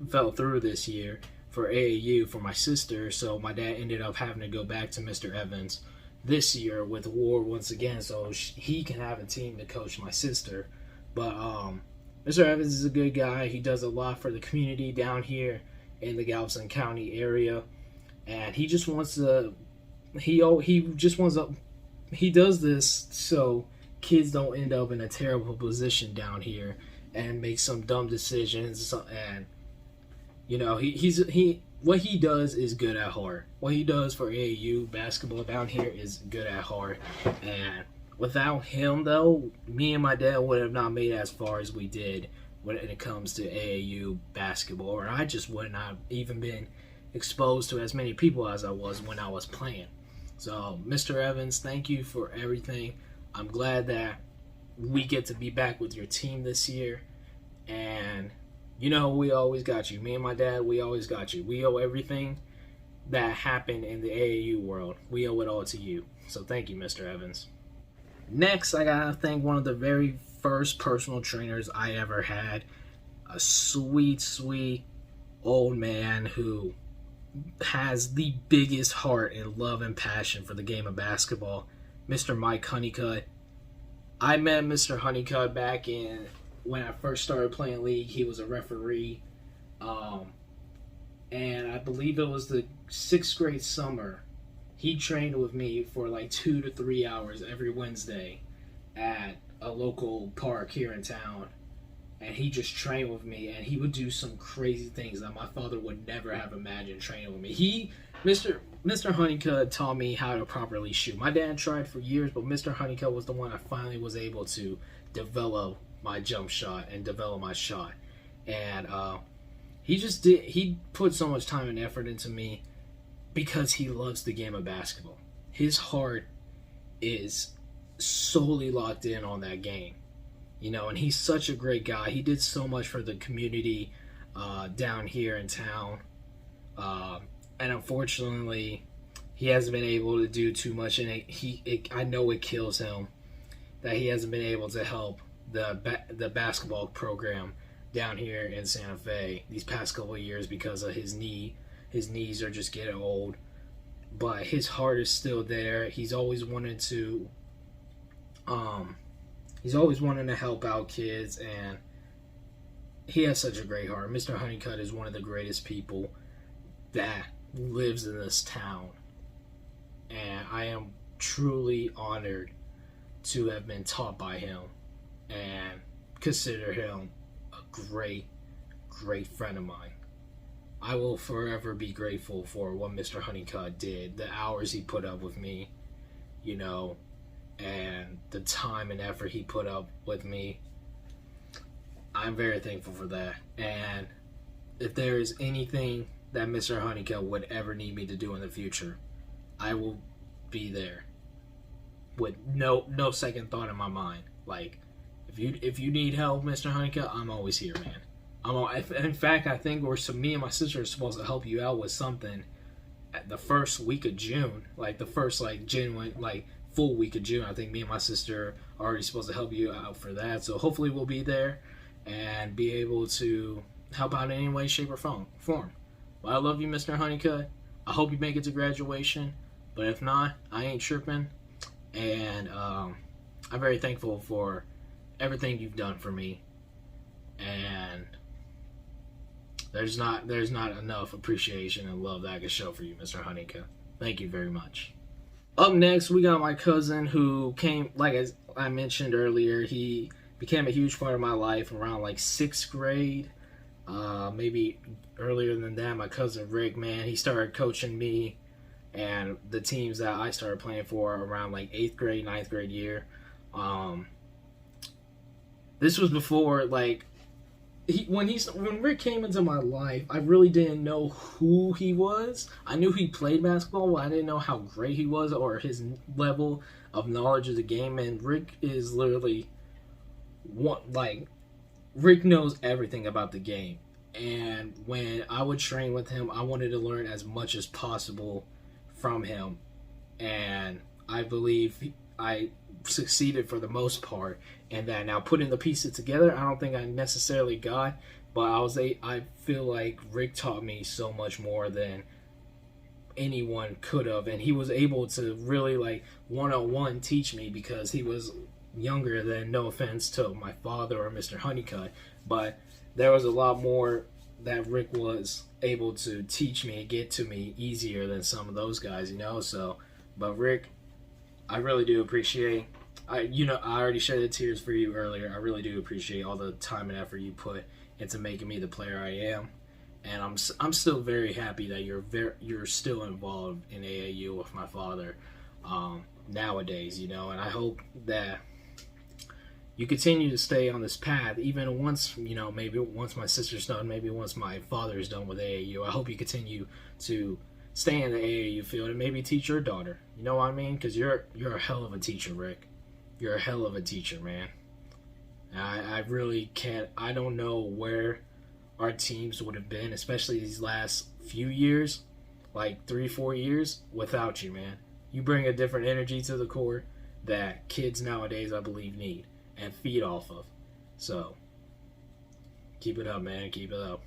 Speaker 1: fell through this year for AAU for my sister, so my dad ended up having to go back to Mr. Evans this year with WAR once again, so he can have a team to coach my sister. But Mr. Evans is a good guy. He does a lot for the community down here in the Galveston County area, and he just wants to. He does this so kids don't end up in a terrible position down here and make some dumb decisions. And you know, what he does is good at heart. What he does for AAU basketball down here is good at heart. And without him, though, me and my dad would have not made it as far as we did when it comes to AAU basketball. Or I just would not even been exposed to as many people as I was when I was playing. So, Mr. Evans, thank you for everything. I'm glad that we get to be back with your team this year. And you know, we always got you. Me and my dad, we always got you. We owe everything that happened in the AAU world. We owe it all to you. So thank you, Mr. Evans. Next, I gotta thank one of the very first personal trainers I ever had. A sweet, sweet old man who has the biggest heart and love and passion for the game of basketball, Mr. Mike Honeycutt. I met Mr. Honeycutt back in when I first started playing league. He was a referee, and I believe it was the 6th grade summer. He trained with me for like 2 to 3 hours every Wednesday at a local park here in town, and he just trained with me, and he would do some crazy things that my father would never have imagined training with me. Mr. Honeycutt taught me how to properly shoot. My dad tried for years, but Mr. Honeycutt was the one I finally was able to develop my jump shot and develop my shot. And he put so much time and effort into me because he loves the game of basketball. His heart is solely locked in on that game. you know, and he's such a great guy. He did so much for the community down here in town. And unfortunately, he hasn't been able to do too much, and I know it kills him that he hasn't been able to help the basketball program down here in Santa Fe these past couple of years because of his knee. His knees are just getting old, but his heart is still there. He's always wanted to help out kids, and he has such a great heart. Mr. Honeycutt is one of the greatest people that lives in this town, and I am truly honored to have been taught by him and consider him a great friend of mine. I will forever be grateful for what Mr. Honeycutt did, the hours he put up with me, you know, and the time and effort he put up with me. I'm very thankful for that. And if there is anything that Mr. Honeycutt would ever need me to do in the future, I will be there with no second thought in my mind. Like, if you need help, Mr. Honeycutt, I'm always here, man. In fact, I think me and my sister are supposed to help you out with something at the first week of June, like the first genuine full week of June. I think me and my sister are already supposed to help you out for that. So hopefully we'll be there and be able to help out in any way, shape, or form. Well, I love you, Mr. Honeycutt. I hope you make it to graduation. But if not, I ain't tripping. And I'm very thankful for everything you've done for me. And there's not enough appreciation and love that I can show for you, Mr. Honeycutt. Thank you very much. Up next, we got my cousin who came, as I mentioned earlier, he became a huge part of my life around 6th grade. Maybe earlier than that, my cousin Rick, man, he started coaching me and the teams that I started playing for around 8th grade, 9th grade year. This was before, when Rick came into my life, I really didn't know who he was. I knew he played basketball, but I didn't know how great he was or his level of knowledge of the game. And Rick is literally Rick knows everything about the game. And when I would train with him, I wanted to learn as much as possible from him. And I believe I succeeded for the most part in that. Now, putting the pieces together, I don't think I necessarily got, but I feel like Rick taught me so much more than anyone could have, and he was able to really one-on-one teach me because he was younger than, no offense to my father or Mr. Honeycutt, but there was a lot more that Rick was able to teach me and get to me easier than some of those guys, but Rick, I really do appreciate. I already shed the tears for you earlier. I really do appreciate all the time and effort you put into making me the player I am, and I'm still very happy that you're still involved in AAU with my father nowadays, and I hope that you continue to stay on this path even once, maybe once my sister's done, maybe once my father's done with AAU. I hope you continue to stay in the AAU field and maybe teach your daughter. You know what I mean? Because you're a hell of a teacher, Rick. You're a hell of a teacher, man. I really can't. I don't know where our teams would have been, especially these last few years, 3-4 years, without you, man. You bring a different energy to the court that kids nowadays, I believe, need and feed off of. So, keep it up, man. Keep it up.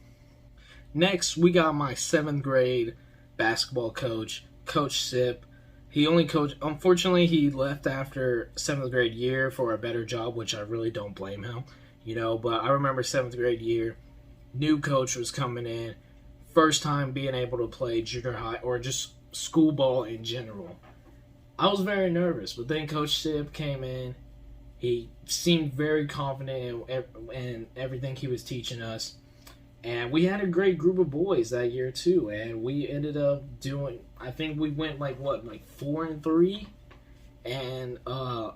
Speaker 1: Next, we got my 7th grade basketball coach, Coach Sip. He only coached, unfortunately, he left after 7th grade year for a better job, which I really don't blame him, but I remember 7th grade year, new coach was coming in, first time being able to play junior high or just school ball in general. I was very nervous, but then Coach Sip came in. He seemed very confident in everything he was teaching us. And we had a great group of boys that year too, and we ended up doing, I think we went 4-3, and a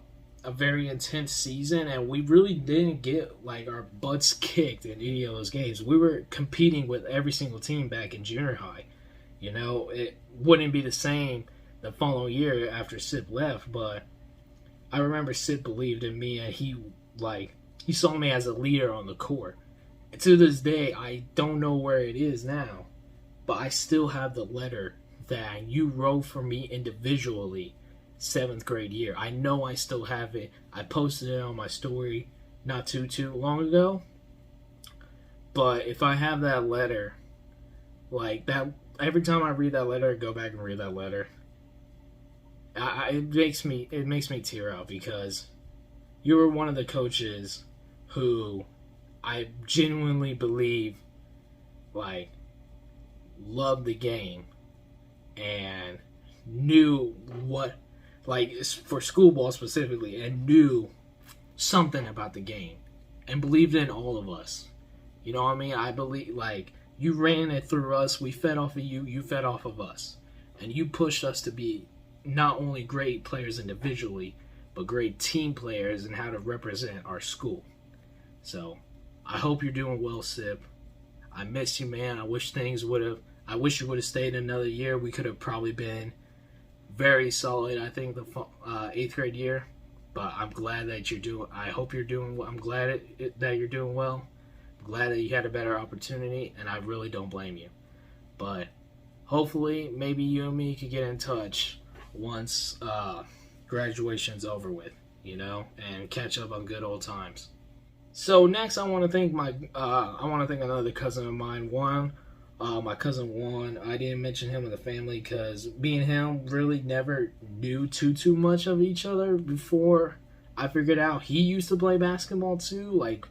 Speaker 1: very intense season, and we really didn't get our butts kicked in any of those games. We were competing with every single team back in junior high. It wouldn't be the same the following year after Sip left, but I remember Sip believed in me, and he He saw me as a leader on the court. And to this day, I don't know where it is now, but I still have the letter that you wrote for me individually 7th grade year. I know I still have it. I posted it on my story not too long ago. But if I have that letter, like that, every time I read that letter, go back and read that letter. It makes me tear up, because you were one of the coaches who I genuinely believe like loved the game and knew what, like, for school ball specifically, and knew something about the game and believed in all of us. You know what I mean? I believe, like, you ran it through us, we fed off of you, you fed off of us. And you pushed us to be not only great players individually, but great team players and how to represent our school. So, I hope you're doing well, Sip. I miss you, man. I wish you would have stayed another year. We could have probably been very solid, I think, the 8th grade year. But I'm glad that I hope you're doing well. I'm glad that you're doing well. Glad that you had a better opportunity, and I really don't blame you. But hopefully, maybe you and me could get in touch once graduation's over with, and catch up on good old times. So next, I want to thank another cousin of mine, Juan. My cousin Juan. I didn't mention him in the family because me and him really never knew too much of each other before I figured out he used to play basketball too, like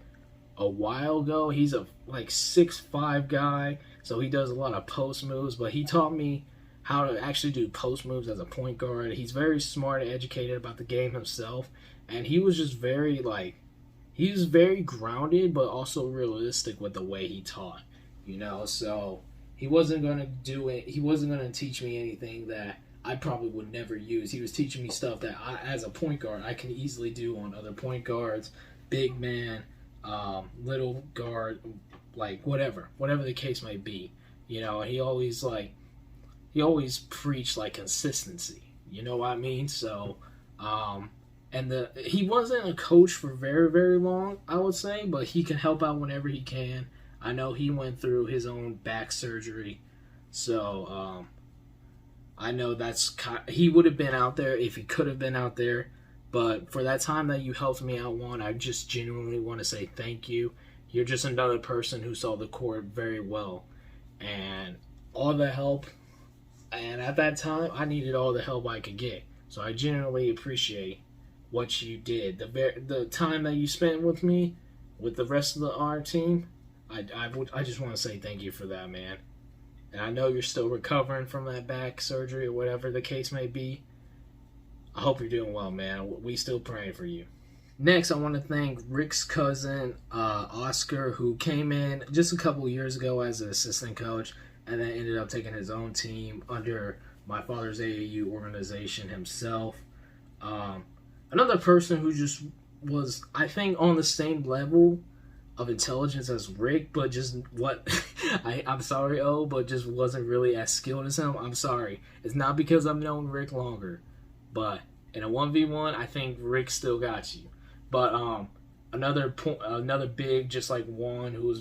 Speaker 1: a while ago. He's a 6'5" guy, so he does a lot of post moves, but he taught me how to actually do post moves as a point guard. He's very smart and educated about the game himself, and he was just very grounded, but also realistic with the way he taught, so he wasn't going to teach me anything that I probably would never use. He was teaching me stuff that as a point guard, I can easily do on other point guards, big man, little guard, like whatever the case might be. He always preached like consistency. You know what I mean? So, he wasn't a coach for very, very long, I would say, but he can help out whenever he can. I know he went through his own back surgery, so I know he would have been out there if he could have been out there. But for that time that you helped me out, Juan, I just genuinely want to say thank you. You're just another person who saw the court very well. And all the help. And at that time, I needed all the help I could get. So I genuinely appreciate what you did. The time that you spent with me, with the rest of our team, I just want to say thank you for that, man. And I know you're still recovering from that back surgery or whatever the case may be. I hope you're doing well, man. We still praying for you. Next, I want to thank Rick's cousin, Oscar, who came in just a couple years ago as an assistant coach and then ended up taking his own team under my father's AAU organization himself. Another person who just was, I think, on the same level of intelligence as Rick, but just I'm sorry, but just wasn't really as skilled as him. I'm sorry. It's not because I've known Rick longer. But in a 1v1, I think Rick still got you. But another big, just like Juan, who was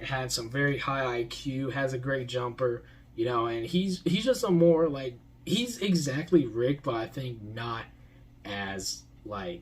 Speaker 1: had some very high IQ, has a great jumper, and he's just a more he's exactly Rick, but I think not as he's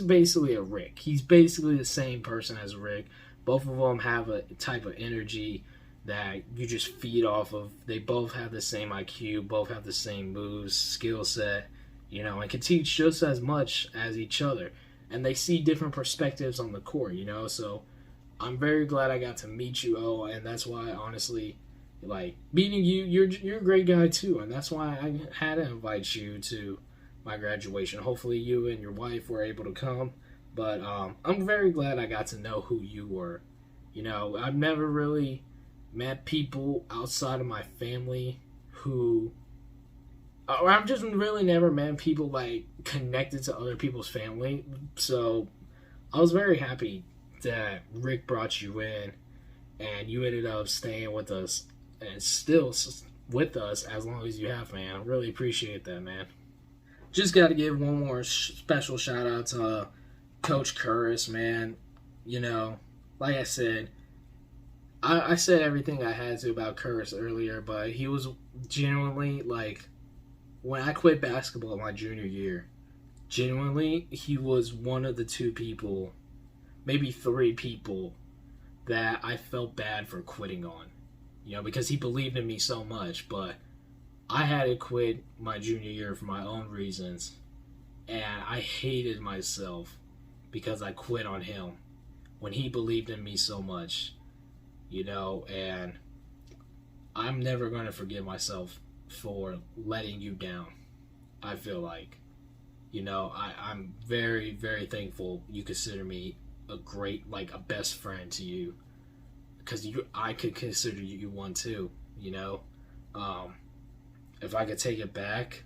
Speaker 1: basically a Rick. He's basically the same person as Rick. Both of them have a type of energy that you just feed off of. They both have the same IQ, both have the same moves, skill set, and can teach just as much as each other. And they see different perspectives on the court, so I'm very glad I got to meet you, and that's why, honestly, meeting you, you're a great guy too, and that's why I had to invite you to my graduation. Hopefully you and your wife were able to come. But I'm very glad I got to know who you were. I've never really met people outside of my family I've just really never met people connected to other people's family. So I was very happy that Rick brought you in and you ended up staying with us and still with us as long as you have, man. I really appreciate that, man. Just got to give one more special shout out to Coach Kurass, man. You know, like I said, I said everything I had to about Kurass earlier, but he was genuinely, like, when I quit basketball my junior year, genuinely, he was one of the 2 people, maybe 3 people, that I felt bad for quitting on. You know, because he believed in me so much, but I had to quit my junior year for my own reasons, and I hated myself because I quit on him when he believed in me so much, you know, and I'm never going to forgive myself for letting you down. I feel like, you know, I'm very, very thankful you consider me a great, like, a best friend to you, because I could consider you one too, you know. If I could take it back,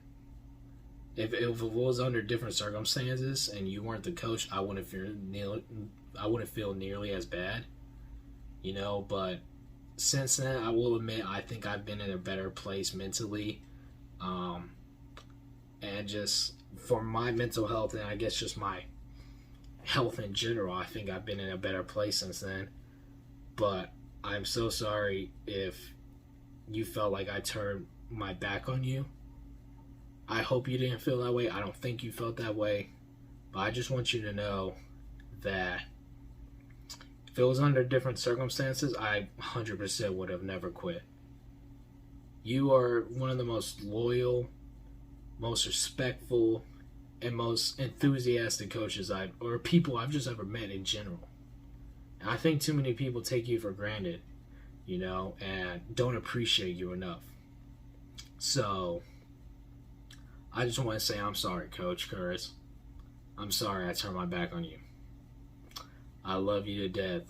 Speaker 1: if it was under different circumstances and you weren't the coach, I wouldn't feel nearly as bad, you know. But since then, I will admit, I think I've been in a better place mentally, and just for my mental health, and I guess just my health in general, I think I've been in a better place since then. But I'm so sorry if you felt like I turned my back on you. I hope you didn't feel that way. I don't think you felt that way. But I just want you to know that if it was under different circumstances, I 100% would have never quit. You are one of the most loyal, most respectful, and most enthusiastic coaches or people I've just ever met in general. And I think too many people take you for granted, you know, and don't appreciate you enough. So, I just want to say I'm sorry, Coach Kurass. I'm sorry I turned my back on you. I love you to death.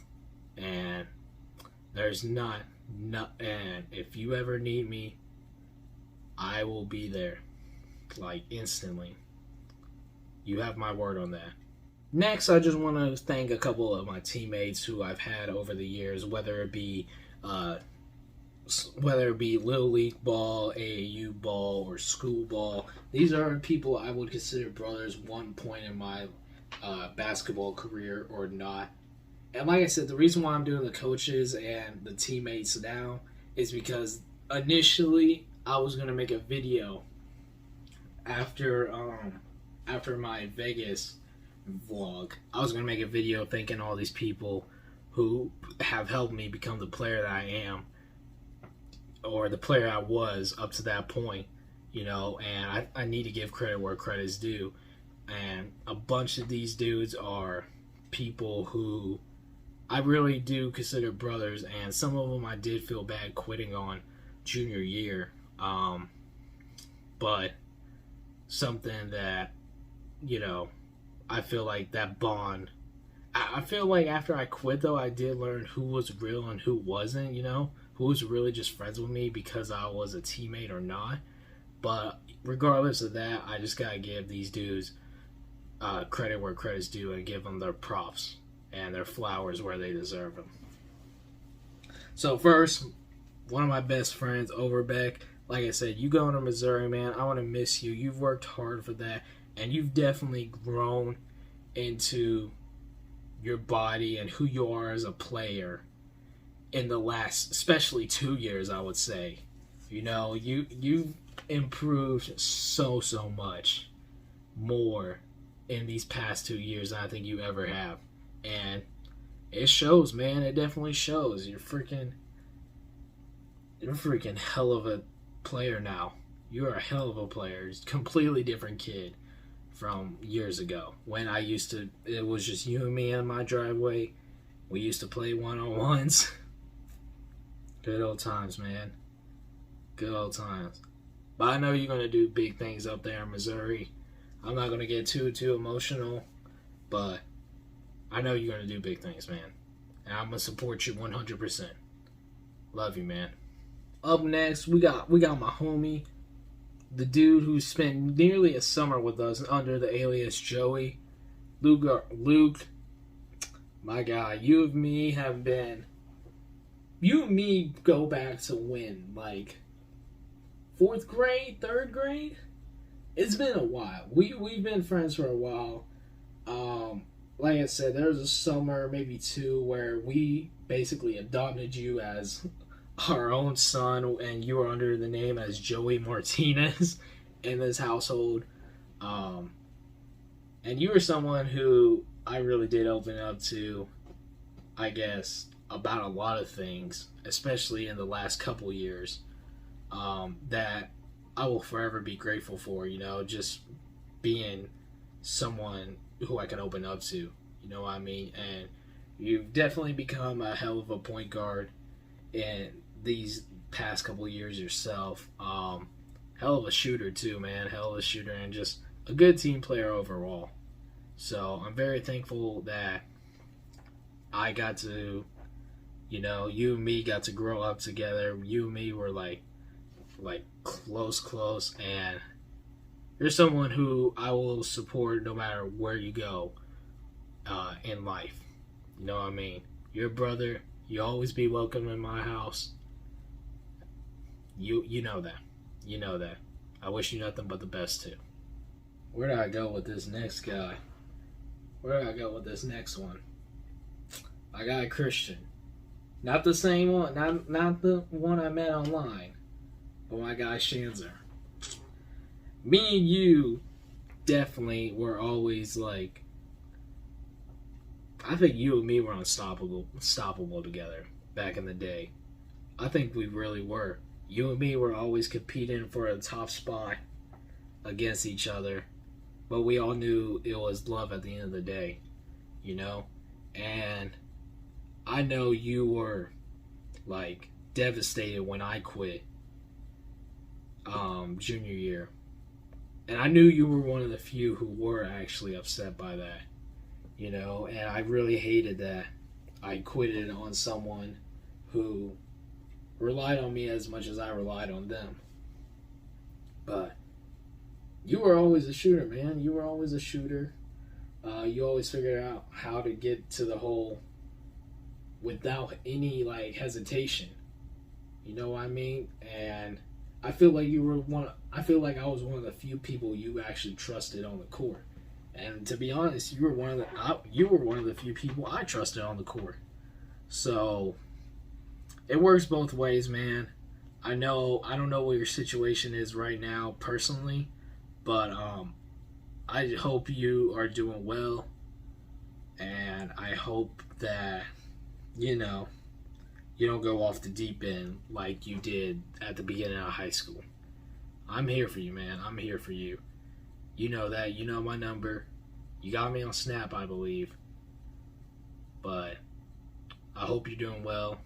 Speaker 1: And there's and if you ever need me, I will be there. Like, instantly. You have my word on that. Next, I just want to thank a couple of my teammates who I've had over the years, whether it be Little League ball, AAU ball, or school ball. These are people I would consider brothers one point in my basketball career or not. And like I said, the reason why I'm doing the coaches and the teammates now is because initially I was going to make a video after my Vegas vlog. I was going to make a video thanking all these people who have helped me become the player that I am, or the player I was up to that point, you know, and I need to give credit where credit's due. And a bunch of these dudes are people who I really do consider brothers, and some of them I did feel bad quitting on junior year. But something that, you know, I feel like that bond, I feel like after I quit, though, I did learn who was real and who wasn't, you know, who was really just friends with me because I was a teammate or not. But regardless of that, I just gotta give these dudes credit where credit's due and give them their props and their flowers where they deserve them. So first, one of my best friends, Overbeck. Like I said, you going to Missouri, man. I want to miss you. You've worked hard for that, and you've definitely grown into your body and who you are as a player in the last, especially 2 years, I would say. You know, you've improved so much more in these past 2 years than I think you ever have. And it shows, man. It definitely shows. You're freaking hell of a player now. You're a hell of a player. It's a completely different kid from years ago when it was just you and me in my driveway. We used to play one-on-ones. Good old times, man. Good old times. But I know you're going to do big things up there in Missouri. I'm not going to get too emotional, but I know you're going to do big things, man. And I'm going to support you 100%. Love you, man. Up next, we got my homie, the dude who spent nearly a summer with us under the alias Joey. Luke, my guy, you and me go back to when, like, 4th grade, 3rd grade. It's been a while. We've been friends for a while. Like I said, there was a summer, maybe 2, where we basically adopted you as our own son, and you were under the name as Joey Martinez in this household. And you were someone who I really did open up to, I guess, about a lot of things, especially in the last couple years, that I will forever be grateful for, just being someone who I can open up to, you know what I mean? And you've definitely become a hell of a point guard in these past couple years yourself. Hell of a shooter too, man. Hell of a shooter, and just a good team player overall. So I'm very thankful that I got to, you and me got to grow up together. You and me were like close, and you're someone who I will support no matter where you go in life. You know what I mean? You're a brother. You always be welcome in my house. You know that. You know that. I wish you nothing but the best too. Where do I go with this next guy? Where do I go with this next one? I got Christian. Not the same one. Not the one I met online. But my guy Shanzer. Me and you definitely were always like, I think you and me were unstoppable together back in the day. I think we really were. You and me were always competing for a top spot against each other, but we all knew it was love at the end of the day, And I know you were like devastated when I quit junior year. And I knew you were one of the few who were actually upset by that, and I really hated that I quitted on someone who relied on me as much as I relied on them. But you were always a shooter, man. You were always a shooter. You always figured out how to get to the hole without any hesitation. You know what I mean? And I feel like I was one of the few people you actually trusted on the court. And to be honest, you were one of the few people I trusted on the court. So it works both ways, man. I don't know what your situation is right now personally, but I hope you are doing well, and I hope that you don't go off the deep end like you did at the beginning of high school. I'm here for you, man. I'm here for you. You know that. You know my number. You got me on Snap, I believe. But I hope you're doing well.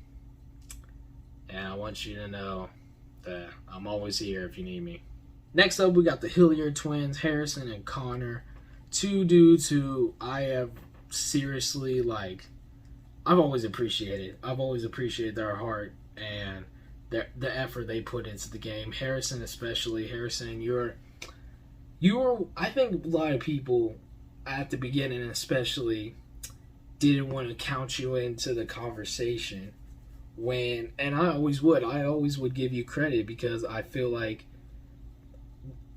Speaker 1: And I want you to know that I'm always here if you need me. Next up, we got the Hilliard twins, Harrison and Connor. 2 dudes who I have seriously, I've always appreciated. I've always appreciated their heart and the effort they put into the game. Harrison especially. Harrison, you were, I think a lot of people at the beginning especially didn't want to count you into the conversation and I always would give you credit because I feel like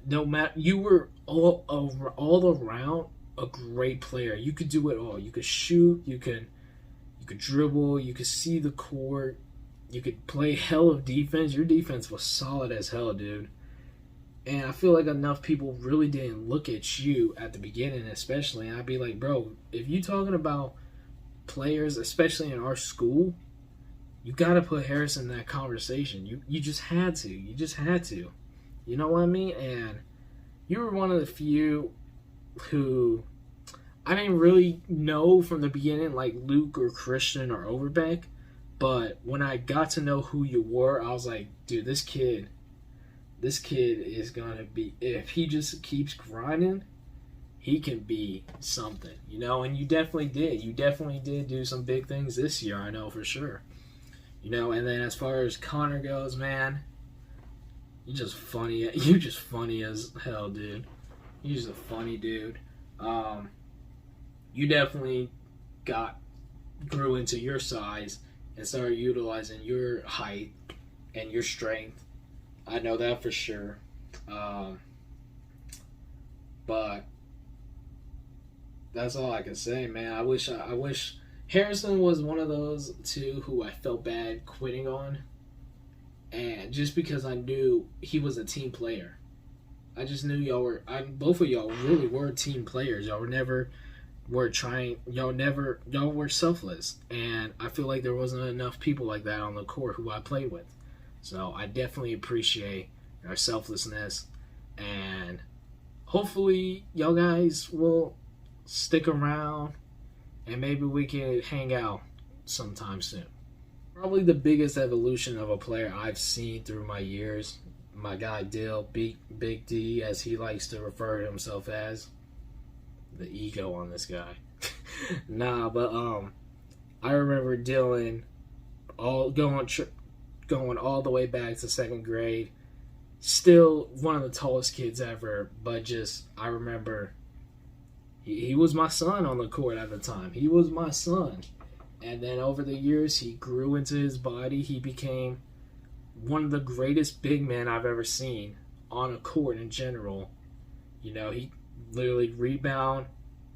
Speaker 1: no matter, you were all around a great player. You could do it all. You could shoot, you could dribble, you could see the court, you could play hell of defense. Your defense was solid as hell, dude. And I feel like enough people really didn't look at you at the beginning, especially. And I'd be like, bro, if you talking about players, especially in our school, you got to put Harrison in that conversation. You just had to. You just had to. You know what I mean? And you were one of the few who I didn't really know from the beginning, like Luke or Christian or Overbeck. But when I got to know who you were, I was like, dude, this kid is going to be, if he just keeps grinding, he can be something, and you definitely did. You definitely did do some big things this year, I know for sure. And then as far as Connor goes, man, you're just funny as hell, dude. You're just a funny dude. You definitely grew into your size and started utilizing your height and your strength I know that for sure. But that's all I can say, man. I wish Harrison was one of those two who I felt bad quitting on, and just because I knew he was a team player. I just knew both of y'all really were team players. Y'all were selfless, and I feel like there wasn't enough people like that on the court who I played with. So I definitely appreciate our selflessness, and hopefully y'all guys will stick around, and maybe we can hang out sometime soon. Probably the biggest evolution of a player I've seen through my years, my guy Dill, Big D, as he likes to refer to himself as. The ego on this guy. Nah, but I remember Dylan going all the way back to second grade. Still one of the tallest kids ever, but just I remember he was my son on the court at the time. He was my son. And then over the years, he grew into his body. He became one of the greatest big men I've ever seen on a court in general. You know, he literally rebound,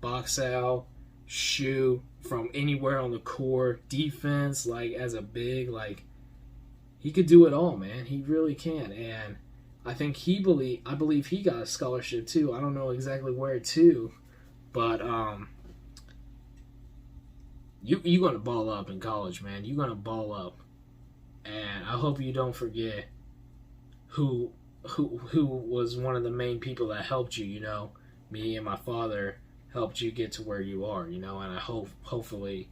Speaker 1: box out, shoot from anywhere on the court, defense, like as a big, like he could do it all, man. He really can. And I think I believe he got a scholarship too. I don't know exactly where to, but you gonna ball up in college, man. You gonna ball up, and I hope you don't forget who was one of the main people that helped you. You know, me and my father helped you get to where you are. You know, and I hopefully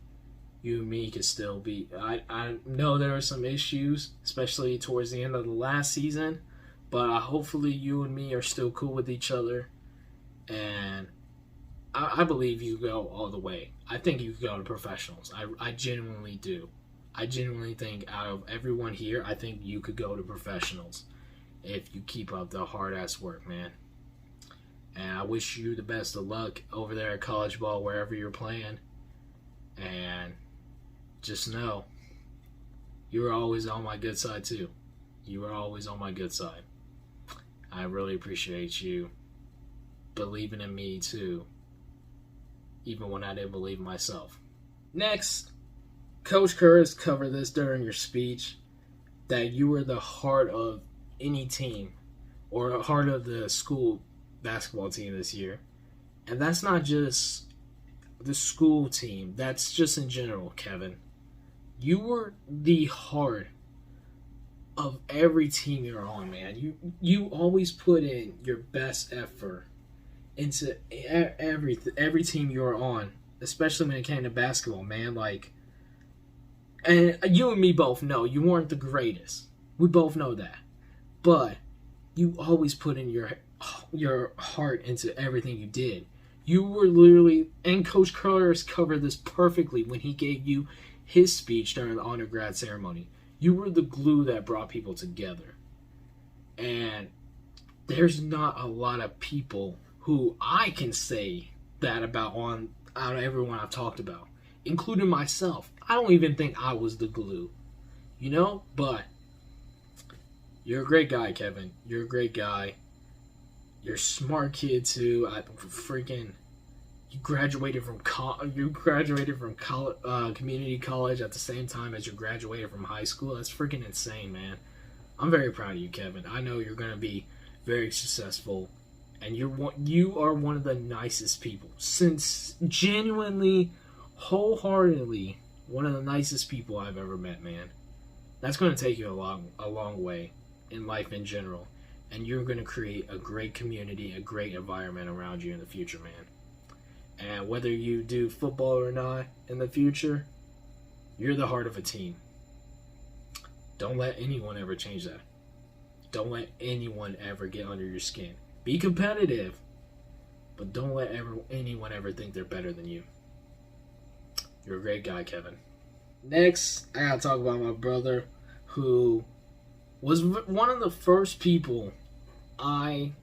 Speaker 1: you and me can still be. I know there are some issues, especially towards the end of the last season, but hopefully you and me are still cool with each other, and I believe you go all the way. I think you could go to professionals. I genuinely do. I genuinely think out of everyone here, I think you could go to professionals if you keep up the hard-ass work, man. And I wish you the best of luck over there at college ball, wherever you're playing. And just know, you're always on my good side, too. You are always on my good side. I really appreciate you believing in me, too, even when I didn't believe in myself. Next, Coach Kurass covered this during your speech, that you were the heart of any team, or the heart of the school basketball team this year. And that's not just the school team, that's just in general, Kevin. You were the heart of every team you're on, man. You always put in your best effort into every team you were on, especially when it came to basketball, man. Like, and you and me both know you weren't the greatest. We both know that, but you always put in your heart into everything you did. You were literally, and Coach Kurass covered this perfectly when he gave you his speech during the honor grad ceremony. You were the glue that brought people together, and there's not a lot of people who I can say that about out of everyone I've talked about, including myself. I don't even think I was the glue, you know? But you're a great guy, Kevin. You're a great guy. You're a smart kid too. You graduated from community college at the same time as you graduated from high school. That's freaking insane, man. I'm very proud of you, Kevin. I know you're gonna be very successful. And you are one of the nicest people. Since genuinely, wholeheartedly, one of the nicest people I've ever met, man. That's going to take you a long way in life in general. And you're going to create a great community, a great environment around you in the future, man. And whether you do football or not in the future, you're the heart of a team. Don't let anyone ever change that. Don't let anyone ever get under your skin. Be competitive, but don't let anyone ever think they're better than you. You're a great guy, Kevin. Next, I gotta talk about my brother, who was one of the first people I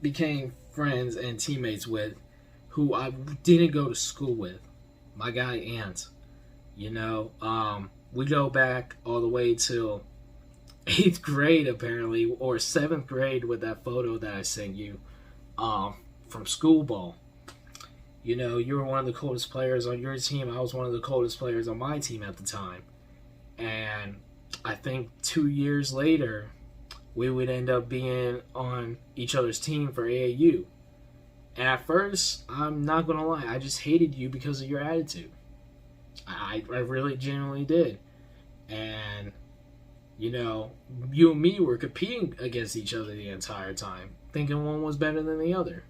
Speaker 1: became friends and teammates with, who I didn't go to school with. My guy Ant. You know, we go back all the way till 8th grade apparently, or 7th grade with that photo that I sent you from school ball. You know, you were one of the coldest players on your team. I was one of the coldest players on my team at the time. And I think 2 years later, we would end up being on each other's team for AAU. And at first, I'm not going to lie, I just hated you because of your attitude. I really genuinely did. And, you know, you and me were competing against each other the entire time, thinking one was better than the other.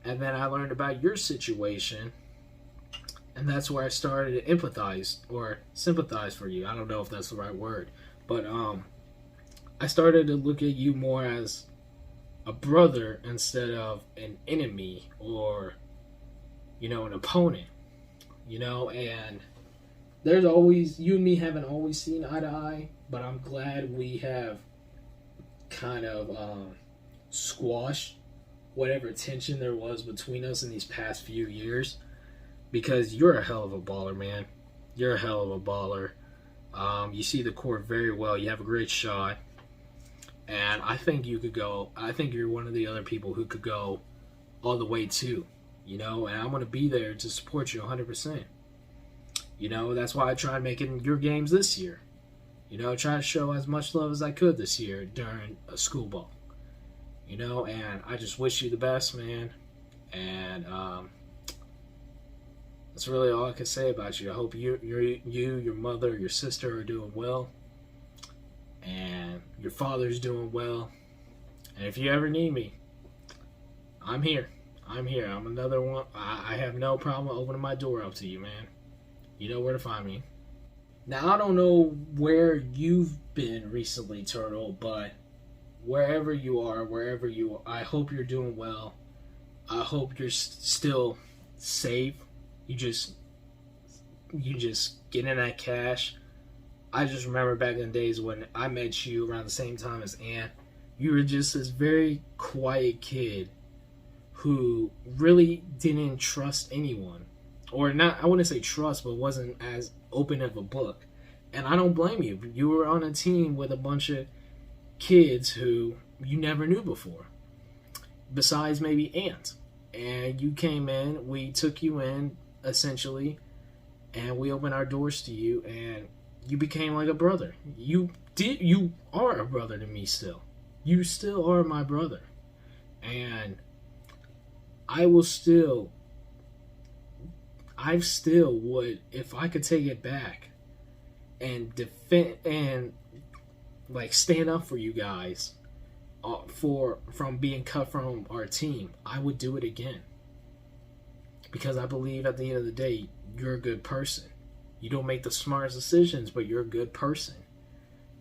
Speaker 1: And then I learned about your situation, and that's where I started to empathize or sympathize for you. I don't know if that's the right word, but I started to look at you more as a brother instead of an enemy or, you know, an opponent. You know, and there's always, you and me haven't always seen eye to eye, but I'm glad we have kind of squashed whatever tension there was between us in these past few years, because you're a hell of a baller, man. You're a hell of a baller. You see the court very well. You have a great shot. And I think you could go, I think you're one of the other people who could go all the way too, you know, and I'm going to be there to support you 100%. You know, that's why I tried making your games this year. You know, try to show as much love as I could this year during a school ball. You know, and I just wish you the best, man. And that's really all I can say about you. I hope you, your mother, your sister are doing well. And your father's doing well. And if you ever need me, I'm here. I'm here. I'm another one. I have no problem opening my door up to you, man. You know where to find me. Now, I don't know where you've been recently, Turtle, but wherever you are, I hope you're doing well. I hope you're still safe. You just getting that cash. I just remember back in the days when I met you around the same time as Ant. You were just this very quiet kid who really didn't trust anyone. Or not, I wouldn't say trust, but wasn't as open of a book. And I don't blame you. You were on a team with a bunch of kids who you never knew before. Besides maybe Ant. And you came in, we took you in, essentially, and we opened our doors to you, and you became like a brother. You are a brother to me still. You still are my brother. And I still would, if I could take it back and defend and like stand up for you guys from being cut from our team, I would do it again. Because I believe at the end of the day, you're a good person. You don't make the smartest decisions, but you're a good person.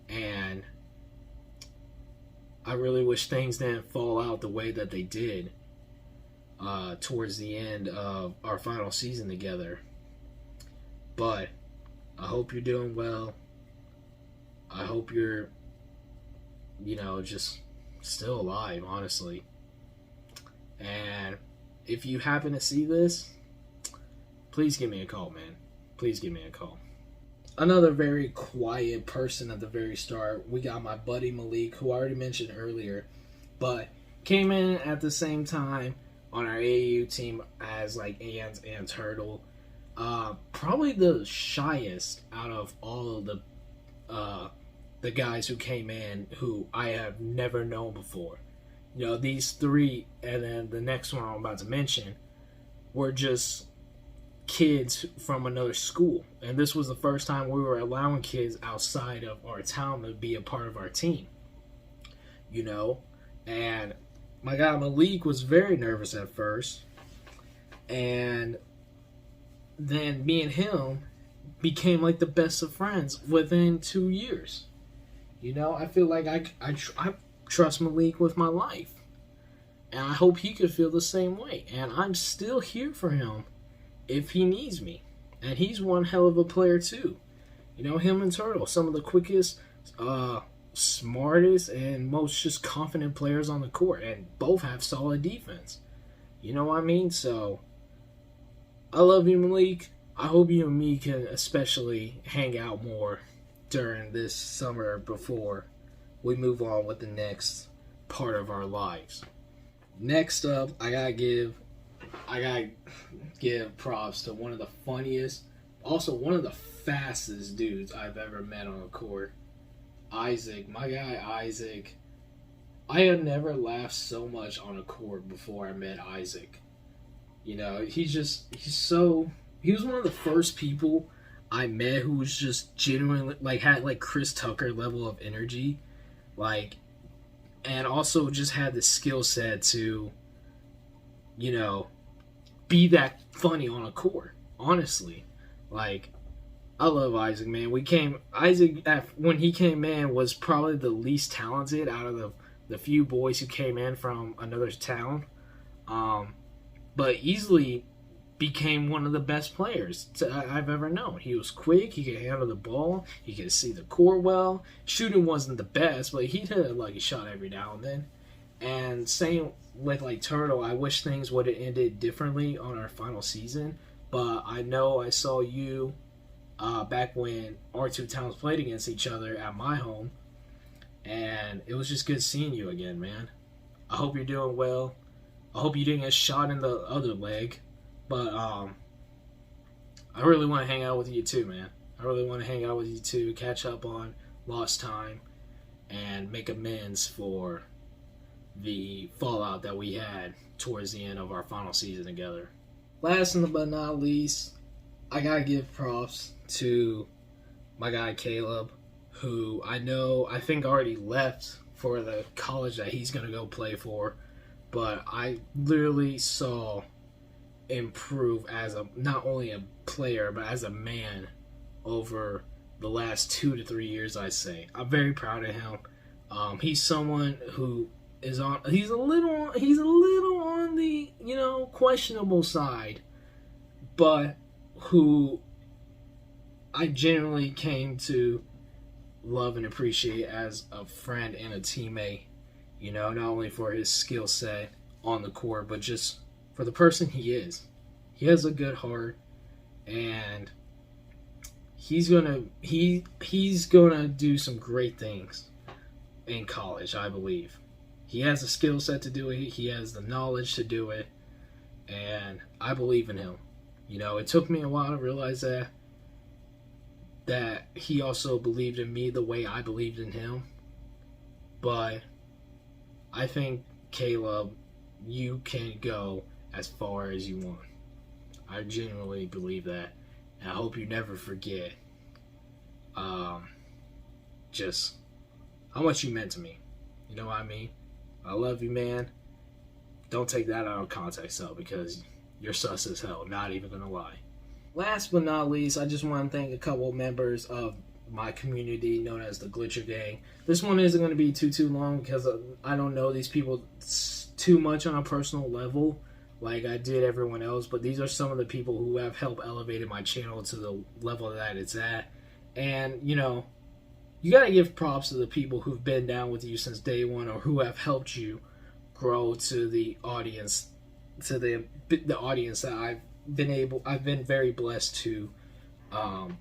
Speaker 1: And I really wish things didn't fall out the way that they did towards the end of our final season together. But I hope you're doing well. I hope you're, you know, just still alive, honestly. And if you happen to see this, please give me a call, man. Please give me a call. Another very quiet person at the very start, we got my buddy Malik, who I already mentioned earlier, but came in at the same time on our AAU team as like Ant and Turtle. Probably the shyest out of all of the guys who came in who I have never known before. You know, these three, and then the next one I'm about to mention, were just kids from another school. And this was the first time we were allowing kids outside of our town to be a part of our team. You know? And my guy Malik was very nervous at first. And then me and him became like the best of friends within 2 years. You know, I feel like I trust Malik with my life. And I hope he could feel the same way. And I'm still here for him if he needs me. And he's one hell of a player too. You know, him and Turtle, some of the quickest, smartest, and most just confident players on the court. And both have solid defense. You know what I mean? So, I love you, Malik. I hope you and me can especially hang out more during this summer before we move on with the next part of our lives. Next up, I gotta give props to one of the funniest, also one of the fastest dudes I've ever met on a court. Isaac, my guy Isaac. I had never laughed so much on a court before I met Isaac. You know, he was one of the first people I met who was just genuinely, like, had, like, Chris Tucker level of energy. Like, and also just had the skill set to, you know, be that funny on a court. Honestly. Like, I love Isaac, man. Isaac, when he came in, was probably the least talented out of the few boys who came in from another town. But easily became one of the best players I've ever known. He was quick, he could handle the ball, he could see the court well. Shooting wasn't the best, but he'd hit a lucky shot every now and then. And same with, like, Turtle, I wish things would have ended differently on our final season. But I know I saw you back when our two towns played against each other at my home. And it was just good seeing you again, man. I hope you're doing well. I hope you didn't get shot in the other leg. But I really want to hang out with you too, man. I really want to hang out with you too, catch up on lost time, and make amends for the fallout that we had towards the end of our final season together. Last but not least, I gotta give props to my guy Caleb, who I think already left for the college that he's gonna go play for, but I literally saw improve as not only a player but as a man over the last 2 to 3 years. I say I'm very proud of him. He's someone who is he's a little on the, you know, questionable side, but who I genuinely came to love and appreciate as a friend and a teammate. You know, not only for his skill set on the court, but just for the person he is. He has a good heart, and he's gonna do some great things in college, I believe. He has the skill set to do it, he has the knowledge to do it, and I believe in him. You know, it took me a while to realize that he also believed in me the way I believed in him. But I think, Caleb, you can go as far as you want. I genuinely believe that. And I hope you never forget just how much you meant to me. You know what I mean? I love you, man. Don't take that out of context, though, because you're sus as hell. Not even gonna lie. Last but not least, I just want to thank a couple members of my community known as the Glitcher Gang. This one isn't going to be too long because I don't know these people too much on a personal level like I did everyone else, but these are some of the people who have helped elevated my channel to the level that it's at. And, you know, you got to give props to the people who've been down with you since day one, or who have helped you grow to the audience, to the audience that I've been very blessed to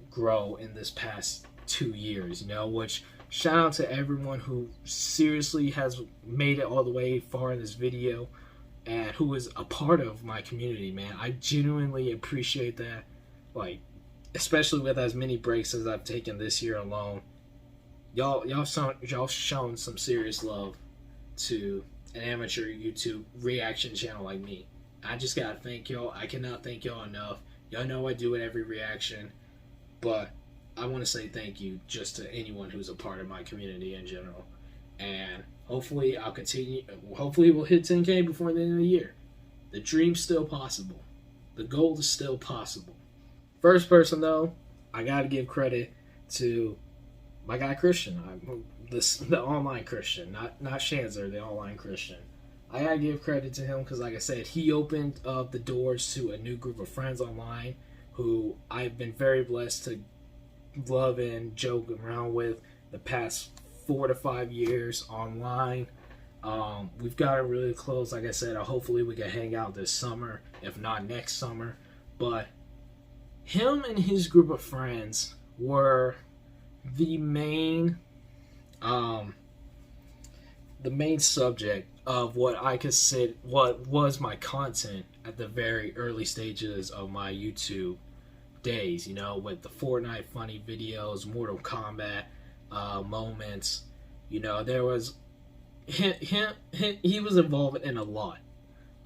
Speaker 1: grow in this past 2 years, you know, which shout out to everyone who seriously has made it all the way far in this video and who is a part of my community, man. I genuinely appreciate that, like, especially with as many breaks as I've taken this year alone. Y'all shown some serious love to an amateur YouTube reaction channel like me. I just gotta thank y'all. I cannot thank y'all enough. Y'all know I do it every reaction, but I want to say thank you just to anyone who's a part of my community in general. And hopefully I'll continue. Hopefully we'll hit 10K before the end of the year. The dream's still possible. The goal is still possible. First person, though, I gotta give credit to my guy Christian. The online Christian, not Shanzer, the online Christian. I gotta give credit to him because, like I said, he opened up the doors to a new group of friends online who I've been very blessed to love and joke around with the past 4 to 5 years online. We've gotten really close. Like I said, hopefully we can hang out this summer, if not next summer. But him and his group of friends were the main subject of what I consider what was my content at the very early stages of my YouTube days, you know, with the Fortnite funny videos, Mortal Kombat moments. You know, there was he was involved in a lot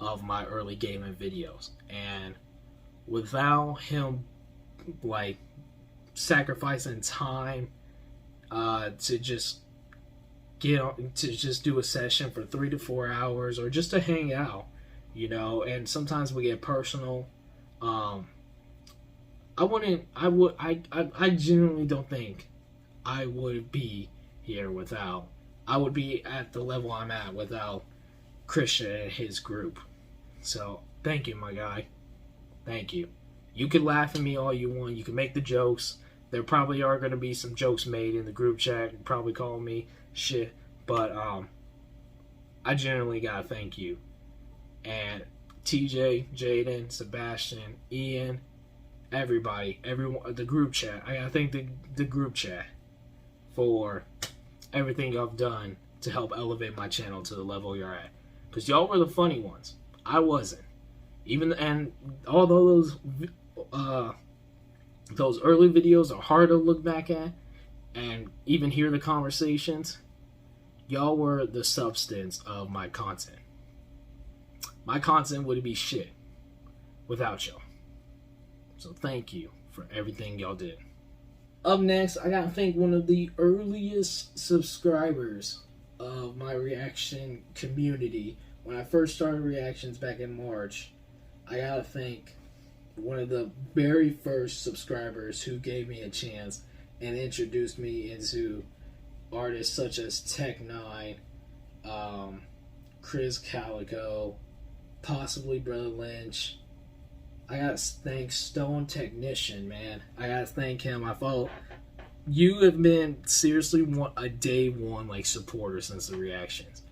Speaker 1: of my early gaming videos, and without him like sacrificing time to just do a session for 3 to 4 hours or just to hang out, you know, and sometimes we get personal. I genuinely don't think I would be here without, I would be at the level I'm at without Christian and his group. So, thank you, my guy. Thank you. You can laugh at me all you want. You can make the jokes. There probably are going to be some jokes made in the group chat. You probably call me shit. But, I genuinely gotta thank you. And TJ, Jaeden, Sebastian, Ian, everybody, everyone, the group chat. I gotta thank the group chat for everything y'all have done to help elevate my channel to the level you're at. Because y'all were the funny ones. I wasn't. And although those early videos are hard to look back at and even hear the conversations, y'all were the substance of my content. My content would be shit without y'all. So thank you for everything y'all did. Up next, I gotta thank one of the earliest subscribers of my reaction community. When I first started reactions back in March, I gotta thank one of the very first subscribers who gave me a chance and introduced me into artists such as Tech9, Chris Calico, possibly Brother Lynch. I gotta thank Stone Technician, man. I gotta thank him. You have been seriously a day one like supporter since the reactions.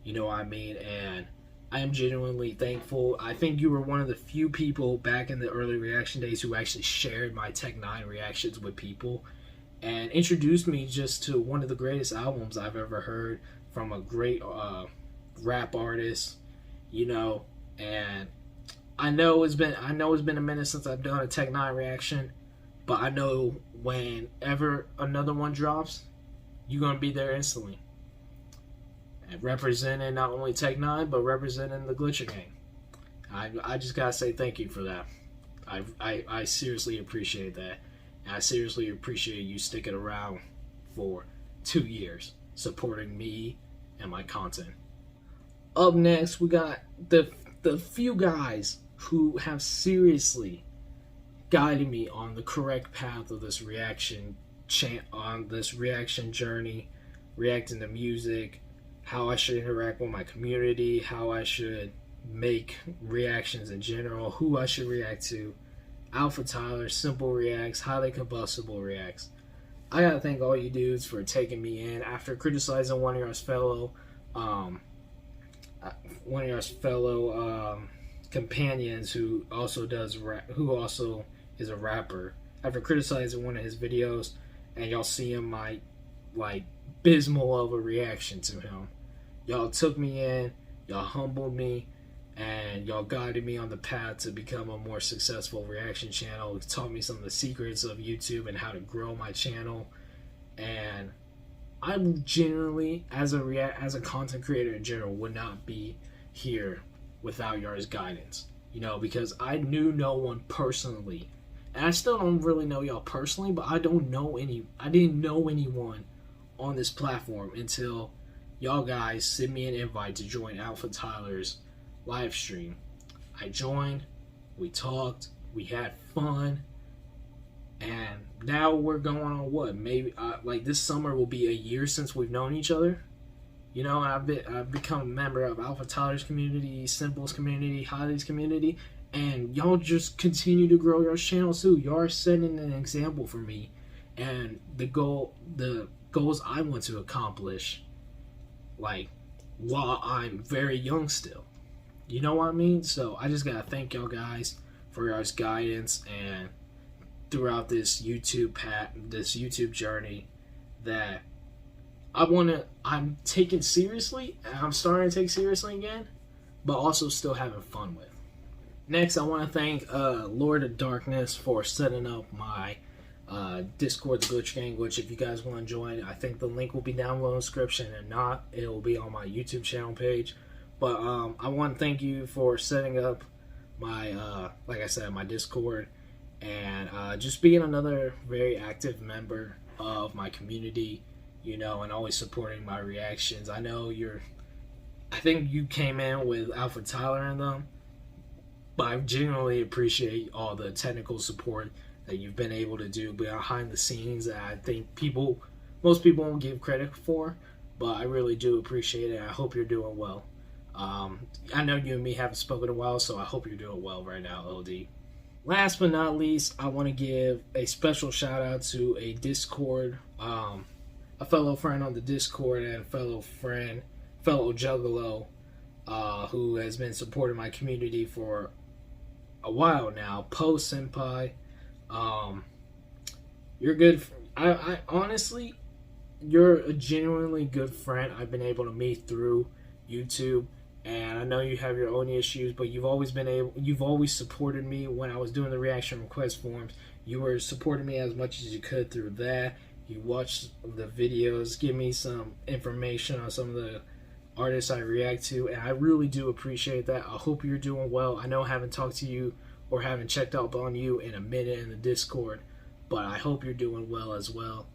Speaker 1: You know what I mean? And I am genuinely thankful. I think you were one of the few people back in the early reaction days who actually shared my Tech9 reactions with people and introduced me just to one of the greatest albums I've ever heard from a great rap artist, you know. And I know it's been a minute since I've done a Tech9 reaction, but I know whenever another one drops, you're gonna be there instantly. And representing not only Tech9, but representing the Glitcher Gang. I just gotta say thank you for that. I seriously appreciate that. And I seriously appreciate you sticking around for 2 years supporting me and my content. Up next, we got the few guys who have seriously guided me on the correct path of this reaction journey, reacting to music, how I should interact with my community, how I should make reactions in general, who I should react to. Alpha Tyler, Simple Reacts, Highly Combustible Reacts. I gotta thank all you dudes for taking me in after criticizing one of your fellow companions who also is a rapper. After criticizing one of his videos, and y'all seeing my abysmal of a reaction to him, y'all took me in, y'all humbled me, and y'all guided me on the path to become a more successful reaction channel. It taught me some of the secrets of YouTube and how to grow my channel. And I genuinely, as a content creator in general, would not be here without y'all's guidance. You know, because I knew no one personally. And I still don't really know y'all personally, but I didn't know anyone on this platform until y'all guys sent me an invite to join Alpha Tyler's live stream. I joined, we talked, we had fun, and now we're going on what? Maybe this summer will be a year since we've known each other. You know, I've become a member of Alpha Tyler's community, Simple's community, Highly's community, and y'all just continue to grow your channels too. Y'all are setting an example for me, and the goals I want to accomplish, while I'm very young still. You know what I mean? So I just gotta thank y'all guys for y'all's guidance and throughout this YouTube journey. that I'm taking seriously, and I'm starting to take seriously again, but also still having fun with. Next, I want to thank Lord of Darkness for setting up my Discord, the Glitch Gang, which if you guys want to join, I think the link will be down below in the description, and not, it will be on my YouTube channel page. But I want to thank you for setting up my, like I said, my Discord, and just being another very active member of my community, you know, and always supporting my reactions. I know I think you came in with Alpha Tyler and them, but I genuinely appreciate all the technical support that you've been able to do behind the scenes that I think most people won't give credit for, but I really do appreciate it. I hope you're doing well. I know you and me haven't spoken in a while, so I hope you're doing well right now, LD. Last but not least, I want to give a special shout out to a Discord, a fellow friend on the Discord and fellow Juggalo, who has been supporting my community for a while now. Po Senpai, you're good. I honestly, you're a genuinely good friend I've been able to meet through YouTube. And I know you have your own issues, but you've always supported me when I was doing the reaction request forms. You were supporting me as much as you could through that. You watched the videos, give me some information on some of the artists I react to, and I really do appreciate that. I hope you're doing well. I know I haven't talked to you or haven't checked up on you in a minute in the Discord, but I hope you're doing well as well.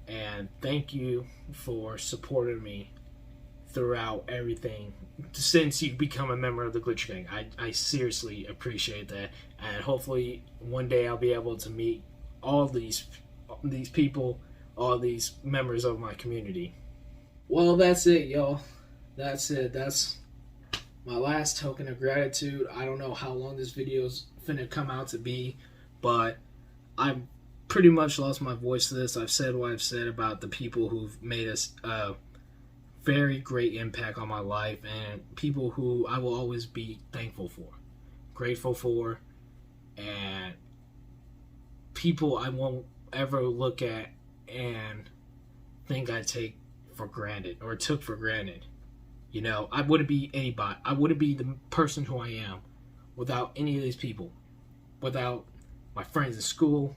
Speaker 1: And thank you for supporting me throughout everything since you've become a member of the Glitch Gang. I seriously appreciate that, and hopefully one day I'll be able to meet all these people, all these members of my community. Well, that's it, y'all. That's it. That's my last token of gratitude. I don't know how long this video's finna come out to be, but I've pretty much lost my voice to this. I've said what I've said about the people who've made us very great impact on my life, and people who I will always be thankful for, grateful for, and people I won't ever look at and think I take for granted or took for granted. You know, I wouldn't be anybody. I wouldn't be the person who I am without any of these people, without my friends in school,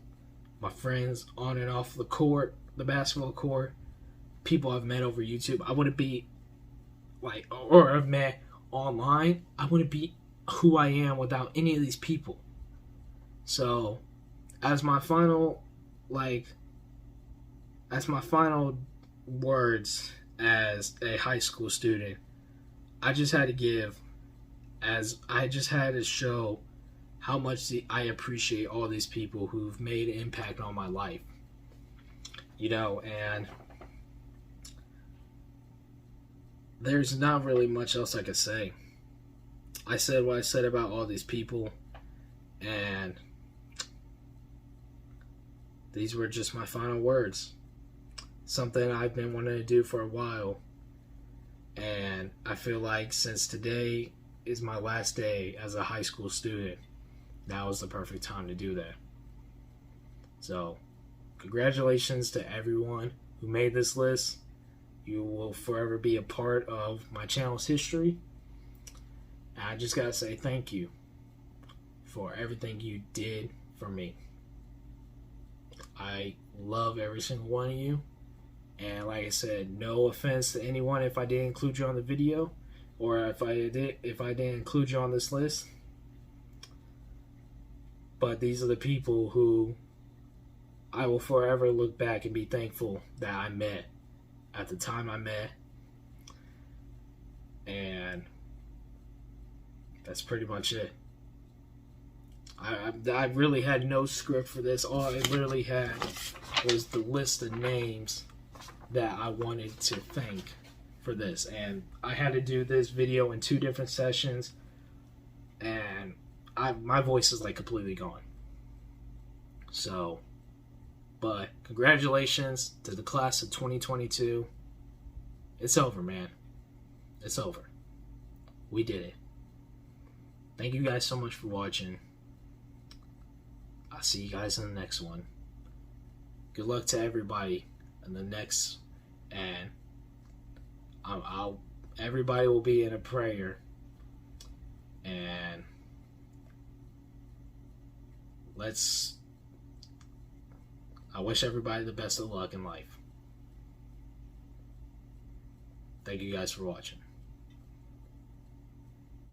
Speaker 1: my friends on and off the court, the basketball court, people I've met over YouTube. I wouldn't be or I've met online. I wouldn't be who I am without any of these people. So, as my final words as a high school student, I just had to show how much I appreciate all these people who've made an impact on my life. You know, and there's not really much else I could say. I said what I said about all these people, and these were just my final words. Something I've been wanting to do for a while, and I feel like since today is my last day as a high school student, now is the perfect time to do that. So, congratulations to everyone who made this list. You will forever be a part of my channel's history. And I just gotta say thank you for everything you did for me. I love every single one of you. And like I said, no offense to anyone if I didn't include you on the video, or if I didn't include you on this list. But these are the people who I will forever look back and be thankful that I met at the time I met. And that's pretty much it. I really had no script for this. All I literally had was the list of names that I wanted to thank for this. And I had to do this video in 2 different sessions, and my voice is like completely gone. So, but congratulations to the class of 2022. It's over, man. It's over. We did it. Thank you guys so much for watching. I'll see you guys in the next one. Good luck to everybody, and the next, and everybody will be in a prayer, and I wish everybody the best of luck in life. Thank you guys for watching.